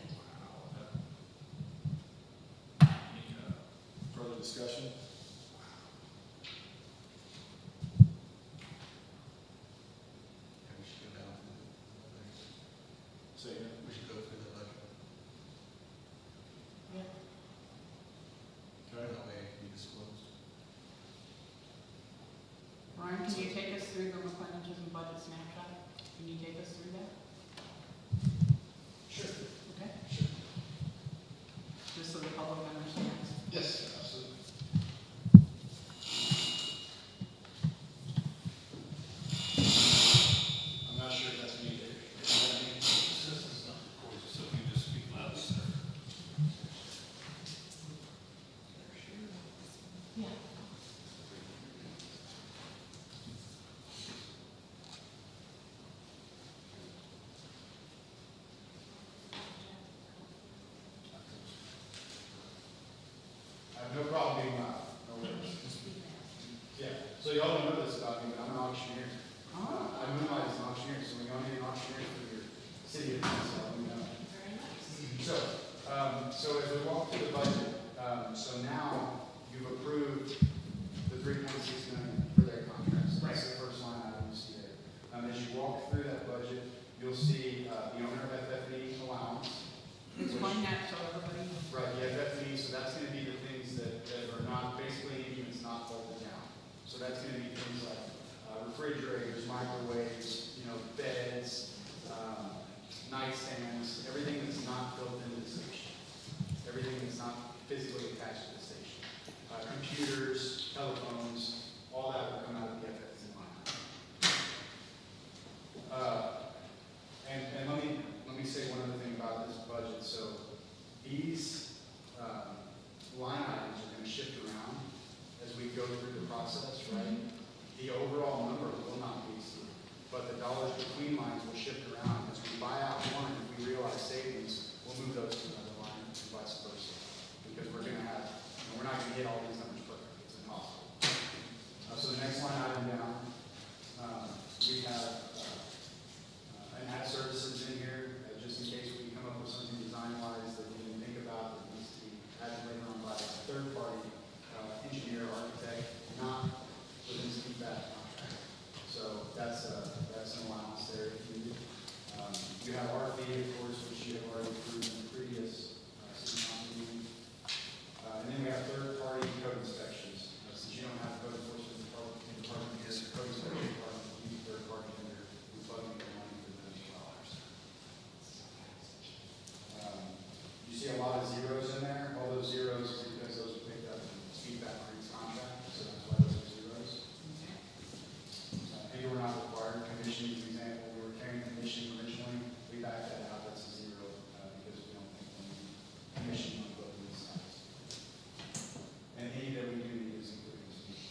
Any further discussion? And we should go down to the, Say again? we should go through the budget. Okay. That way it can be disclosed. Ryan, can you take us through the Mclendon budget snapshot? Can you take us through that? Sure. Okay? Sure. Just so the public understands. Yes, absolutely. I'm not sure if that's me, Dave. Is that me? This is not recorded, so you just speak loudly, sir. Yeah. I have no problem being loud. No worries. Yeah, so y'all don't know this about me, but I'm an auctioneer. I moonlight as an auctioneer, so when y'all need an auctioneer for your city events, let me know. Very nice. So as we walk through the budget, so now you've approved the 3.6 million for their contracts. That's the first line item you see there. As you walk through that budget, you'll see the owner of FFE allowance. Explain that so everybody knows. Right, yeah, FFE, so that's gonna be the things that are not, basically anything that's not bolted down. So that's gonna be things like refrigerators, microwaves, beds, nightstands, everything that's not built into the station. Everything that's not physically attached to the station. Computers, telephones, all that will come out of the FFE line. And let me say one other thing about this budget. So these line items are going to shift around as we go through the process, right? The overall number will not be exceeded, but the dollars between lines will shift around. As we buy out one, if we realize savings, we'll move those to another line and vice versa. Because we're going to have, we're not going to hit all these numbers perfect. It's impossible. So the next line item down, we have an ad services in here, just in case we come up with something design-wise that we didn't think about that needs to be added later on by a third-party engineer or architect, not within the feedback contract. So that's an allowance there if needed. You have RFP, of course, which you have already approved in the previous city council meeting. And then we have third-party code inspections. Since you don't have code enforcement department here, the code inspection department will use third-party vendor. We budget the money for them as well. You see a lot of zeros in there. All those zeros is because those are picked up in feedback Creek's contract, so that's why those are zeros. They were not required. Commissioning, for example, we were carrying commission originally. We backed that out. That's a zero because we don't think we need commission on both of these sides. And any that we do need is included in this meeting.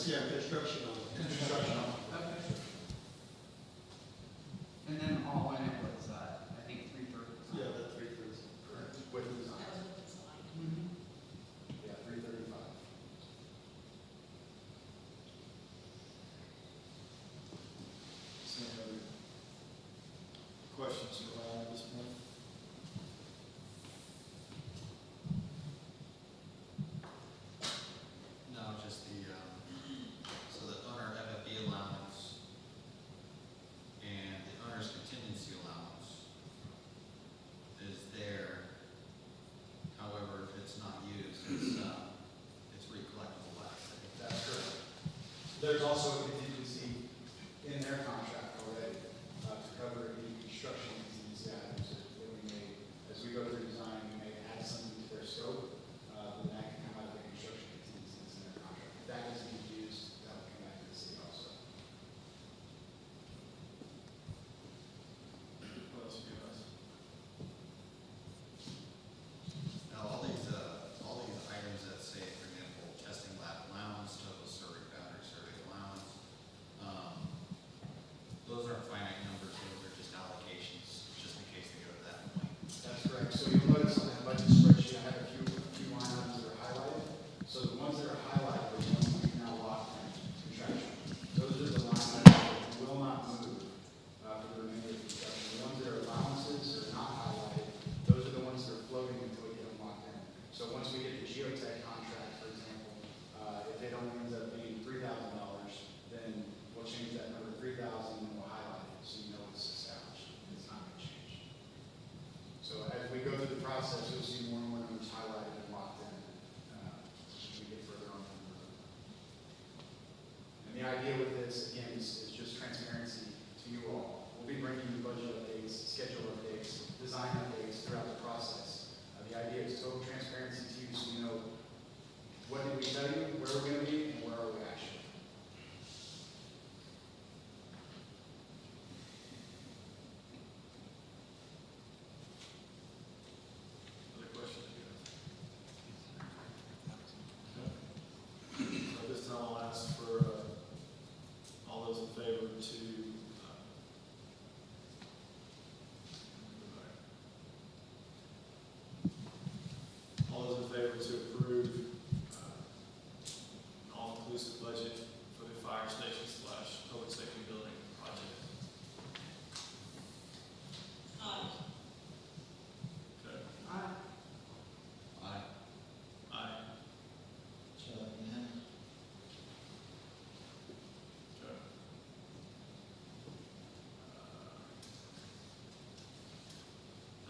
Yeah, construction on. Construction on. Okay. And then all in it was, I think 330. Yeah, that 330 is correct, with the design. That was what it's like. Yeah, 335. Any other questions for Ryan at this point? No, just so the owner FFE allowance and the owner's contingency allowance is there. However, if it's not used, it's recollectible last day. That's correct. There's also a contingency in their contract already to cover any construction contingency items that we may, as we go through design, we may add something to their scope, then that can come out of the construction contingencies in their contract. If that doesn't get used, that will come back to the city also. What else you guys? Now, all these items that say, for example, testing lab allowance, total survey boundary survey allowance, those aren't finite numbers, those are just allocations, just in case they go to that point. That's correct. So you'll notice on that budget spreadsheet, I have a few line items that are highlighted. So the ones that are highlighted are the ones that we've now locked in contraction. Those are the line items that will not move for the remainder of the construction. The ones that are allowances that are not highlighted, those are the ones that are floating until we get them locked in. So once we get the geotech contract, for example, if it only ends up being $3,000, then we'll change that number to 3,000 and we'll highlight it so you know it's established. It's not going to change. So as we go through the process, you'll see more and more numbers highlighted and locked in as we get further on. And the idea with this, again, is just transparency to you all. We'll be bringing you budget updates, schedule updates, design updates throughout the process. The idea is total transparency to you so you know what did we tell you, where we're going to be, and where are we actually. Other questions, you guys? Okay. So this time I'll ask for all those in favor to all those in favor to approve an all-inclusive budget for the fire station / public safety building project. Okay. Aye. Aye. Chuck, Okay.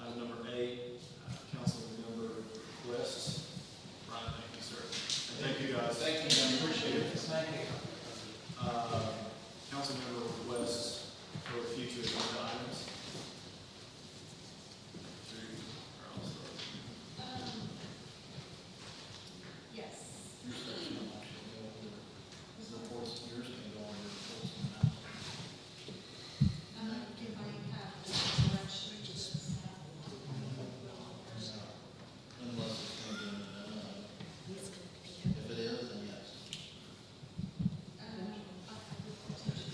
Item number 8, council member requests. Brian, thank you, sir. And thank you, guys. Thank you, I appreciate it. Thank you. Council member requests for future agenda items. Yes. Your section will actually go over, because the reports, yours can go on your reports and that. If I have the direction to the staff. Unless it's going to be, if it is, then yes. I have the quotation.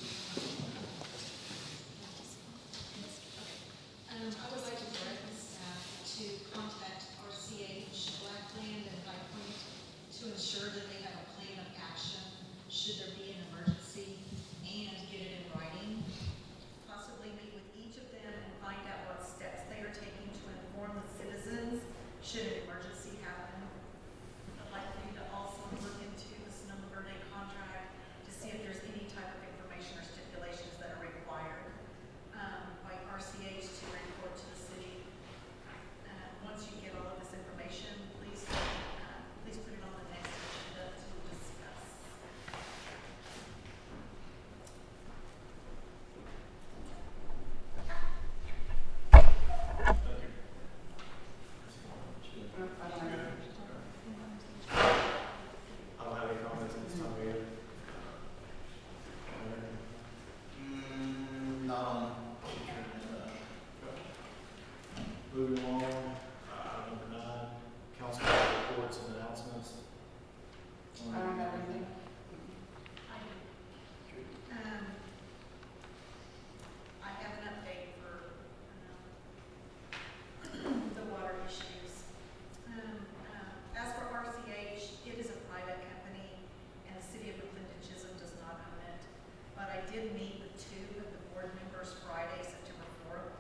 did meet with two of the board members Friday, September 4th.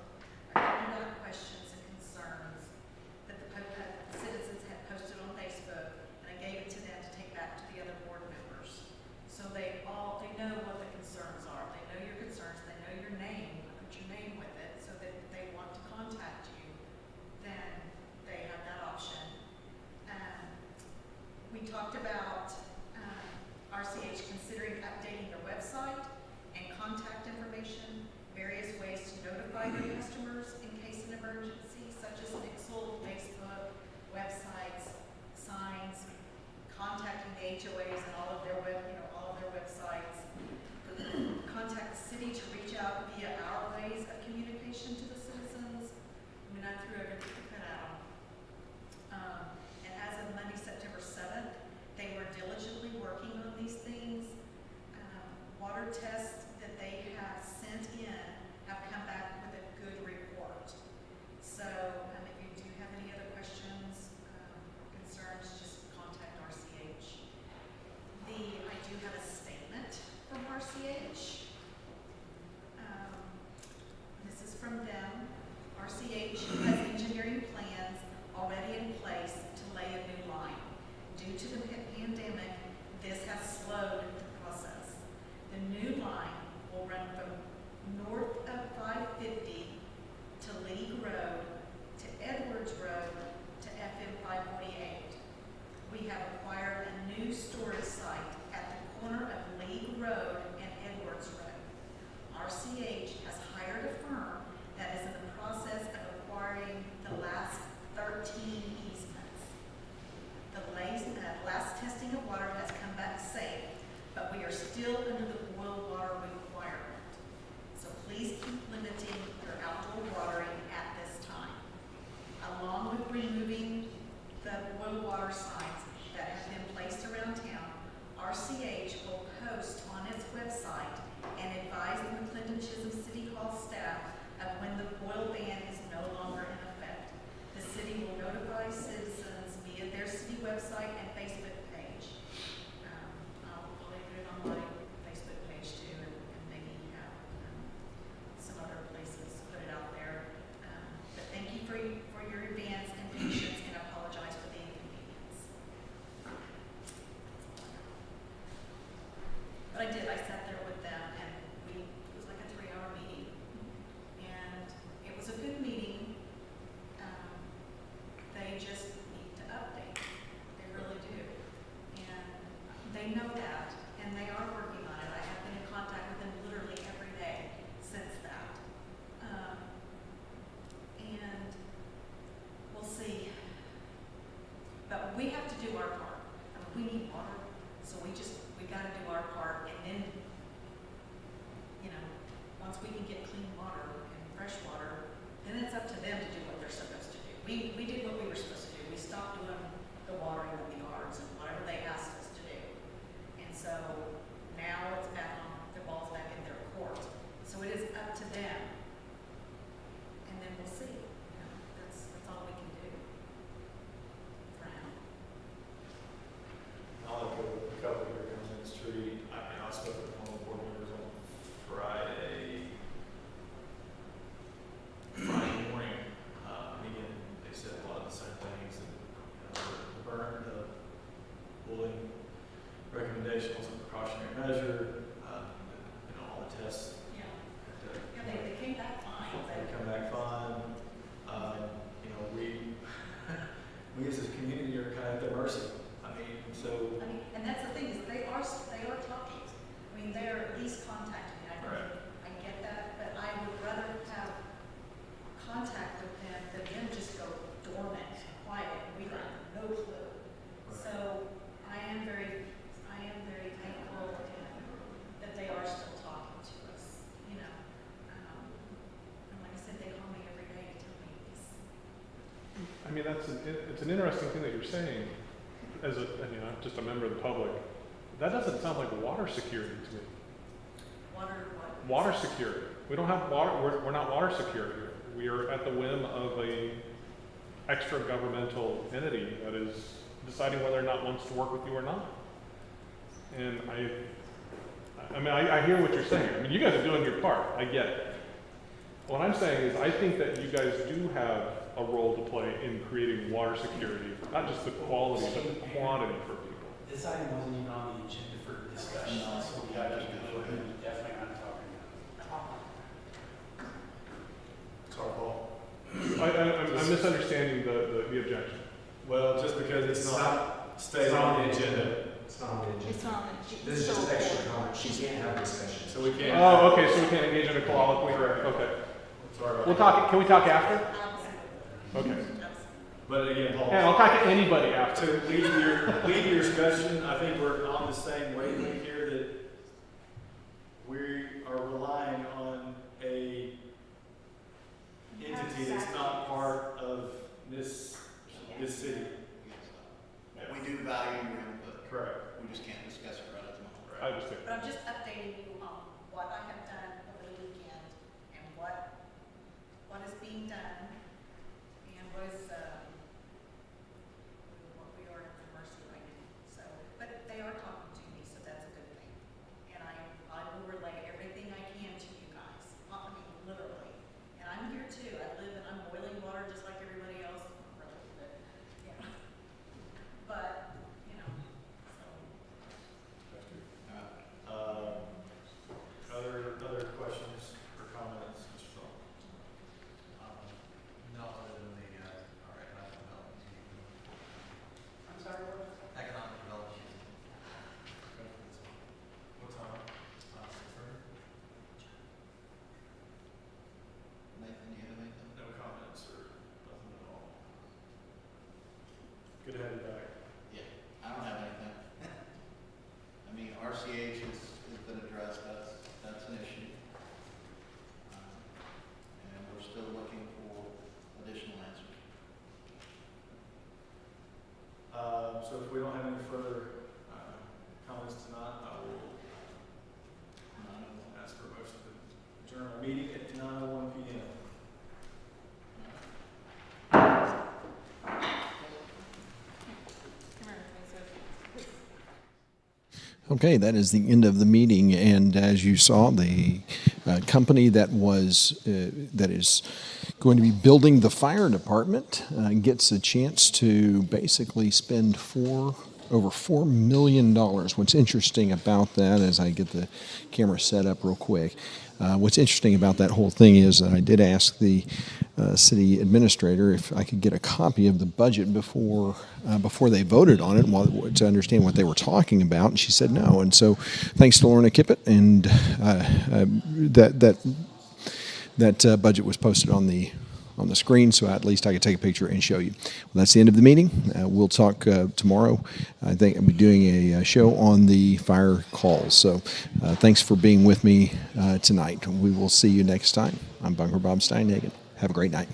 I found out questions and concerns that the citizens had posted on Facebook, and I gave it to them to take back to the other board members. So they know what the concerns are. They know your concerns, they know your name, I put your name with it, so that if they want to contact you, then they have that option. We talked about RCH considering updating their website and contact information, various ways to notify their customers in case of an emergency, such as Nixle, Facebook, websites, signs, contacting the HOAs and all of their websites. Contact the city to reach out via our ways of communication to the citizens. I mean, I threw everything at them. And as of Monday, September 7th, they were diligently working on these things. Water tests that they have sent in have come back with a good report. So if you do have any other questions, concerns, just contact RCH. I do have a statement from RCH. This is from them. RCH has engineering plans already in place to lay a new line. Due to the pandemic, this has slowed the process. The new line will run from north of 550 to League Road to Edwards Road to FM 548. We have acquired a new storage site at the corner of League Road and Edwards Road. RCH has hired a firm that is in the process of acquiring the last 13 easements. The last testing of water has come back safe, but we are still under the boil water requirement. So please keep limiting your outdoor watering at this time. Along with removing the boil water signs that have been placed around town, RCH will post on its website and advise the Mclendon City Hall staff of when the boil ban is no longer in effect. The city will notify citizens via their city website and Facebook page. I'll probably put it on my Facebook page too, and maybe have some other places put it out there. But thank you for your advance and patience, and apologize for the inconvenience. But I sat there with them, and it was like a 3-hour meeting. And it was a good meeting. They just need to update. They really do. And they know that, and they are working on it. I have been in contact with them literally every day since that. And we'll see. But we have to do our part. I mean, we need water, so we got to do our part. And then, once we can get clean water and fresh water, then it's up to them to do what they're supposed to do. We did what we were supposed to do. We stopped doing the watering of the yards and whatever they asked us to do. And so now it's back on, the ball's back in their court. So it is up to them. And then we'll see. That's all we can do for now. I'll echo a couple of your comments, Trudy. I spoke with one of the board members on Friday morning, and again, they said a lot of the same things. The burn, the pooling recommendation was a precautionary measure. All the tests. Yeah. They came back fine. They come back fine. We as a community are kind of at their mercy. And that's the thing, is they are talking. I mean, they're at least contacting me. I get that, but I would rather have contact with them than them just go dormant and quiet. We have no clue. So I am very thankful that they are still talking to us. And like I said, they call me every day to tell me this. I mean, it's an interesting thing that you're saying. I'm just a member of the public. That doesn't sound like water security to me. Water what? Water security. We don't have water. We're not water secure here. We are at the whim of a extra governmental entity that is deciding whether or not wants to work with you or not. And I mean, I hear what you're saying. I mean, you guys are doing your part. I get it. What I'm saying is I think that you guys do have a role to play in creating water security, not just the quality, but the quantity for people. This item wasn't even on the agenda for discussion, so we got to go ahead and definitely not talking about it. Sorry, Paul. I'm misunderstanding the objection. Well, just because it's not stated on the agenda. It's not on the agenda. It's not, This is just extra comment. She can't have discussion. So we can't. Oh, okay, so we can't engage in a colloquy? Okay. Sorry about We'll that. talk, can we talk after? Okay. But again, Paul. And I'll talk to anybody after. To lead your discussion, I think we're on the same wavelength here that we are relying on a entity that's not part of this city. We do value your input. Correct. We just can't discuss it right at the moment. I understand. but I'm just updating you on what I have done over the weekend and what is being done and what we are at the mercy right now. So, but they are talking to me, so that's a good thing. And I will relay everything I can to you guys. I mean, literally. And I'm here too. I live and I'm boiling water just like everybody else. Really, but, you know. But, you know, so. Other questions or comments, Mr. Phil? No, other than the, all right, economic development team. I'm sorry, what? Economic development team. What time? 6:30. Nathan, do you have anything? No comments or nothing at all. Good to have you back. Yeah, I don't have anything. I mean, RCH has been addressed, that's an issue. And we're still looking for additional answers. So if we don't have any further comments tonight, I will ask for a motion to adjourn our meeting at 9:01 p.m. Okay, that is the end of the meeting, and as you saw, the company that is going to be building the fire department gets a chance to basically spend over $4 million. What's interesting about that, as I get the camera set up real quick, what's interesting about that whole thing is that I did ask the city administrator if I could get a copy of the budget before they voted on it, to understand what they were talking about, and she said no. And so, thanks to Lorna Kippett, and that budget was posted on the screen, so at least I could take a picture and show you. Well, that's the end of the meeting. We'll talk tomorrow. I think I'll be doing a show on the fire calls. So thanks for being with me tonight. We will see you next time. I'm Bunker Bob Steinhagen. Have a great night.